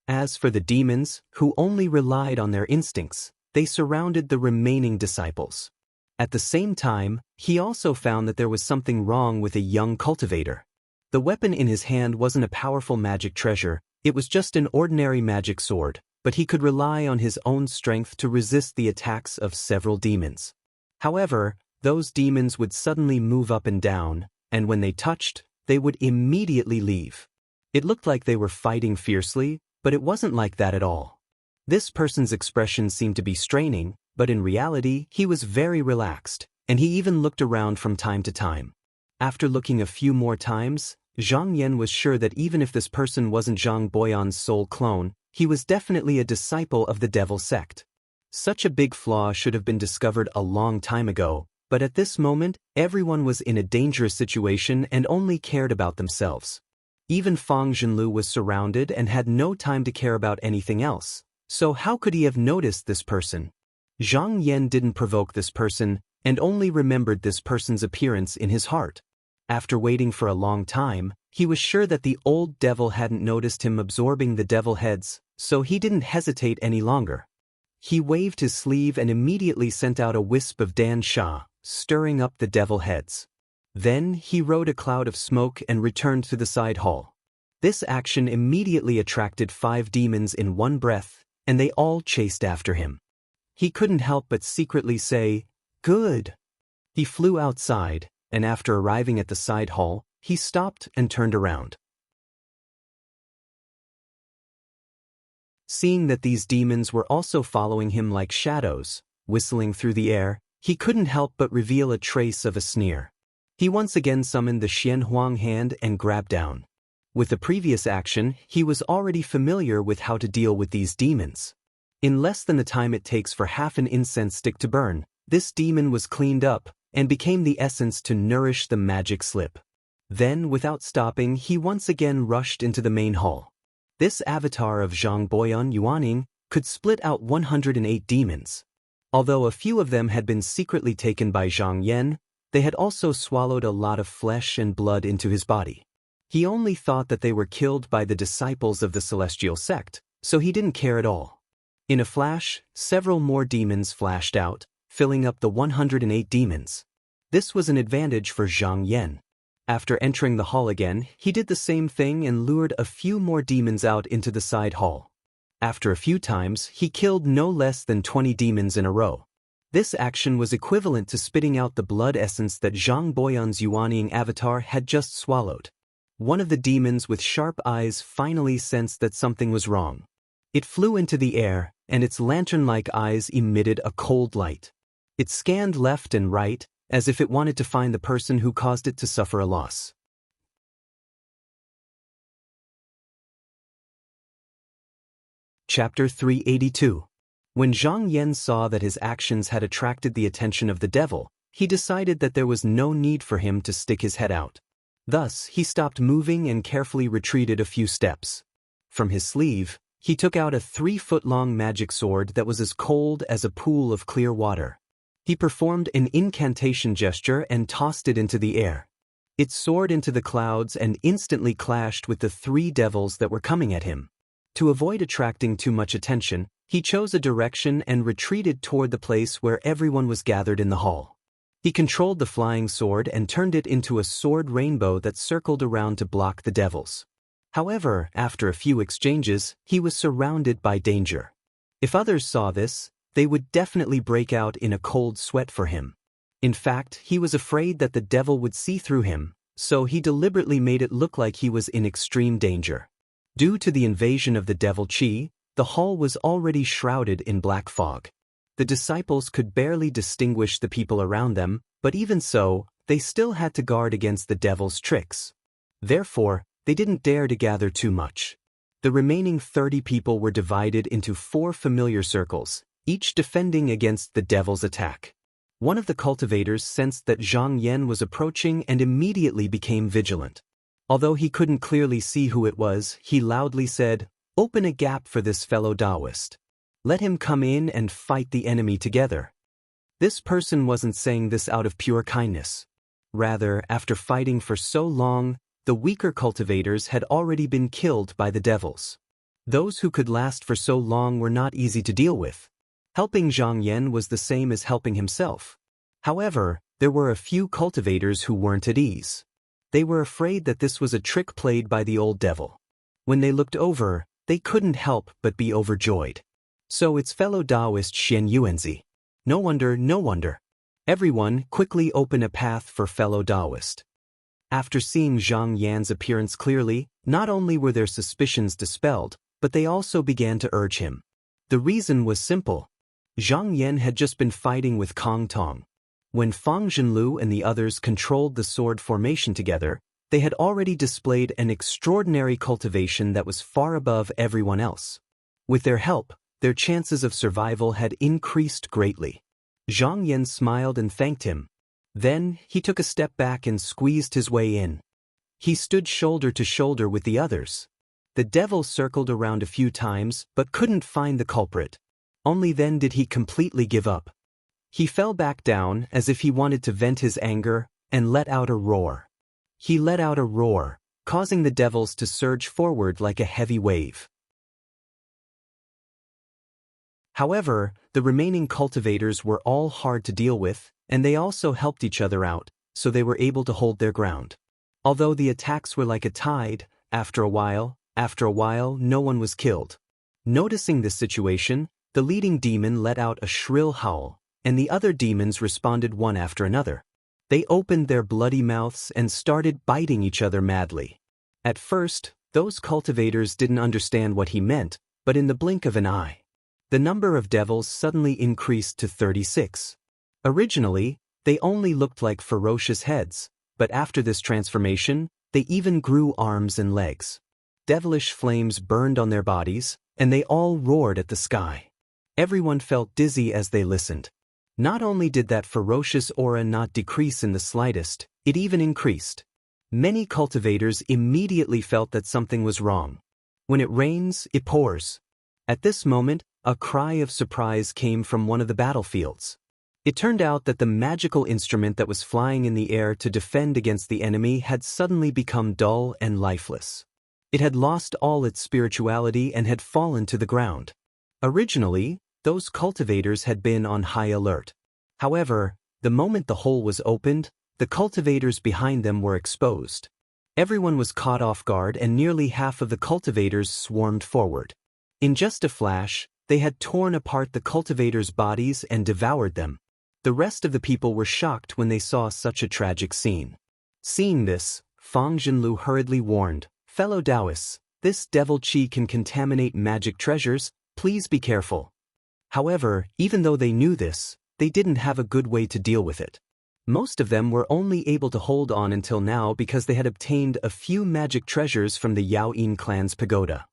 As for the demons, who only relied on their instincts, they surrounded the remaining disciples. At the same time, he also found that there was something wrong with a young cultivator. The weapon in his hand wasn't a powerful magic treasure, it was just an ordinary magic sword, but he could rely on his own strength to resist the attacks of several demons. However, those demons would suddenly move up and down, and when they touched, they would immediately leave. It looked like they were fighting fiercely, but it wasn't like that at all. This person's expression seemed to be straining, but in reality, he was very relaxed, and he even looked around from time to time. After looking a few more times, Zhang Yan was sure that even if this person wasn't Zhang Boyan's soul clone, he was definitely a disciple of the devil sect. Such a big flaw should have been discovered a long time ago, but at this moment, everyone was in a dangerous situation and only cared about themselves. Even Fang Zhenlu was surrounded and had no time to care about anything else. So how could he have noticed this person? Zhang Yan didn't provoke this person, and only remembered this person's appearance in his heart. After waiting for a long time, he was sure that the old devil hadn't noticed him absorbing the devil heads, so he didn't hesitate any longer. He waved his sleeve and immediately sent out a wisp of Dan Sha, stirring up the devil heads. Then he rode a cloud of smoke and returned to the side hall. This action immediately attracted 5 demons in one breath, and they all chased after him. He couldn't help but secretly say, "Good." He flew outside, and after arriving at the side hall, he stopped and turned around. Seeing that these demons were also following him like shadows, whistling through the air, he couldn't help but reveal a trace of a sneer. He once again summoned the Xian Huang hand and grabbed down. With the previous action, he was already familiar with how to deal with these demons. In less than the time it takes for half an incense stick to burn, this demon was cleaned up and became the essence to nourish the magic slip. Then, without stopping, he once again rushed into the main hall. This avatar of Zhang Boyan Yuaning could split out 108 demons. Although a few of them had been secretly taken by Zhang Yan, they had also swallowed a lot of flesh and blood into his body. He only thought that they were killed by the disciples of the celestial sect, so he didn't care at all. In a flash, several more demons flashed out, filling up the 108 demons. This was an advantage for Zhang Yan. After entering the hall again, he did the same thing and lured a few more demons out into the side hall. After a few times, he killed no less than 20 demons in a row. This action was equivalent to spitting out the blood essence that Zhang Boyan's Yuaning avatar had just swallowed. One of the demons with sharp eyes finally sensed that something was wrong. It flew into the air, and its lantern-like eyes emitted a cold light. It scanned left and right, as if it wanted to find the person who caused it to suffer a loss. Chapter 382. When Zhang Yan saw that his actions had attracted the attention of the devil, he decided that there was no need for him to stick his head out. Thus, he stopped moving and carefully retreated a few steps. From his sleeve, he took out a 3-foot-long magic sword that was as cold as a pool of clear water. He performed an incantation gesture and tossed it into the air. It soared into the clouds and instantly clashed with the 3 devils that were coming at him. To avoid attracting too much attention, he chose a direction and retreated toward the place where everyone was gathered in the hall. He controlled the flying sword and turned it into a sword rainbow that circled around to block the devils. However, after a few exchanges, he was surrounded by danger. If others saw this, they would definitely break out in a cold sweat for him. In fact, he was afraid that the devil would see through him, so he deliberately made it look like he was in extreme danger. Due to the invasion of the devil Qi, the hall was already shrouded in black fog. The disciples could barely distinguish the people around them, but even so, they still had to guard against the devil's tricks. Therefore, they didn't dare to gather too much. The remaining 30 people were divided into 4 familiar circles, each defending against the devil's attack. One of the cultivators sensed that Zhang Yan was approaching and immediately became vigilant. Although he couldn't clearly see who it was, he loudly said, "Open a gap for this fellow Taoist. Let him come in and fight the enemy together." This person wasn't saying this out of pure kindness. Rather, after fighting for so long, the weaker cultivators had already been killed by the devils. Those who could last for so long were not easy to deal with. Helping Zhang Yan was the same as helping himself. However, there were a few cultivators who weren't at ease. They were afraid that this was a trick played by the old devil. When they looked over, they couldn't help but be overjoyed. So it's fellow Taoist Shen Yuanzi. No wonder. Everyone quickly open a path for fellow Taoist. After seeing Zhang Yan's appearance clearly, not only were their suspicions dispelled, but they also began to urge him. The reason was simple. Zhang Yan had just been fighting with Kong Tong. When Fang Zhenlu and the others controlled the sword formation together, they had already displayed an extraordinary cultivation that was far above everyone else. With their help, their chances of survival had increased greatly. Zhang Yan smiled and thanked him. Then, he took a step back and squeezed his way in. He stood shoulder to shoulder with the others. The devil circled around a few times but couldn't find the culprit. Only then did he completely give up. He fell back down as if he wanted to vent his anger and let out a roar. He let out a roar, causing the devils to surge forward like a heavy wave. However, the remaining cultivators were all hard to deal with, and they also helped each other out, so they were able to hold their ground. Although the attacks were like a tide, after a while, no one was killed. Noticing this situation, the leading demon let out a shrill howl, and the other demons responded one after another. They opened their bloody mouths and started biting each other madly. At first, those cultivators didn't understand what he meant, but in the blink of an eye, the number of devils suddenly increased to 36. Originally, they only looked like ferocious heads, but after this transformation, they even grew arms and legs. Devilish flames burned on their bodies, and they all roared at the sky. Everyone felt dizzy as they listened. Not only did that ferocious aura not decrease in the slightest, it even increased. Many cultivators immediately felt that something was wrong. When it rains, it pours. At this moment, a cry of surprise came from one of the battlefields. It turned out that the magical instrument that was flying in the air to defend against the enemy had suddenly become dull and lifeless. It had lost all its spirituality and had fallen to the ground. Originally, those cultivators had been on high alert. However, the moment the hole was opened, the cultivators behind them were exposed. Everyone was caught off guard and nearly half of the cultivators swarmed forward. In just a flash, they had torn apart the cultivators' bodies and devoured them. The rest of the people were shocked when they saw such a tragic scene. Seeing this, Fang Zhenlu hurriedly warned, "Fellow Taoists, this devil qi can contaminate magic treasures, please be careful." However, even though they knew this, they didn't have a good way to deal with it. Most of them were only able to hold on until now because they had obtained a few magic treasures from the Yao Yin clan's pagoda.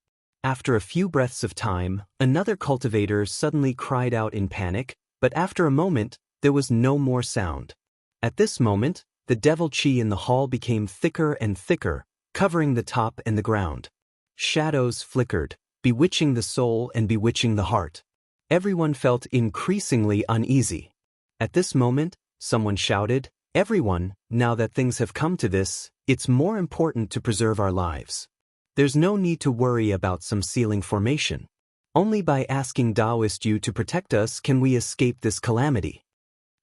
After a few breaths of time, another cultivator suddenly cried out in panic, but after a moment, there was no more sound. At this moment, the devil qi in the hall became thicker and thicker, covering the top and the ground. Shadows flickered, bewitching the soul and bewitching the heart. Everyone felt increasingly uneasy. At this moment, someone shouted, "Everyone, now that things have come to this, it's more important to preserve our lives. There's no need to worry about some ceiling formation. Only by asking Taoist Yu to protect us can we escape this calamity."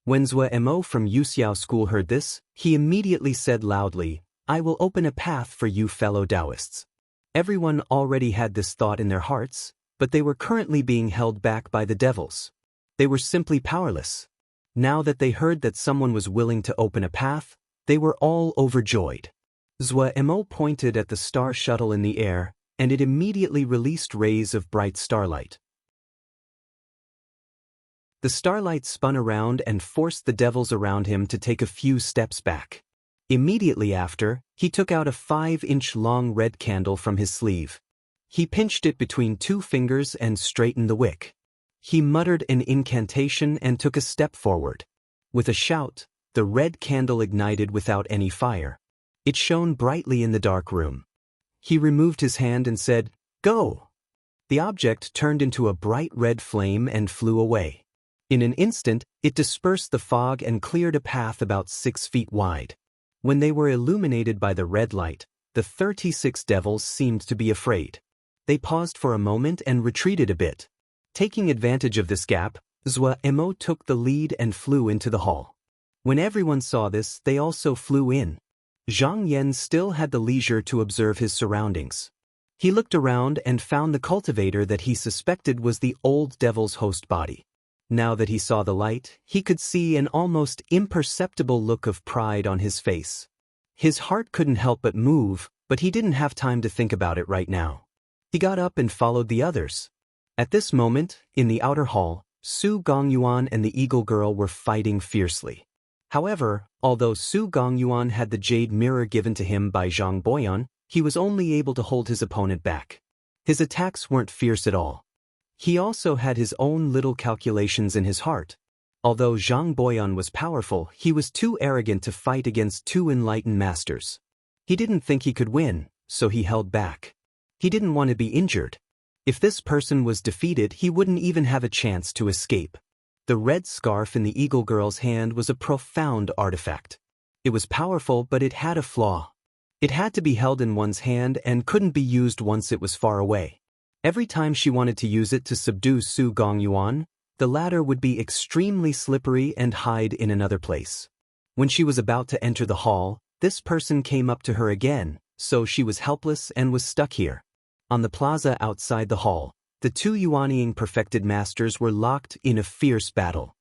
When Zhou Mo from Yuxiao School heard this, he immediately said loudly, "I will open a path for you fellow Taoists." Everyone already had this thought in their hearts, but they were currently being held back by the devils. They were simply powerless. Now that they heard that someone was willing to open a path, they were all overjoyed. Zhou Mo pointed at the star shuttle in the air, and it immediately released rays of bright starlight. The starlight spun around and forced the devils around him to take a few steps back. Immediately after, he took out a 5-inch long red candle from his sleeve. He pinched it between 2 fingers and straightened the wick. He muttered an incantation and took a step forward. With a shout, the red candle ignited without any fire. It shone brightly in the dark room. He removed his hand and said, "Go!" The object turned into a bright red flame and flew away. In an instant, it dispersed the fog and cleared a path about 6 feet wide. When they were illuminated by the red light, the 36 devils seemed to be afraid. They paused for a moment and retreated a bit. Taking advantage of this gap, Zhou Mo took the lead and flew into the hall. When everyone saw this, they also flew in. Zhang Yan still had the leisure to observe his surroundings. He looked around and found the cultivator that he suspected was the old devil's host body. Now that he saw the light, he could see an almost imperceptible look of pride on his face. His heart couldn't help but move, but he didn't have time to think about it right now. He got up and followed the others. At this moment, in the outer hall, Su Gongyuan and the Eagle Girl were fighting fiercely. However, although Su Gongyuan had the jade mirror given to him by Zhang Boyan, he was only able to hold his opponent back. His attacks weren't fierce at all. He also had his own little calculations in his heart. Although Zhang Boyan was powerful, he was too arrogant to fight against 2 enlightened masters. He didn't think he could win, so he held back. He didn't want to be injured. If this person was defeated, he wouldn't even have a chance to escape. The red scarf in the Eagle Girl's hand was a profound artifact. It was powerful, but it had a flaw. It had to be held in one's hand and couldn't be used once it was far away. Every time she wanted to use it to subdue Su Gongyuan, the latter would be extremely slippery and hide in another place. When she was about to enter the hall, this person came up to her again, so she was helpless and was stuck here. On the plaza outside the hall, the 2 Yuanying perfected masters were locked in a fierce battle.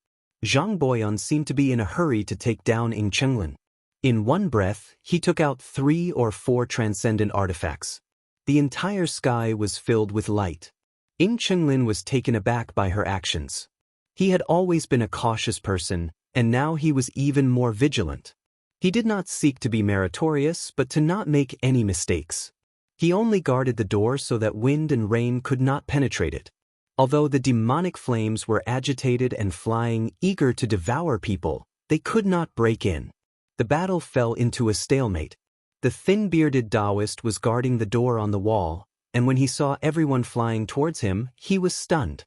Zhang Boyan seemed to be in a hurry to take down Ying Chenglin. In one breath, he took out 3 or 4 transcendent artifacts. The entire sky was filled with light. Ying Chenglin was taken aback by her actions. He had always been a cautious person, and now he was even more vigilant. He did not seek to be meritorious, but to not make any mistakes. He only guarded the door so that wind and rain could not penetrate it. Although the demonic flames were agitated and flying, eager to devour people, they could not break in. The battle fell into a stalemate. The thin-bearded Taoist was guarding the door on the wall, and when he saw everyone flying towards him, he was stunned.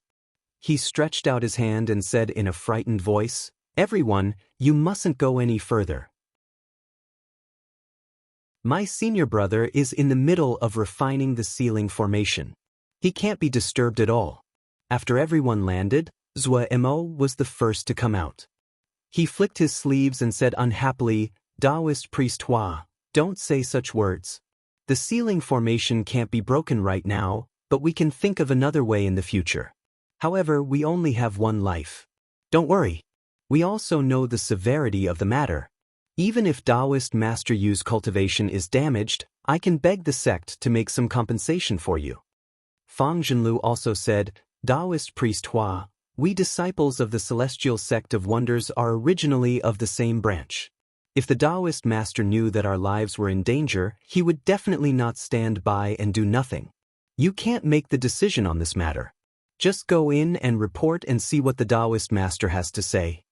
He stretched out his hand and said in a frightened voice, "Everyone, you mustn't go any further. My senior brother is in the middle of refining the ceiling formation. He can't be disturbed at all." After everyone landed, Zhuo Mo was the first to come out. He flicked his sleeves and said unhappily, "Taoist priest Hua, don't say such words. The ceiling formation can't be broken right now, but we can think of another way in the future. However, we only have one life. Don't worry. We also know the severity of the matter. Even if Taoist Master Yu's cultivation is damaged, I can beg the sect to make some compensation for you." Fang Zhenlu also said, "Taoist priest Hua, we disciples of the celestial sect of wonders are originally of the same branch. If the Taoist master knew that our lives were in danger, he would definitely not stand by and do nothing. You can't make the decision on this matter. Just go in and report and see what the Taoist master has to say."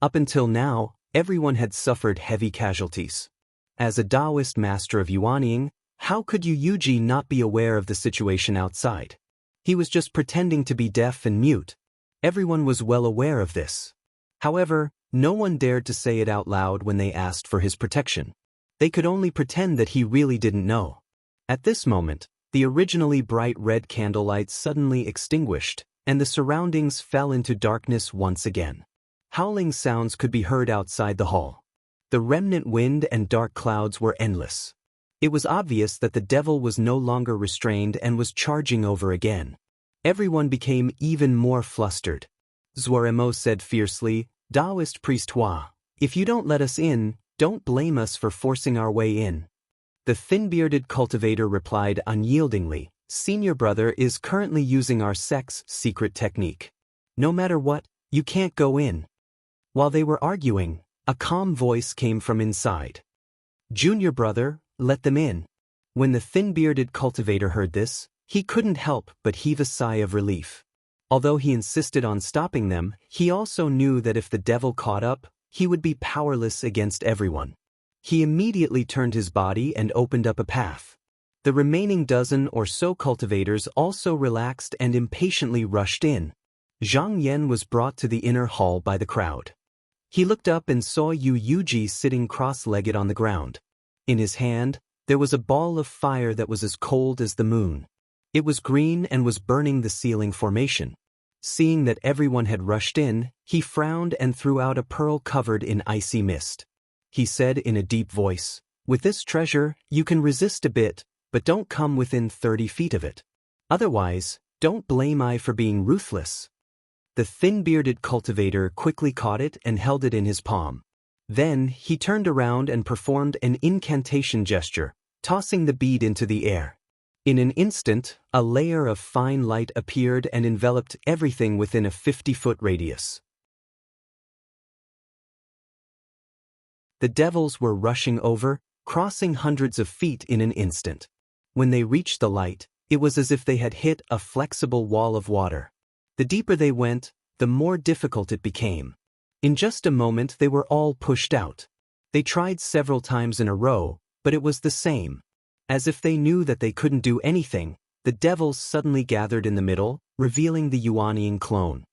Up until now, everyone had suffered heavy casualties. As a Taoist master of Yuanying, how could Yu Yuji not be aware of the situation outside? He was just pretending to be deaf and mute. Everyone was well aware of this. However, no one dared to say it out loud when they asked for his protection. They could only pretend that he really didn't know. At this moment, the originally bright red candlelight suddenly extinguished, and the surroundings fell into darkness once again. Howling sounds could be heard outside the hall. The remnant wind and dark clouds were endless. It was obvious that the devil was no longer restrained and was charging over again. Everyone became even more flustered. Zhuo Mo said fiercely, "Taoist priest Hua, if you don't let us in, don't blame us for forcing our way in." The thin-bearded cultivator replied unyieldingly, "Senior brother is currently using our sect's secret technique. No matter what, you can't go in." While they were arguing, a calm voice came from inside. "Junior brother, let them in." When the thin-bearded cultivator heard this, he couldn't help but heave a sigh of relief. Although he insisted on stopping them, he also knew that if the devil caught up, he would be powerless against everyone. He immediately turned his body and opened up a path. The remaining dozen or so cultivators also relaxed and impatiently rushed in. Zhang Yan was brought to the inner hall by the crowd. He looked up and saw Yu Yuji sitting cross-legged on the ground. In his hand, there was a ball of fire that was as cold as the moon. It was green and was burning the ceiling formation. Seeing that everyone had rushed in, he frowned and threw out a pearl covered in icy mist. He said in a deep voice, "With this treasure, you can resist a bit, but don't come within 30 feet of it. Otherwise, don't blame I for being ruthless." The thin-bearded cultivator quickly caught it and held it in his palm. Then, he turned around and performed an incantation gesture, tossing the bead into the air. In an instant, a layer of fine light appeared and enveloped everything within a 50-foot radius. The devils were rushing over, crossing hundreds of feet in an instant. When they reached the light, it was as if they had hit a flexible wall of water. The deeper they went, the more difficult it became. In just a moment they were all pushed out. They tried several times in a row, but it was the same. As if they knew that they couldn't do anything, the devils suddenly gathered in the middle, revealing the Yuanying clone.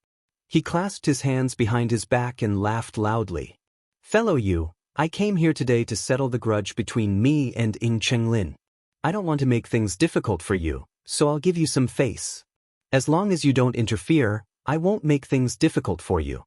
He clasped his hands behind his back and laughed loudly. "Fellow Yu, I came here today to settle the grudge between me and Ying Chenglin. I don't want to make things difficult for you, so I'll give you some face. As long as you don't interfere, I won't make things difficult for you."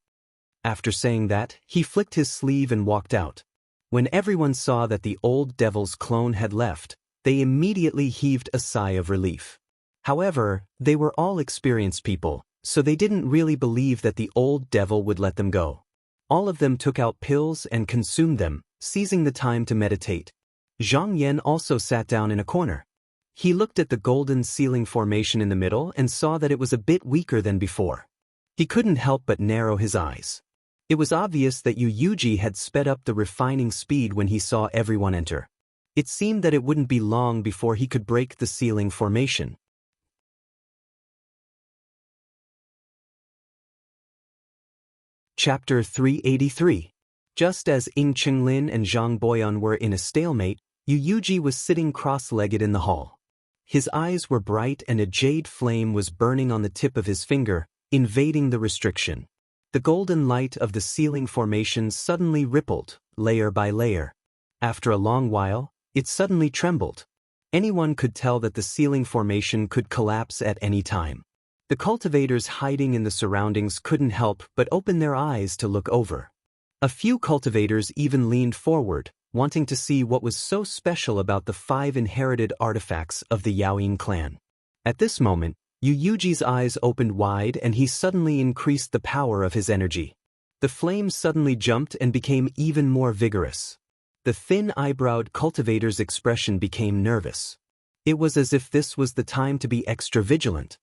After saying that, he flicked his sleeve and walked out. When everyone saw that the old devil's clone had left, they immediately heaved a sigh of relief. However, they were all experienced people, so they didn't really believe that the old devil would let them go. All of them took out pills and consumed them, seizing the time to meditate. Zhang Yan also sat down in a corner. He looked at the golden ceiling formation in the middle and saw that it was a bit weaker than before. He couldn't help but narrow his eyes. It was obvious that Yu Yuji had sped up the refining speed when he saw everyone enter. It seemed that it wouldn't be long before he could break the ceiling formation. Chapter 383. Just as Ying Qinglin and Zhang Boyan were in a stalemate, Yu Yuji was sitting cross-legged in the hall. His eyes were bright and a jade flame was burning on the tip of his finger, invading the restriction. The golden light of the ceiling formation suddenly rippled, layer by layer. After a long while, it suddenly trembled. Anyone could tell that the ceiling formation could collapse at any time. The cultivators hiding in the surroundings couldn't help but open their eyes to look over. A few cultivators even leaned forward, wanting to see what was so special about the 5 inherited artifacts of the Yaoying clan. At this moment, Yu Yuji's eyes opened wide and he suddenly increased the power of his energy. The flame suddenly jumped and became even more vigorous. The thin-eyebrowed cultivator's expression became nervous. It was as if this was the time to be extra vigilant.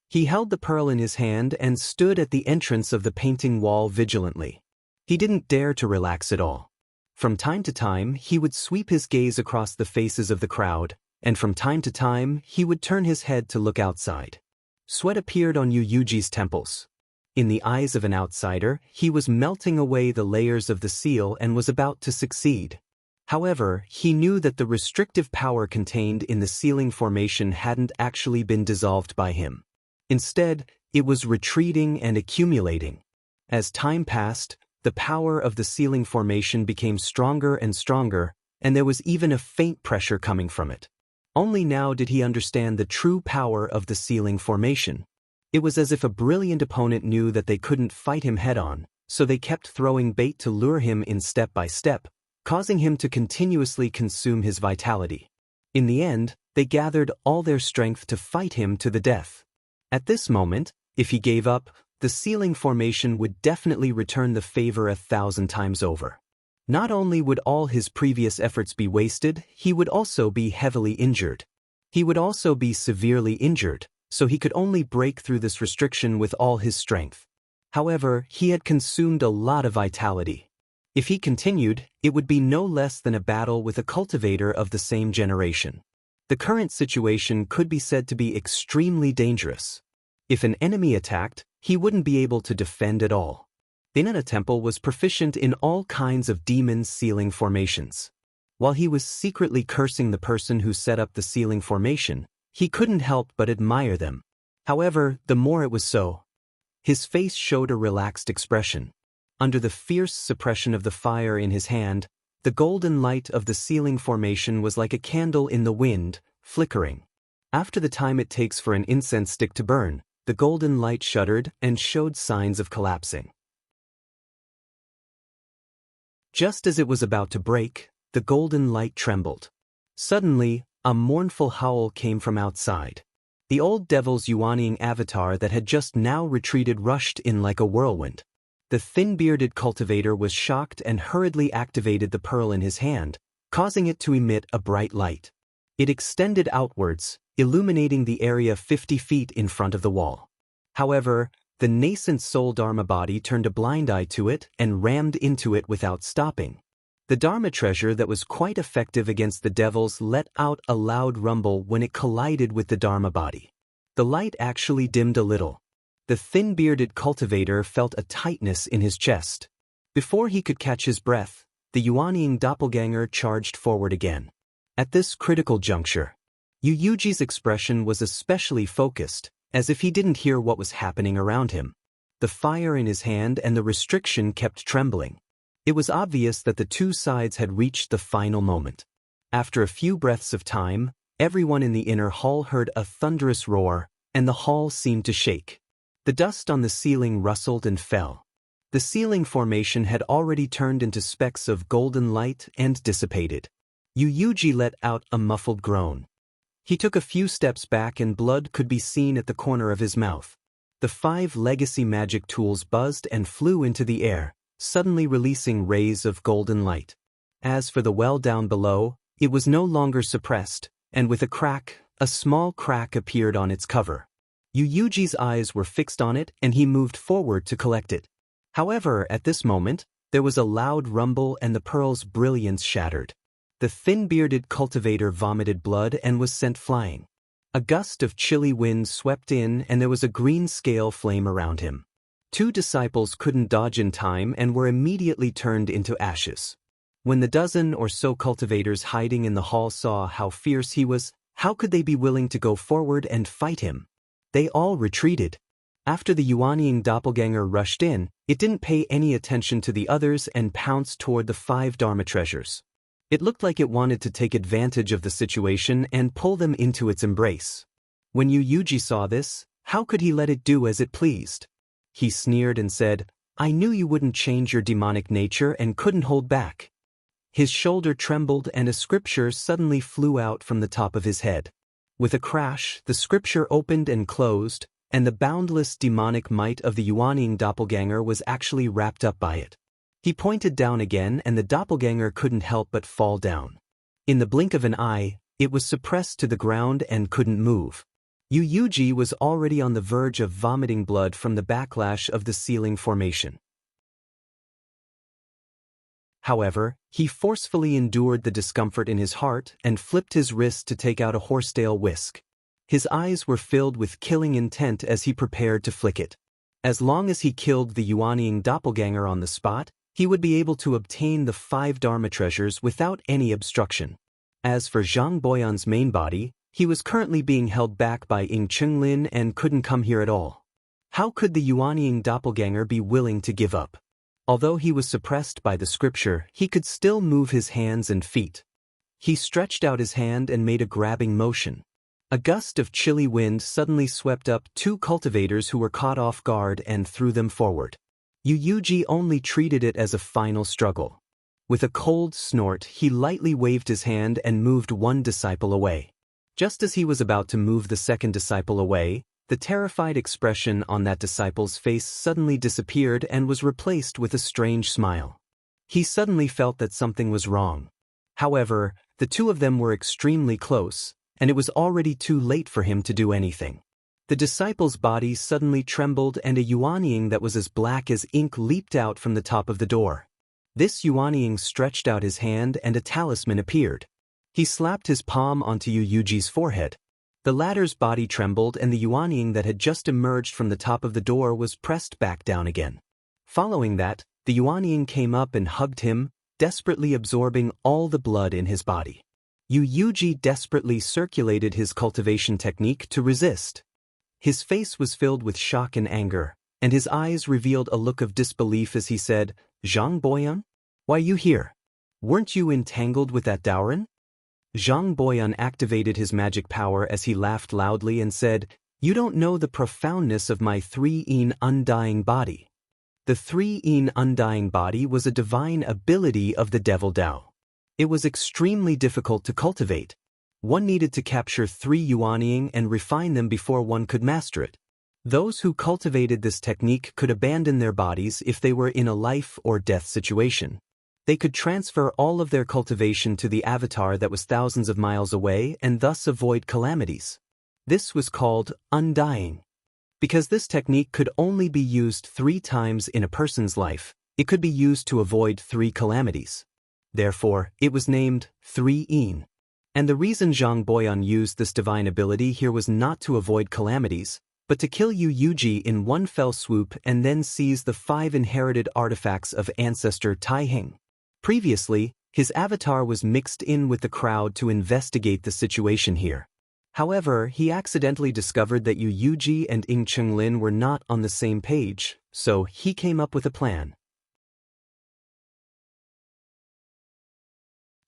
He held the pearl in his hand and stood at the entrance of the painting wall vigilantly. He didn't dare to relax at all. From time to time, he would sweep his gaze across the faces of the crowd, and from time to time, he would turn his head to look outside. Sweat appeared on Yu Yuji's temples. In the eyes of an outsider, he was melting away the layers of the seal and was about to succeed. However, he knew that the restrictive power contained in the ceiling formation hadn't actually been dissolved by him. Instead, it was retreating and accumulating. As time passed, the power of the ceiling formation became stronger and stronger, and there was even a faint pressure coming from it. Only now did he understand the true power of the ceiling formation. It was as if a brilliant opponent knew that they couldn't fight him head-on, so they kept throwing bait to lure him in step by step, causing him to continuously consume his vitality. In the end, they gathered all their strength to fight him to the death. At this moment, if he gave up, the ceiling formation would definitely return the favor 1,000 times over. Not only would all his previous efforts be wasted, he would also be heavily injured. He would also be severely injured, so he could only break through this restriction with all his strength. However, he had consumed a lot of vitality. If he continued, it would be no less than a battle with a cultivator of the same generation. The current situation could be said to be extremely dangerous. If an enemy attacked, he wouldn't be able to defend at all. Inanna Temple was proficient in all kinds of demon ceiling formations. While he was secretly cursing the person who set up the ceiling formation, he couldn't help but admire them. However, the more it was so, his face showed a relaxed expression. Under the fierce suppression of the fire in his hand, the golden light of the ceiling formation was like a candle in the wind, flickering. After the time it takes for an incense stick to burn, the golden light shuddered and showed signs of collapsing. Just as it was about to break, the golden light trembled. Suddenly, a mournful howl came from outside. The old devil's Yuanying avatar that had just now retreated rushed in like a whirlwind. The thin-bearded cultivator was shocked and hurriedly activated the pearl in his hand, causing it to emit a bright light. It extended outwards, illuminating the area 50 feet in front of the wall. However, the nascent soul Dharma body turned a blind eye to it and rammed into it without stopping. The Dharma treasure that was quite effective against the devils let out a loud rumble when it collided with the Dharma body. The light actually dimmed a little. The thin-bearded cultivator felt a tightness in his chest. Before he could catch his breath, the Yuanying doppelganger charged forward again. At this critical juncture, Yu Yuji's expression was especially focused, as if he didn't hear what was happening around him. The fire in his hand and the restriction kept trembling. It was obvious that the two sides had reached the final moment. After a few breaths of time, everyone in the inner hall heard a thunderous roar, and the hall seemed to shake. The dust on the ceiling rustled and fell. The ceiling formation had already turned into specks of golden light and dissipated. Yu Yuji let out a muffled groan. He took a few steps back and blood could be seen at the corner of his mouth. The 5 legacy magic tools buzzed and flew into the air, suddenly releasing rays of golden light. As for the well down below, it was no longer suppressed, and with a small crack appeared on its cover. Yuji's eyes were fixed on it and he moved forward to collect it. However, at this moment, there was a loud rumble and the pearl's brilliance shattered. The thin-bearded cultivator vomited blood and was sent flying. A gust of chilly wind swept in and there was a green scale flame around him. 2 disciples couldn't dodge in time and were immediately turned into ashes. When the dozen or so cultivators hiding in the hall saw how fierce he was, how could they be willing to go forward and fight him? They all retreated. After the Yuanying doppelganger rushed in, it didn't pay any attention to the others and pounced toward the 5 Dharma treasures. It looked like it wanted to take advantage of the situation and pull them into its embrace. When Yuji saw this, how could he let it do as it pleased? He sneered and said, "I knew you wouldn't change your demonic nature and couldn't hold back." His shoulder trembled and a scripture suddenly flew out from the top of his head. With a crash, the scripture opened and closed, and the boundless demonic might of the Yuanying doppelganger was actually wrapped up by it. He pointed down again and the doppelganger couldn't help but fall down. In the blink of an eye, it was suppressed to the ground and couldn't move. Yuji was already on the verge of vomiting blood from the backlash of the ceiling formation. However, he forcefully endured the discomfort in his heart and flipped his wrist to take out a horsetail whisk. His eyes were filled with killing intent as he prepared to flick it. As long as he killed the Yuanying doppelganger on the spot, he would be able to obtain the 5 Dharma treasures without any obstruction. As for Zhang Boyan's main body, he was currently being held back by Ying Chenglin and couldn't come here at all. How could the Yuanying doppelganger be willing to give up? Although he was suppressed by the scripture, he could still move his hands and feet. He stretched out his hand and made a grabbing motion. A gust of chilly wind suddenly swept up 2 cultivators who were caught off guard and threw them forward. Yuji only treated it as a final struggle. With a cold snort, he lightly waved his hand and moved 1 disciple away. Just as he was about to move the 2nd disciple away, the terrified expression on that disciple's face suddenly disappeared and was replaced with a strange smile. He suddenly felt that something was wrong. However, the 2 of them were extremely close, and it was already too late for him to do anything. The disciple's body suddenly trembled and a Yuanying that was as black as ink leaped out from the top of the door. This Yuanying stretched out his hand and a talisman appeared. He slapped his palm onto Yuji's forehead. The latter's body trembled and the Yuanying that had just emerged from the top of the door was pressed back down again. Following that, the Yuanying came up and hugged him, desperately absorbing all the blood in his body. Yuji desperately circulated his cultivation technique to resist. His face was filled with shock and anger, and his eyes revealed a look of disbelief as he said, "Zhang Boyan? Why you here? Weren't you entangled with that Daoran?" Zhang Boyan activated his magic power as he laughed loudly and said, "You don't know the profoundness of my 3-in undying body." The 3-in undying body was a divine ability of the Devil Dao. It was extremely difficult to cultivate. One needed to capture 3 Yuanying and refine them before one could master it. Those who cultivated this technique could abandon their bodies if they were in a life or death situation. They could transfer all of their cultivation to the avatar that was thousands of miles away and thus avoid calamities. This was called undying. Because this technique could only be used 3 times in a person's life, it could be used to avoid 3 calamities. Therefore, it was named 3-in. And the reason Zhang Boyan used this divine ability here was not to avoid calamities, but to kill Yuji in one fell swoop and then seize the 5 inherited artifacts of ancestor Taiheng. Previously, his avatar was mixed in with the crowd to investigate the situation here. However, he accidentally discovered that Yuji and Ying Chenglin were not on the same page, so he came up with a plan.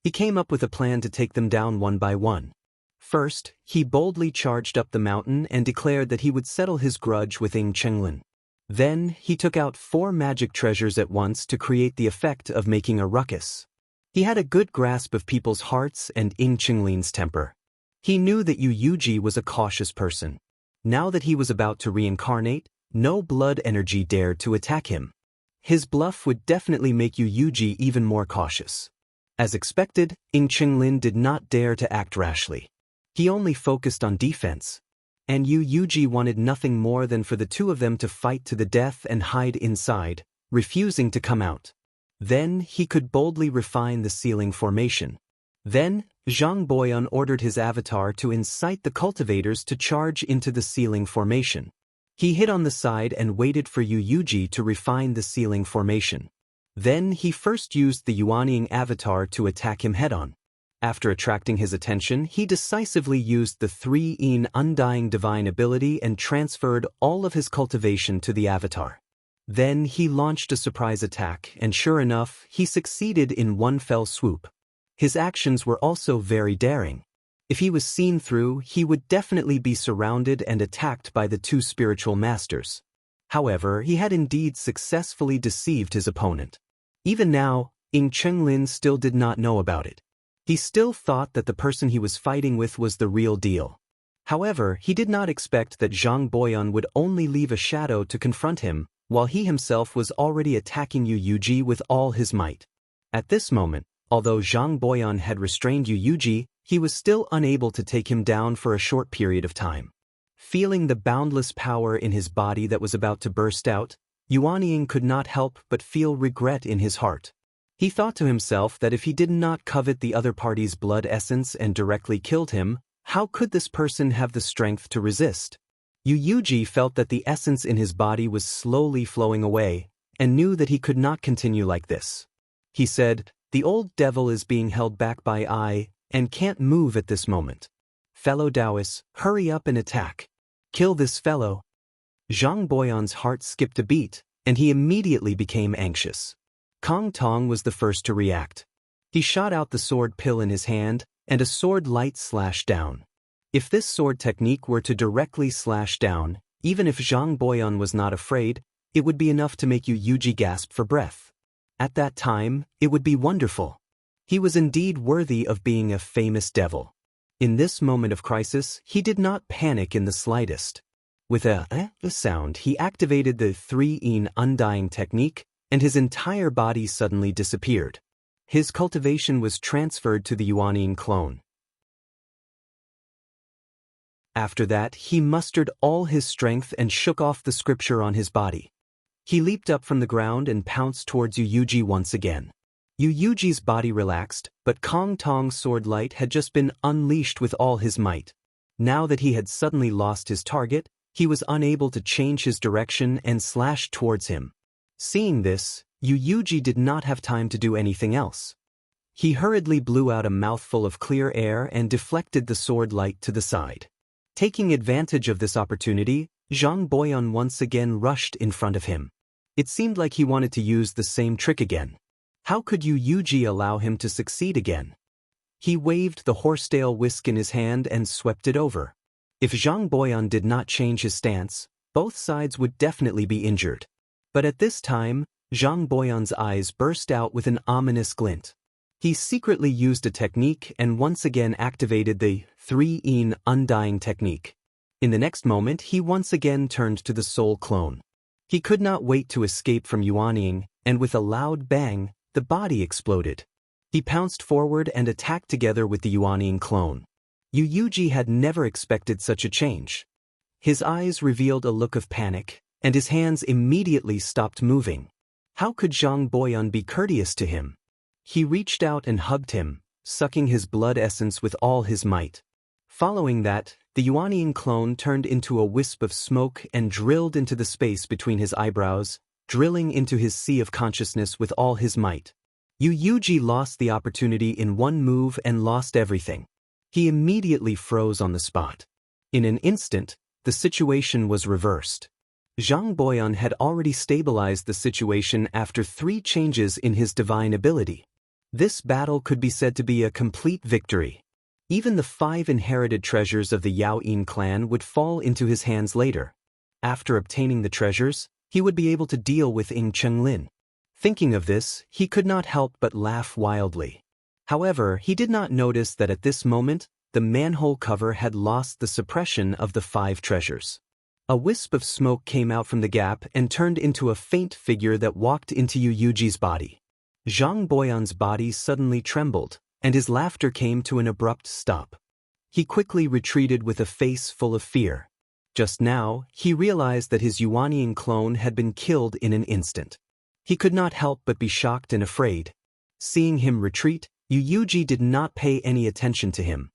He came up with a plan to take them down one by one. First, he boldly charged up the mountain and declared that he would settle his grudge with Ying Chenglin. Then, he took out 4 magic treasures at once to create the effect of making a ruckus. He had a good grasp of people's hearts and Ying Chenglin's temper. He knew that Yuji was a cautious person. Now that he was about to reincarnate, No blood energy dared to attack him. His bluff would definitely make Yu Yuji even more cautious. As expected, Ing Chenglin did not dare to act rashly. He only focused on defense. And Yu Yuji wanted nothing more than for the two of them to fight to the death and hide inside, refusing to come out. Then he could boldly refine the sealing formation. Then, Zhang Boyan ordered his avatar to incite the cultivators to charge into the sealing formation. He hid on the side and waited for Yu Yuji to refine the sealing formation. Then he first used the Yuanying avatar to attack him head-on. After attracting his attention, he decisively used the 3-in Undying Divine ability and transferred all of his cultivation to the avatar. Then he launched a surprise attack, and sure enough, he succeeded in one fell swoop. His actions were also very daring. If he was seen through, he would definitely be surrounded and attacked by the two spiritual masters. However, he had indeed successfully deceived his opponent. Even now, Ing Chenglin still did not know about it. He still thought that the person he was fighting with was the real deal. However, he did not expect that Zhang Boyan would only leave a shadow to confront him, while he himself was already attacking Yu Yuji with all his might. At this moment, although Zhang Boyan had restrained Yu Yuji, he was still unable to take him down for a short period of time. Feeling the boundless power in his body that was about to burst out, Yuanying could not help but feel regret in his heart. He thought to himself that if he did not covet the other party's blood essence and directly killed him, how could this person have the strength to resist? Yu Yuji felt that the essence in his body was slowly flowing away, and knew that he could not continue like this. He said, "The old devil is being held back by I, and can't move at this moment. Fellow Taoists, hurry up and attack. Kill this fellow." Zhang Boyan's heart skipped a beat, and he immediately became anxious. Kong Tong was the first to react. He shot out the sword pill in his hand, and a sword light slashed down. If this sword technique were to directly slash down, even if Zhang Boyan was not afraid, it would be enough to make Yu Yuji gasp for breath. At that time, it would be wonderful. He was indeed worthy of being a famous devil. In this moment of crisis, he did not panic in the slightest. With a sound, he activated the 3-in Undying technique, and his entire body suddenly disappeared. His cultivation was transferred to the Yuanying clone. After that, he mustered all his strength and shook off the scripture on his body. He leaped up from the ground and pounced towards Yu Yuji once again. Yu Yuji's body relaxed, but Kong Tong's sword light had just been unleashed with all his might. Now that he had suddenly lost his target, he was unable to change his direction and slashed towards him. Seeing this, Yu Yuji did not have time to do anything else. He hurriedly blew out a mouthful of clear air and deflected the sword light to the side. Taking advantage of this opportunity, Zhang Boyan once again rushed in front of him. It seemed like he wanted to use the same trick again. How could Yu Yuji allow him to succeed again? He waved the horsetail whisk in his hand and swept it over. If Zhang Boyan did not change his stance, both sides would definitely be injured. But at this time, Zhang Boyan's eyes burst out with an ominous glint. He secretly used a technique and once again activated the 3-in Undying technique. In the next moment, he once again turned to the soul clone. He could not wait to escape from Yuanying, and with a loud bang, the body exploded. He pounced forward and attacked together with the Yuanying clone. Yu Yuji had never expected such a change. His eyes revealed a look of panic, and his hands immediately stopped moving. How could Zhang Boyan be courteous to him? He reached out and hugged him, sucking his blood essence with all his might. Following that, the Yuanying clone turned into a wisp of smoke and drilled into the space between his eyebrows, drilling into his sea of consciousness with all his might. Yu Yuji lost the opportunity in one move and lost everything. He immediately froze on the spot. In an instant, the situation was reversed. Zhang Boyan had already stabilized the situation after 3 changes in his divine ability. This battle could be said to be a complete victory. Even the 5 inherited treasures of the Yao Yin clan would fall into his hands later. After obtaining the treasures, he would be able to deal with Ing Chenglin. Thinking of this, he could not help but laugh wildly. However, he did not notice that at this moment, the manhole cover had lost the suppression of the 5 treasures. A wisp of smoke came out from the gap and turned into a faint figure that walked into Yu Yuji's body. Zhang Boyan's body suddenly trembled, and his laughter came to an abrupt stop. He quickly retreated with a face full of fear. Just now, he realized that his Yuanian clone had been killed in an instant. He could not help but be shocked and afraid. Seeing him retreat, Yu Yuji did not pay any attention to him.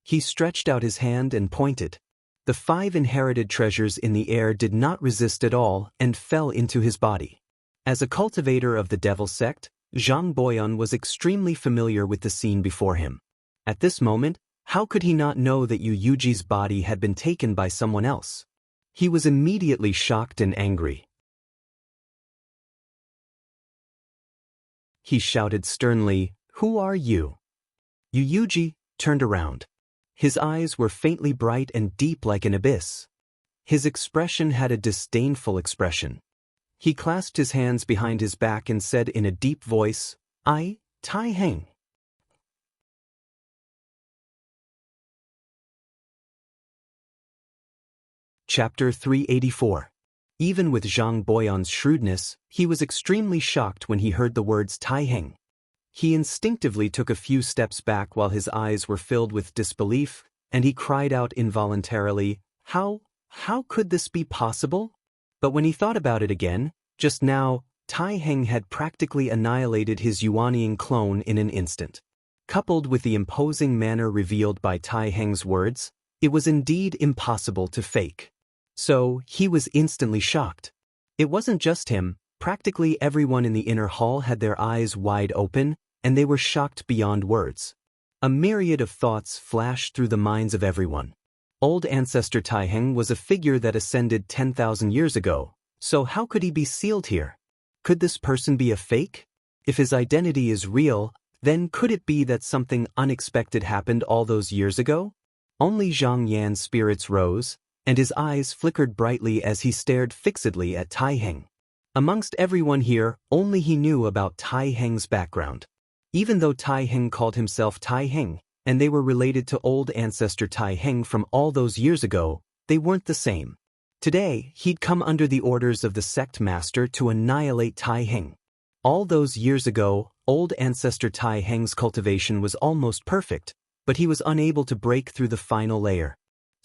He stretched out his hand and pointed. The 5 inherited treasures in the air did not resist at all and fell into his body. As a cultivator of the devil sect, Zhang Boyan was extremely familiar with the scene before him. At this moment, how could he not know that Yu Yuji's body had been taken by someone else? He was immediately shocked and angry. He shouted sternly, "Who are you?" Yu Yuji turned around. His eyes were faintly bright and deep like an abyss. His expression had a disdainful expression. He clasped his hands behind his back and said in a deep voice, "I, Tai Heng." Chapter 384. Even with Zhang Boyan's shrewdness, he was extremely shocked when he heard the words Tai Heng. He instinctively took a few steps back while his eyes were filled with disbelief, and he cried out involuntarily, How could this be possible? But when he thought about it again, just now, Tai Heng had practically annihilated his Yuanian clone in an instant. Coupled with the imposing manner revealed by Tai Heng's words, it was indeed impossible to fake. So, he was instantly shocked. It wasn't just him, practically everyone in the inner hall had their eyes wide open, and they were shocked beyond words. A myriad of thoughts flashed through the minds of everyone. Old ancestor Tai Heng was a figure that ascended 10,000 years ago, so how could he be sealed here? Could this person be a fake? If his identity is real, then could it be that something unexpected happened all those years ago? Only Zhang Yan's spirits rose, and his eyes flickered brightly as he stared fixedly at Tai Heng. Amongst everyone here, only he knew about Tai Heng's background. Even though Tai Heng called himself Tai Heng, and they were related to old ancestor Tai Heng from all those years ago, they weren't the same. Today, he'd come under the orders of the sect master to annihilate Tai Heng. All those years ago, old ancestor Tai Heng's cultivation was almost perfect, but he was unable to break through the final layer.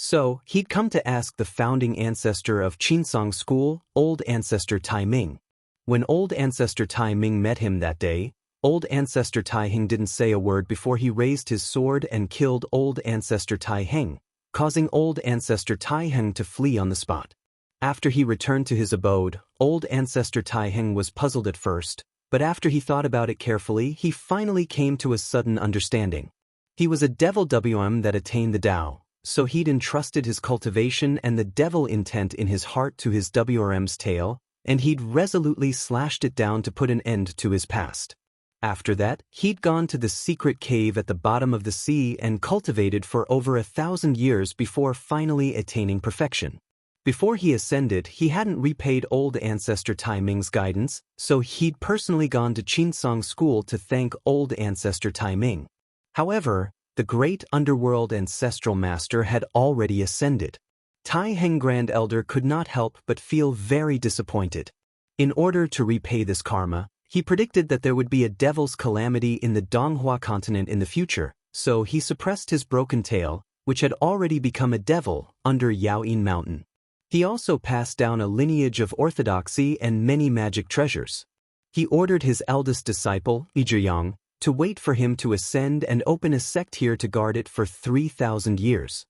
So, he'd come to ask the founding ancestor of Qinsong School, old ancestor Tai Ming. When old ancestor Tai Ming met him that day, old ancestor Tai Heng didn't say a word before he raised his sword and killed old ancestor Tai Heng, causing old ancestor Tai Heng to flee on the spot. After he returned to his abode, old ancestor Tai Heng was puzzled at first, but after he thought about it carefully, he finally came to a sudden understanding. He was a devil WM that attained the Tao, so he'd entrusted his cultivation and the devil intent in his heart to his WRM's tail, and he'd resolutely slashed it down to put an end to his past. After that, he'd gone to the secret cave at the bottom of the sea and cultivated for over 1,000 years before finally attaining perfection. Before he ascended, he hadn't repaid old ancestor Tai Ming's guidance, so he'd personally gone to Qinsong School to thank old ancestor Tai Ming. However, the great underworld ancestral master had already ascended. Tai Heng Grand Elder could not help but feel very disappointed. In order to repay this karma, he predicted that there would be a devil's calamity in the Donghua continent in the future, so he suppressed his broken tail, which had already become a devil, under Yaoyin Mountain. He also passed down a lineage of orthodoxy and many magic treasures. He ordered his eldest disciple, Lijiyang, to wait for him to ascend and open a sect here to guard it for 3,000 years.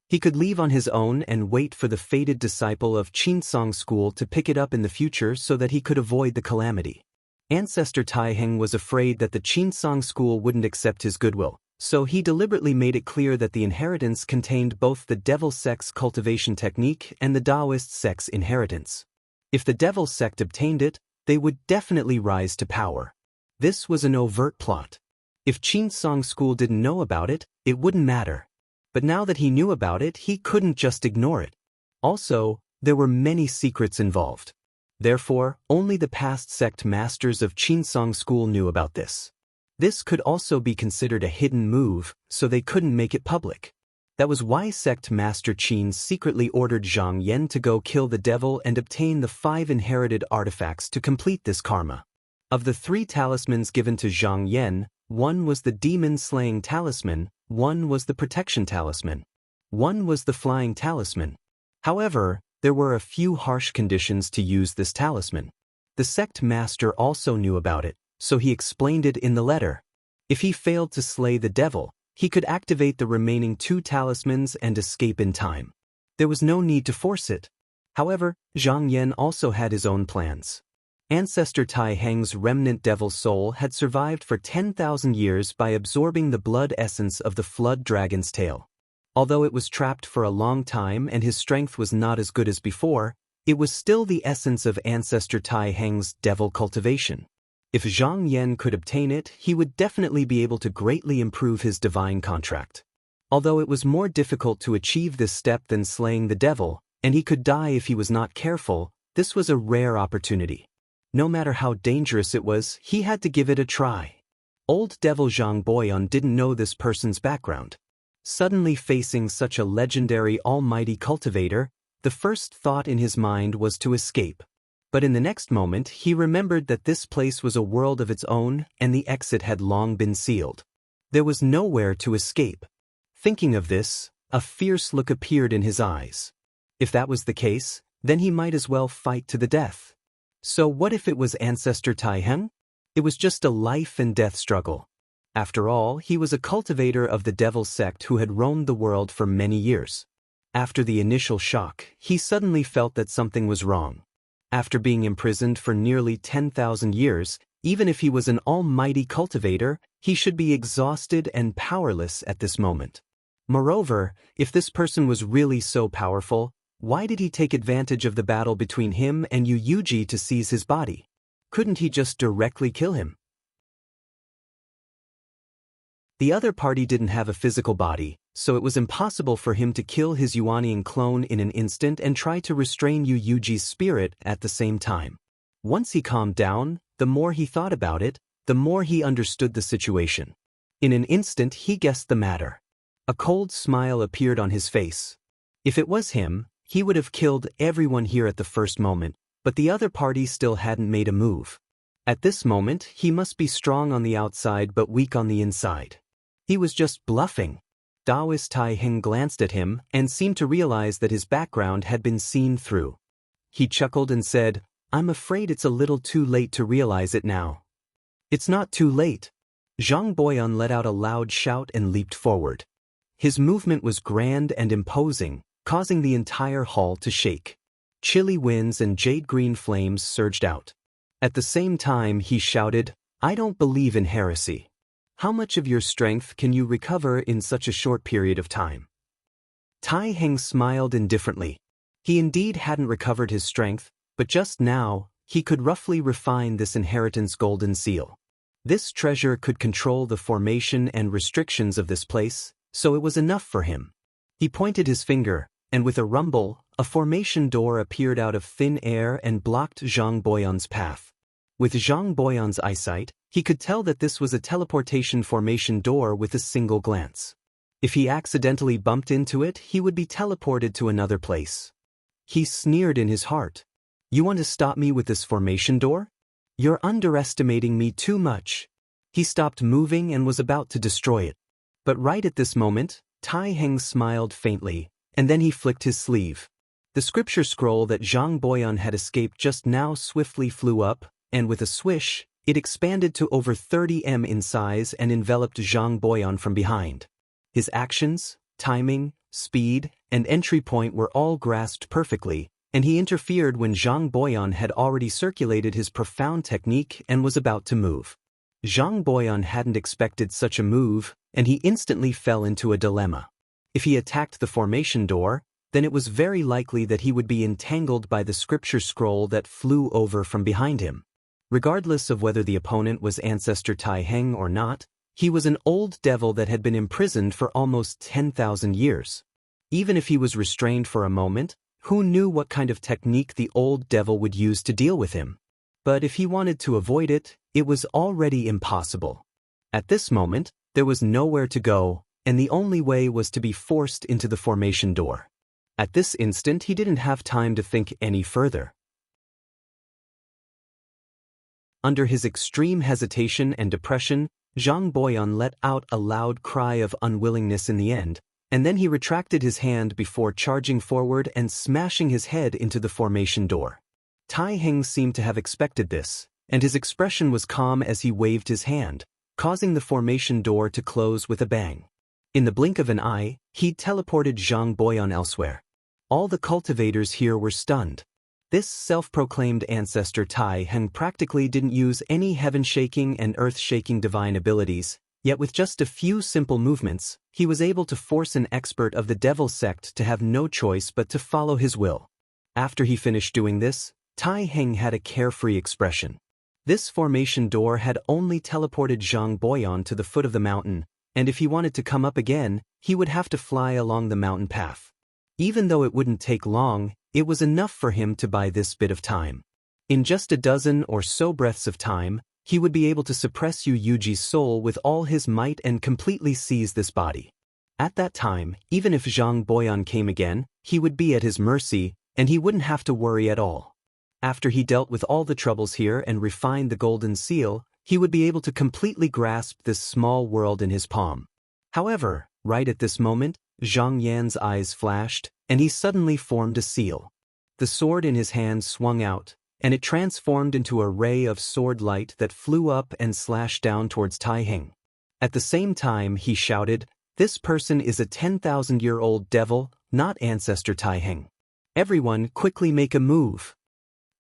He could leave on his own and wait for the fated disciple of Qinsong School to pick it up in the future so that he could avoid the calamity. Ancestor Tai Heng was afraid that the Qinsong School wouldn't accept his goodwill, so he deliberately made it clear that the inheritance contained both the devil sect's cultivation technique and the Taoist sect's inheritance. If the devil sect obtained it, they would definitely rise to power. This was an overt plot. If Qinsong School didn't know about it, it wouldn't matter. But now that he knew about it, he couldn't just ignore it. Also, there were many secrets involved. Therefore, only the past sect masters of Qinsong School knew about this. This could also be considered a hidden move, so they couldn't make it public. That was why sect master Qin secretly ordered Zhang Yan to go kill the devil and obtain the 5 inherited artifacts to complete this karma. Of the 3 talismans given to Zhang Yan, 1 was the demon-slaying talisman, 1 was the protection talisman, 1 was the flying talisman. However, there were a few harsh conditions to use this talisman. The sect master also knew about it, so he explained it in the letter. If he failed to slay the devil, he could activate the remaining 2 talismans and escape in time. There was no need to force it. However, Zhang Yan also had his own plans. Ancestor Tai Heng's remnant devil soul had survived for 10,000 years by absorbing the blood essence of the flood dragon's tail. Although it was trapped for a long time and his strength was not as good as before, it was still the essence of Ancestor Tai Heng's devil cultivation. If Zhang Yan could obtain it, he would definitely be able to greatly improve his divine contract. Although it was more difficult to achieve this step than slaying the devil, and he could die if he was not careful, this was a rare opportunity. No matter how dangerous it was, he had to give it a try. Old devil Zhang Boyan didn't know this person's background. Suddenly facing such a legendary almighty cultivator, the first thought in his mind was to escape. But in the next moment he remembered that this place was a world of its own and the exit had long been sealed. There was nowhere to escape. Thinking of this, a fierce look appeared in his eyes. If that was the case, then he might as well fight to the death. So what if it was Ancestor Tai Heng? It was just a life and death struggle. After all, he was a cultivator of the devil sect who had roamed the world for many years. After the initial shock, he suddenly felt that something was wrong. After being imprisoned for nearly 10,000 years, even if he was an almighty cultivator, he should be exhausted and powerless at this moment. Moreover, if this person was really so powerful, why did he take advantage of the battle between him and Yu Yuji to seize his body? Couldn't he just directly kill him? The other party didn't have a physical body, so it was impossible for him to kill his Yuanian clone in an instant and try to restrain Yu Yuji's spirit at the same time. Once he calmed down, the more he thought about it, the more he understood the situation. In an instant he guessed the matter. A cold smile appeared on his face. If it was him, he would have killed everyone here at the first moment, but the other party still hadn't made a move. At this moment, he must be strong on the outside but weak on the inside. He was just bluffing. Taoist Tai Heng glanced at him and seemed to realize that his background had been seen through. He chuckled and said, "I'm afraid it's a little too late to realize it now." "It's not too late." Zhang Boyan let out a loud shout and leaped forward. His movement was grand and imposing, causing the entire hall to shake. Chilly winds and jade-green flames surged out. At the same time he shouted, "I don't believe in heresy. How much of your strength can you recover in such a short period of time?" Tai Heng smiled indifferently. He indeed hadn't recovered his strength, but just now, he could roughly refine this inheritance golden seal. This treasure could control the formation and restrictions of this place, so it was enough for him. He pointed his finger, and with a rumble, a formation door appeared out of thin air and blocked Zhang Boyan's path. With Zhang Boyan's eyesight, he could tell that this was a teleportation formation door with a single glance. If he accidentally bumped into it, he would be teleported to another place. He sneered in his heart. "You want to stop me with this formation door? You're underestimating me too much." He stopped moving and was about to destroy it. But right at this moment, Tai Heng smiled faintly, and then he flicked his sleeve. The scripture scroll that Zhang Boyan had escaped just now swiftly flew up, and with a swish, it expanded to over 30 m in size and enveloped Zhang Boyan from behind. His actions, timing, speed, and entry point were all grasped perfectly, and he interfered when Zhang Boyan had already circulated his profound technique and was about to move. Zhang Boyan hadn't expected such a move, and he instantly fell into a dilemma. If he attacked the formation door, then it was very likely that he would be entangled by the scripture scroll that flew over from behind him. Regardless of whether the opponent was Ancestor Tai Heng or not, he was an old devil that had been imprisoned for almost 10,000 years. Even if he was restrained for a moment, who knew what kind of technique the old devil would use to deal with him? But if he wanted to avoid it, it was already impossible. At this moment, there was nowhere to go, and the only way was to be forced into the formation door. At this instant, he didn't have time to think any further. Under his extreme hesitation and depression, Zhang Boyan let out a loud cry of unwillingness in the end, and then he retracted his hand before charging forward and smashing his head into the formation door. Tai Heng seemed to have expected this, and his expression was calm as he waved his hand, causing the formation door to close with a bang. In the blink of an eye, he'd teleported Zhang Boyan elsewhere. All the cultivators here were stunned. This self-proclaimed ancestor Tai Heng practically didn't use any heaven-shaking and earth-shaking divine abilities, yet with just a few simple movements, he was able to force an expert of the devil sect to have no choice but to follow his will. After he finished doing this, Tai Heng had a carefree expression. This formation door had only teleported Zhang Boyan to the foot of the mountain, and if he wanted to come up again, he would have to fly along the mountain path. Even though it wouldn't take long, it was enough for him to buy this bit of time. In just a dozen or so breaths of time, he would be able to suppress Yu Yuji's soul with all his might and completely seize this body. At that time, even if Zhang Boyan came again, he would be at his mercy, and he wouldn't have to worry at all. After he dealt with all the troubles here and refined the golden seal, he would be able to completely grasp this small world in his palm. However, right at this moment, Zhang Yan's eyes flashed, and he suddenly formed a seal. The sword in his hand swung out, and it transformed into a ray of sword light that flew up and slashed down towards Tai Heng. At the same time, he shouted, "This person is a 10,000-year-old devil, not ancestor Tai Heng. Everyone quickly make a move."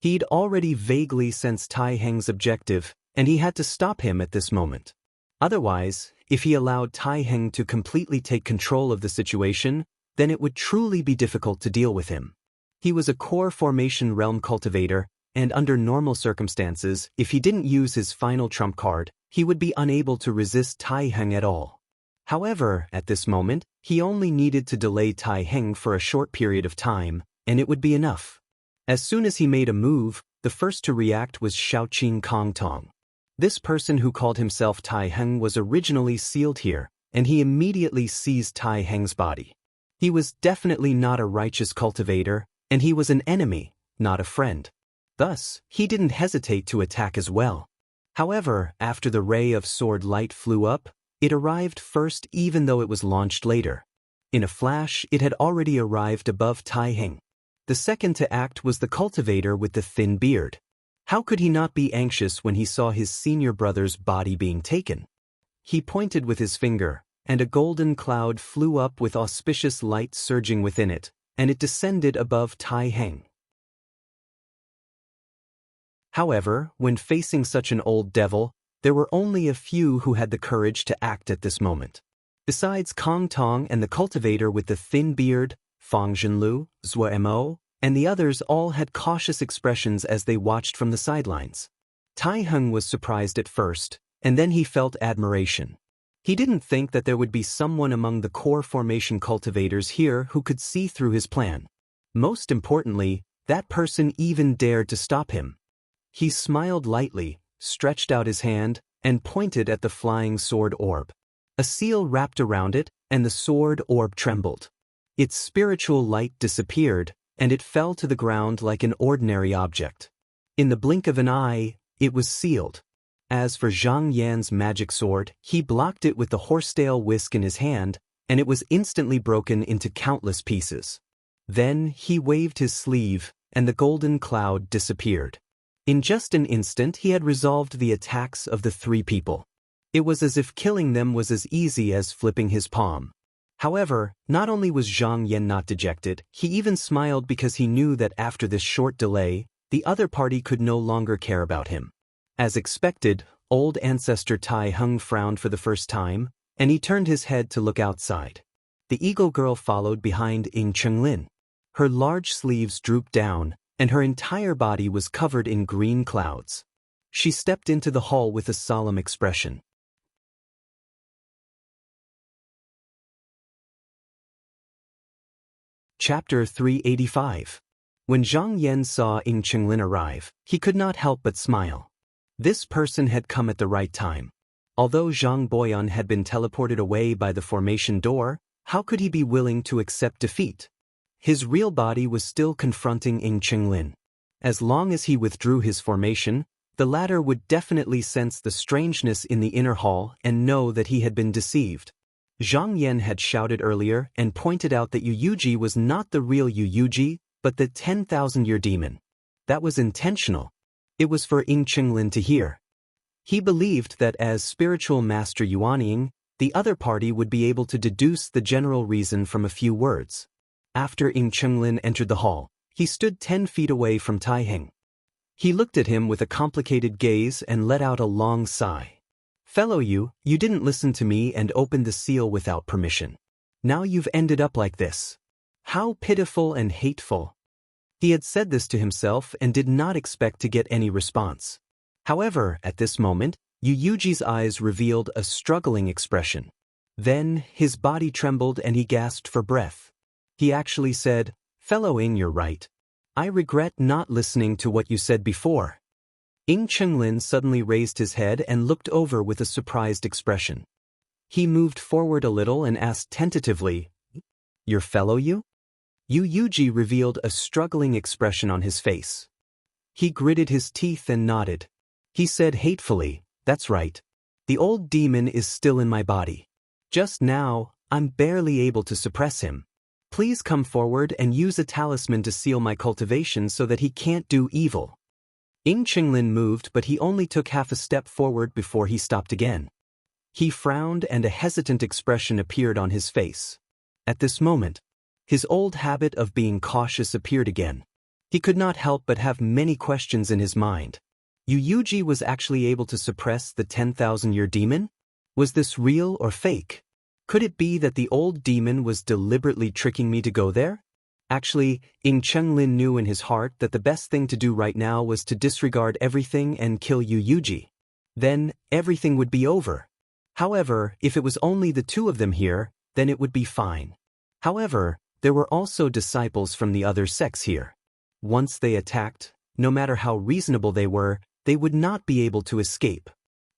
He'd already vaguely sensed Tai Heng's objective, and he had to stop him at this moment. Otherwise, if he allowed Tai Heng to completely take control of the situation, then it would truly be difficult to deal with him. He was a core formation realm cultivator, and under normal circumstances, if he didn't use his final trump card, he would be unable to resist Tai Heng at all. However, at this moment, he only needed to delay Tai Heng for a short period of time, and it would be enough. As soon as he made a move, the first to react was Xiaoqing Kong Tong. This person who called himself Tai Heng was originally sealed here, and he immediately seized Tai Heng's body. He was definitely not a righteous cultivator, and he was an enemy, not a friend. Thus, he didn't hesitate to attack as well. However, after the ray of sword light flew up, it arrived first even though it was launched later. In a flash, it had already arrived above Tai Heng. The second to act was the cultivator with the thin beard. How could he not be anxious when he saw his senior brother's body being taken? He pointed with his finger, and a golden cloud flew up with auspicious light surging within it, and it descended above Tai Heng. However, when facing such an old devil, there were only a few who had the courage to act at this moment. Besides Kong Tong and the cultivator with the thin beard, Fang Zhenlu, Zhuo Mo, and the others all had cautious expressions as they watched from the sidelines. Tai Heng was surprised at first, and then he felt admiration. He didn't think that there would be someone among the core formation cultivators here who could see through his plan. Most importantly, that person even dared to stop him. He smiled lightly, stretched out his hand, and pointed at the flying sword orb. A seal wrapped around it, and the sword orb trembled. Its spiritual light disappeared, and it fell to the ground like an ordinary object. In the blink of an eye, it was sealed. As for Zhang Yan's magic sword, he blocked it with the horsetail whisk in his hand, and it was instantly broken into countless pieces. Then he waved his sleeve, and the golden cloud disappeared. In just an instant, he had resolved the attacks of the three people. It was as if killing them was as easy as flipping his palm. However, not only was Zhang Yan not dejected, he even smiled because he knew that after this short delay, the other party could no longer care about him. As expected, old ancestor Tai Heng frowned for the first time, and he turned his head to look outside. The eagle girl followed behind Ying Chenglin. Her large sleeves drooped down, and her entire body was covered in green clouds. She stepped into the hall with a solemn expression. Chapter 385. When Zhang Yan saw Ying Chenglin arrive, he could not help but smile. This person had come at the right time. Although Zhang Boyan had been teleported away by the formation door, how could he be willing to accept defeat? His real body was still confronting Ying Qinglin. As long as he withdrew his formation, the latter would definitely sense the strangeness in the inner hall and know that he had been deceived. Zhang Yan had shouted earlier and pointed out that Yu Yuji was not the real Yu Yuji, but the 10,000-year demon. That was intentional. It was for Ying Qinglin to hear. He believed that as spiritual master Yuanying, the other party would be able to deduce the general reason from a few words. After Ying Qinglin entered the hall, he stood 10 feet away from Taiheng. He looked at him with a complicated gaze and let out a long sigh. Fellow you didn't listen to me and opened the seal without permission. Now you've ended up like this. How pitiful and hateful. He had said this to himself and did not expect to get any response. However, at this moment, Yu Yuji's eyes revealed a struggling expression. Then, his body trembled and he gasped for breath. He actually said, "Fellow Ying, you're right. I regret not listening to what you said before." Ying Qinglin suddenly raised his head and looked over with a surprised expression. He moved forward a little and asked tentatively, "Your fellow you?" Yu Yuji revealed a struggling expression on his face. He gritted his teeth and nodded. He said hatefully, "That's right. The old demon is still in my body. Just now, I'm barely able to suppress him. Please come forward and use a talisman to seal my cultivation so that he can't do evil." Ying Qinglin moved, but he only took half a step forward before he stopped again. He frowned and a hesitant expression appeared on his face. At this moment, his old habit of being cautious appeared again. He could not help but have many questions in his mind. Yu Yuji was actually able to suppress the 10,000-year demon? Was this real or fake? Could it be that the old demon was deliberately tricking me to go there? Actually, Ying Qinglin knew in his heart that the best thing to do right now was to disregard everything and kill Yu Yuji. Then, everything would be over. However, if it was only the two of them here, then it would be fine. However, there were also disciples from the other sects here. Once they attacked, no matter how reasonable they would not be able to escape.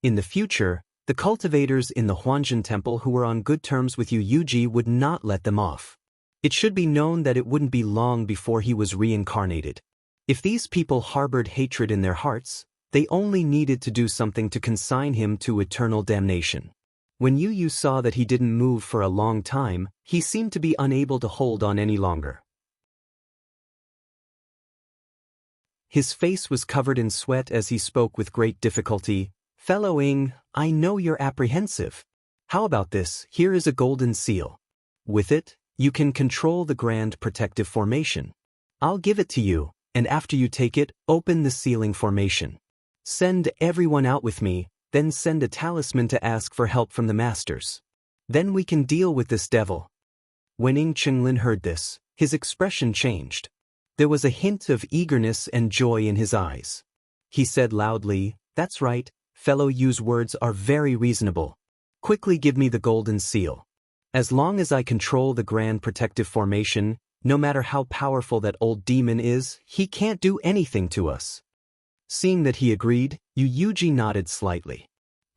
In the future, the cultivators in the Huanjin Temple who were on good terms with Yu Yuji would not let them off. It should be known that it wouldn't be long before he was reincarnated. If these people harbored hatred in their hearts, they only needed to do something to consign him to eternal damnation. When Yu Yu saw that he didn't move for a long time, he seemed to be unable to hold on any longer. His face was covered in sweat as he spoke with great difficulty. "Fellow Ying, I know you're apprehensive. How about this? Here is a golden seal. With it, you can control the grand protective formation. I'll give it to you, and after you take it, open the sealing formation. Send everyone out with me, then send a talisman to ask for help from the masters. Then we can deal with this devil." When Ying Qinglin heard this, his expression changed. There was a hint of eagerness and joy in his eyes. He said loudly, "That's right, fellow Yu's words are very reasonable. Quickly give me the golden seal. As long as I control the grand protective formation, no matter how powerful that old demon is, he can't do anything to us." Seeing that he agreed, Yu Yuji nodded slightly.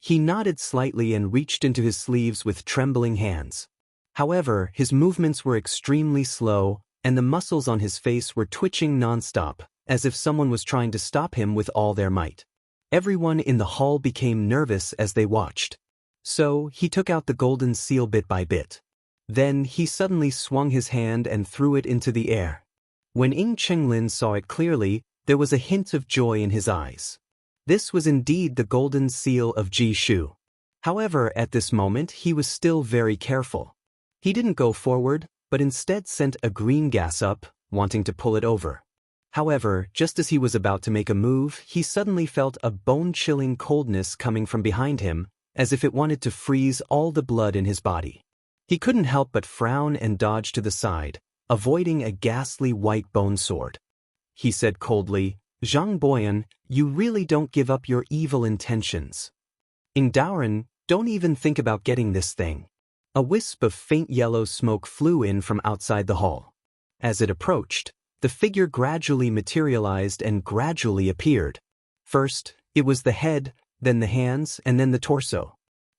He nodded slightly and reached into his sleeves with trembling hands. However, his movements were extremely slow, and the muscles on his face were twitching non-stop, as if someone was trying to stop him with all their might. Everyone in the hall became nervous as they watched. So, he took out the golden seal bit by bit. Then, he suddenly swung his hand and threw it into the air. When Ying Qinglin saw it clearly, there was a hint of joy in his eyes. This was indeed the golden seal of Ji Shu. However, at this moment, he was still very careful. He didn't go forward, but instead sent a green gas up, wanting to pull it over. However, just as he was about to make a move, he suddenly felt a bone-chilling coldness coming from behind him, as if it wanted to freeze all the blood in his body. He couldn't help but frown and dodge to the side, avoiding a ghastly white bone sword. He said coldly, "Zhang Boyan, you really don't give up your evil intentions. Ying Daoren, don't even think about getting this thing." A wisp of faint yellow smoke flew in from outside the hall. As it approached, the figure gradually materialized and gradually appeared. First, it was the head, then the hands, and then the torso.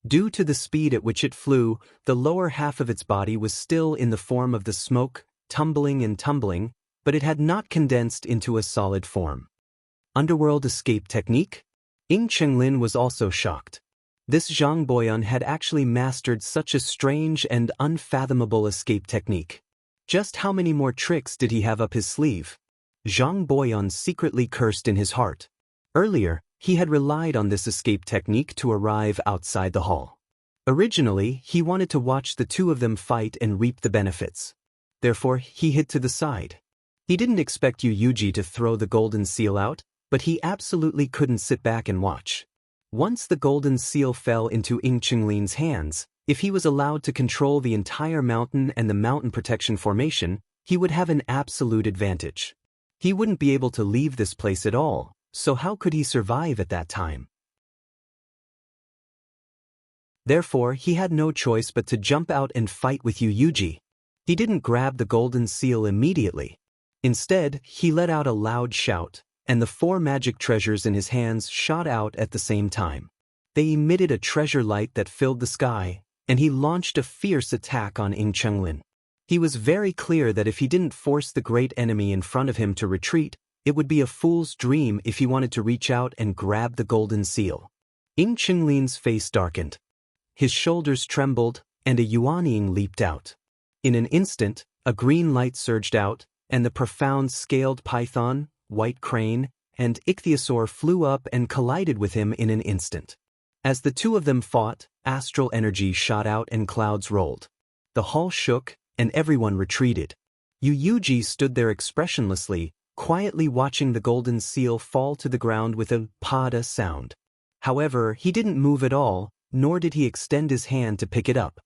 Due to the speed at which it flew, the lower half of its body was still in the form of the smoke, tumbling, but it had not condensed into a solid form. Underworld escape technique? Ying Chenglin was also shocked. This Zhang Boyan had actually mastered such a strange and unfathomable escape technique. Just how many more tricks did he have up his sleeve? Zhang Boyan secretly cursed in his heart. Earlier, he had relied on this escape technique to arrive outside the hall. Originally, he wanted to watch the two of them fight and reap the benefits. Therefore, he hid to the side. He didn't expect Yu Yuji to throw the golden seal out, but he absolutely couldn't sit back and watch. Once the golden seal fell into Ying Chenglin's hands, if he was allowed to control the entire mountain and the mountain protection formation, he would have an absolute advantage. He wouldn't be able to leave this place at all, so how could he survive at that time? Therefore, he had no choice but to jump out and fight with Yu Yuji. He didn't grab the golden seal immediately. Instead, he let out a loud shout, and the 4 magic treasures in his hands shot out at the same time. They emitted a treasure light that filled the sky, and he launched a fierce attack on Ying Chenglin. He was very clear that if he didn't force the great enemy in front of him to retreat, it would be a fool's dream if he wanted to reach out and grab the golden seal. Ying Chenglin's face darkened. His shoulders trembled, and a Yuanying leaped out. In an instant, a green light surged out, and the profound scaled python, white crane, and ichthyosaur flew up and collided with him in an instant. As the two of them fought, astral energy shot out and clouds rolled. The hall shook, and everyone retreated. Yu Yuji stood there expressionlessly, quietly watching the golden seal fall to the ground with a pada sound. However, he didn't move at all, nor did he extend his hand to pick it up.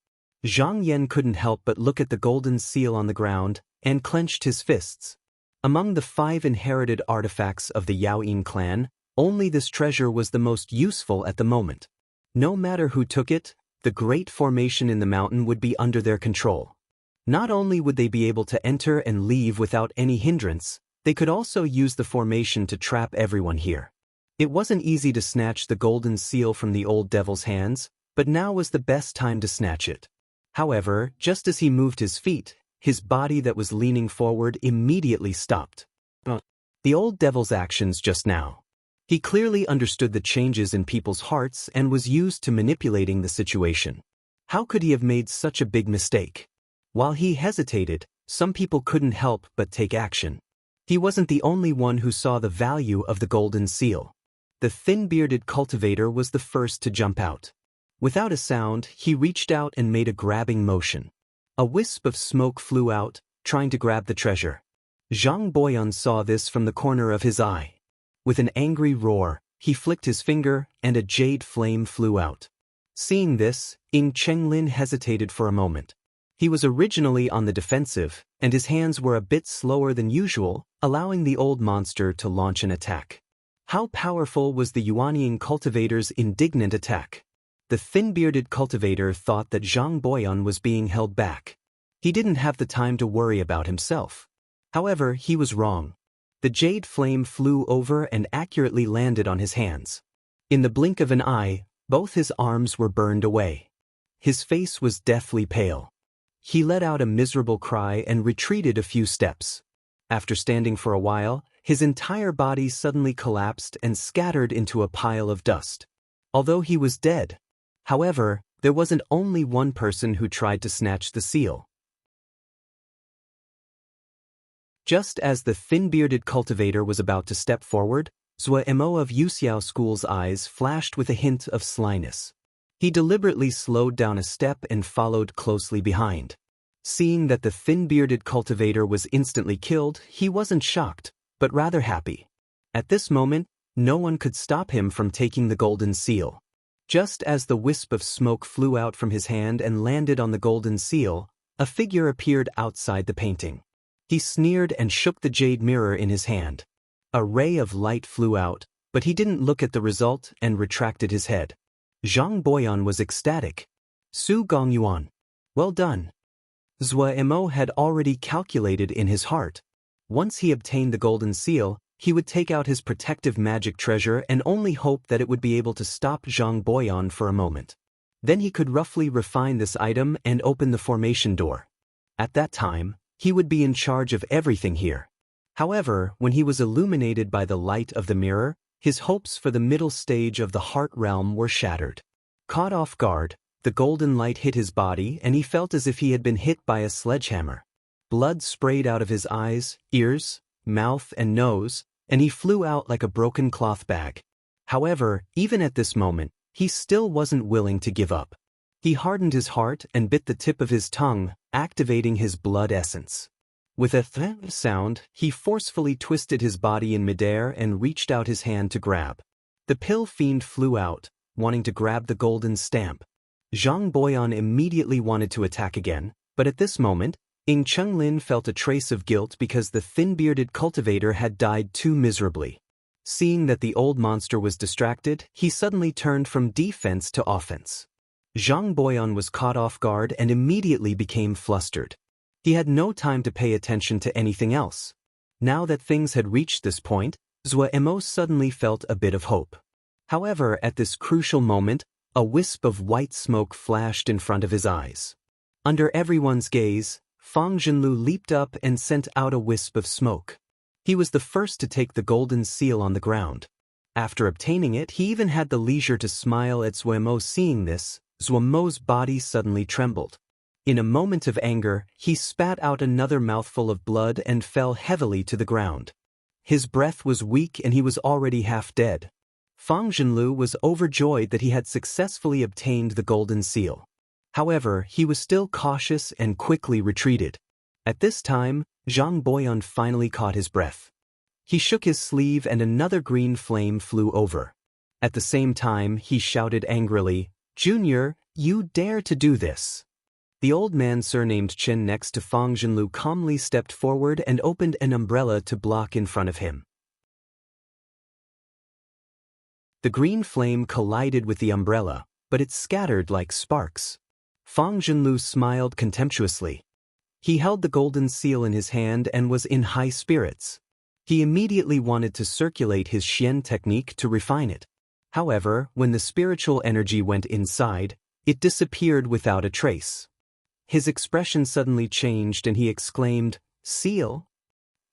Zhang Yan couldn't help but look at the golden seal on the ground, and clenched his fists. Among the 5 inherited artifacts of the Yaoyin clan, only this treasure was the most useful at the moment. No matter who took it, the great formation in the mountain would be under their control. Not only would they be able to enter and leave without any hindrance, they could also use the formation to trap everyone here. It wasn't easy to snatch the golden seal from the old devil's hands, but now was the best time to snatch it. However, just as he moved his feet, his body that was leaning forward immediately stopped. The old devil's actions just now. He clearly understood the changes in people's hearts and was used to manipulating the situation. How could he have made such a big mistake? While he hesitated, some people couldn't help but take action. He wasn't the only one who saw the value of the golden seal. The thin-bearded cultivator was the first to jump out. Without a sound, he reached out and made a grabbing motion. A wisp of smoke flew out, trying to grab the treasure. Zhang Boyan saw this from the corner of his eye. With an angry roar, he flicked his finger, and a jade flame flew out. Seeing this, Ying Chenglin hesitated for a moment. He was originally on the defensive, and his hands were a bit slower than usual, allowing the old monster to launch an attack. How powerful was the Yuanying cultivator's indignant attack? The thin-bearded cultivator thought that Zhang Boyan was being held back. He didn't have the time to worry about himself. However, he was wrong. The jade flame flew over and accurately landed on his hands. In the blink of an eye, both his arms were burned away. His face was deathly pale. He let out a miserable cry and retreated a few steps. After standing for a while, his entire body suddenly collapsed and scattered into a pile of dust. Although he was dead. However, there wasn't only one person who tried to snatch the seal. Just as the thin-bearded cultivator was about to step forward, Zuo of Yuxiao School's eyes flashed with a hint of slyness. He deliberately slowed down a step and followed closely behind. Seeing that the thin-bearded cultivator was instantly killed, he wasn't shocked, but rather happy. At this moment, no one could stop him from taking the golden seal. Just as the wisp of smoke flew out from his hand and landed on the golden seal, a figure appeared outside the painting. He sneered and shook the jade mirror in his hand. A ray of light flew out, but he didn't look at the result and retracted his head. Zhang Boyan was ecstatic. Su Gongyuan. Well done. Zuo had already calculated in his heart. Once he obtained the golden seal, he would take out his protective magic treasure and only hope that it would be able to stop Zhang Boyan for a moment. Then he could roughly refine this item and open the formation door. At that time, he would be in charge of everything here. However, when he was illuminated by the light of the mirror, his hopes for the middle stage of the heart realm were shattered. Caught off guard, the golden light hit his body and he felt as if he had been hit by a sledgehammer. Blood sprayed out of his eyes, ears, mouth and nose, and he flew out like a broken cloth bag. However, even at this moment, he still wasn't willing to give up. He hardened his heart and bit the tip of his tongue, activating his blood essence. With a thud sound, he forcefully twisted his body in midair and reached out his hand to grab. The pill fiend flew out, wanting to grab the golden stamp. Zhang Boyan immediately wanted to attack again, but at this moment, Ying Chenglin felt a trace of guilt because the thin-bearded cultivator had died too miserably. Seeing that the old monster was distracted, he suddenly turned from defense to offense. Zhang Boyan was caught off guard and immediately became flustered. He had no time to pay attention to anything else. Now that things had reached this point, Zhou Emo suddenly felt a bit of hope. However, at this crucial moment, a wisp of white smoke flashed in front of his eyes. Under everyone's gaze, Fang Zhenlu leaped up and sent out a wisp of smoke. He was the first to take the golden seal on the ground. After obtaining it, he even had the leisure to smile at Zhou Emo. Seeing this, Zhou Emo's body suddenly trembled. In a moment of anger, he spat out another mouthful of blood and fell heavily to the ground. His breath was weak and he was already half dead. Fang Zhenlu was overjoyed that he had successfully obtained the golden seal. However, he was still cautious and quickly retreated. At this time, Zhang Boyan finally caught his breath. He shook his sleeve and another green flame flew over. At the same time, he shouted angrily, "Junior, you dare to do this!" The old man surnamed Chen next to Fang Zhenlu calmly stepped forward and opened an umbrella to block in front of him. The green flame collided with the umbrella, but it scattered like sparks. Fang Zhenlu smiled contemptuously. He held the golden seal in his hand and was in high spirits. He immediately wanted to circulate his Xian technique to refine it. However, when the spiritual energy went inside, it disappeared without a trace. His expression suddenly changed and he exclaimed, "Seal?"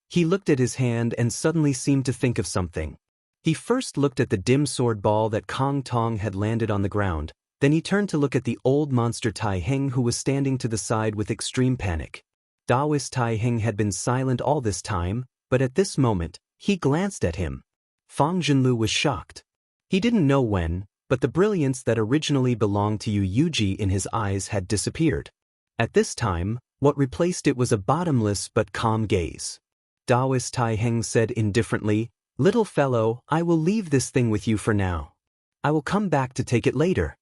He looked at his hand and suddenly seemed to think of something. He first looked at the dim sword ball that Kong Tong had landed on the ground, then he turned to look at the old monster Tai Heng who was standing to the side with extreme panic. Taoist Tai Heng had been silent all this time, but at this moment, he glanced at him. Fang Zhenlu was shocked. He didn't know when, but the brilliance that originally belonged to Yu Yuji in his eyes had disappeared. At this time, what replaced it was a bottomless but calm gaze. Taoist Tai Heng said indifferently, "Little fellow, I will leave this thing with you for now. I will come back to take it later."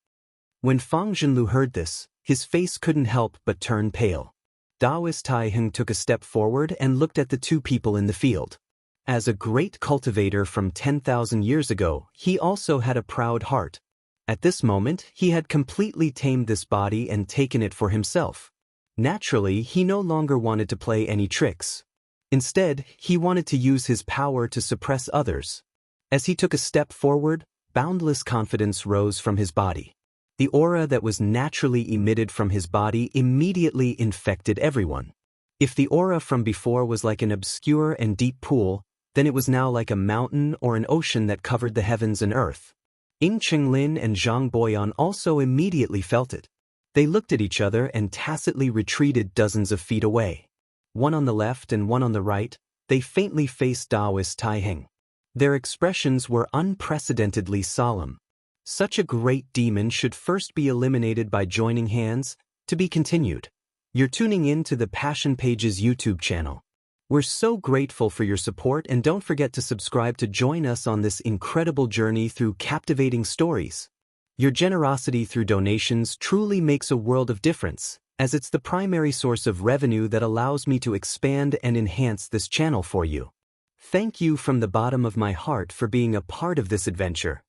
When Fang Zhenlu heard this, his face couldn't help but turn pale. Taoist Tai Heng took a step forward and looked at the two people in the field. As a great cultivator from 10,000 years ago, he also had a proud heart. At this moment, he had completely tamed this body and taken it for himself. Naturally, he no longer wanted to play any tricks. Instead, he wanted to use his power to suppress others. As he took a step forward, boundless confidence rose from his body. The aura that was naturally emitted from his body immediately infected everyone. If the aura from before was like an obscure and deep pool, then it was now like a mountain or an ocean that covered the heavens and earth. Ying Chenglin and Zhang Boyan also immediately felt it. They looked at each other and tacitly retreated dozens of feet away. One on the left and one on the right, they faintly faced Taoist Tai Heng. Their expressions were unprecedentedly solemn. Such a great demon should first be eliminated by joining hands. To be continued. You're tuning in to the Passion Pages YouTube channel. We're so grateful for your support and don't forget to subscribe to join us on this incredible journey through captivating stories. Your generosity through donations truly makes a world of difference, as it's the primary source of revenue that allows me to expand and enhance this channel for you. Thank you from the bottom of my heart for being a part of this adventure.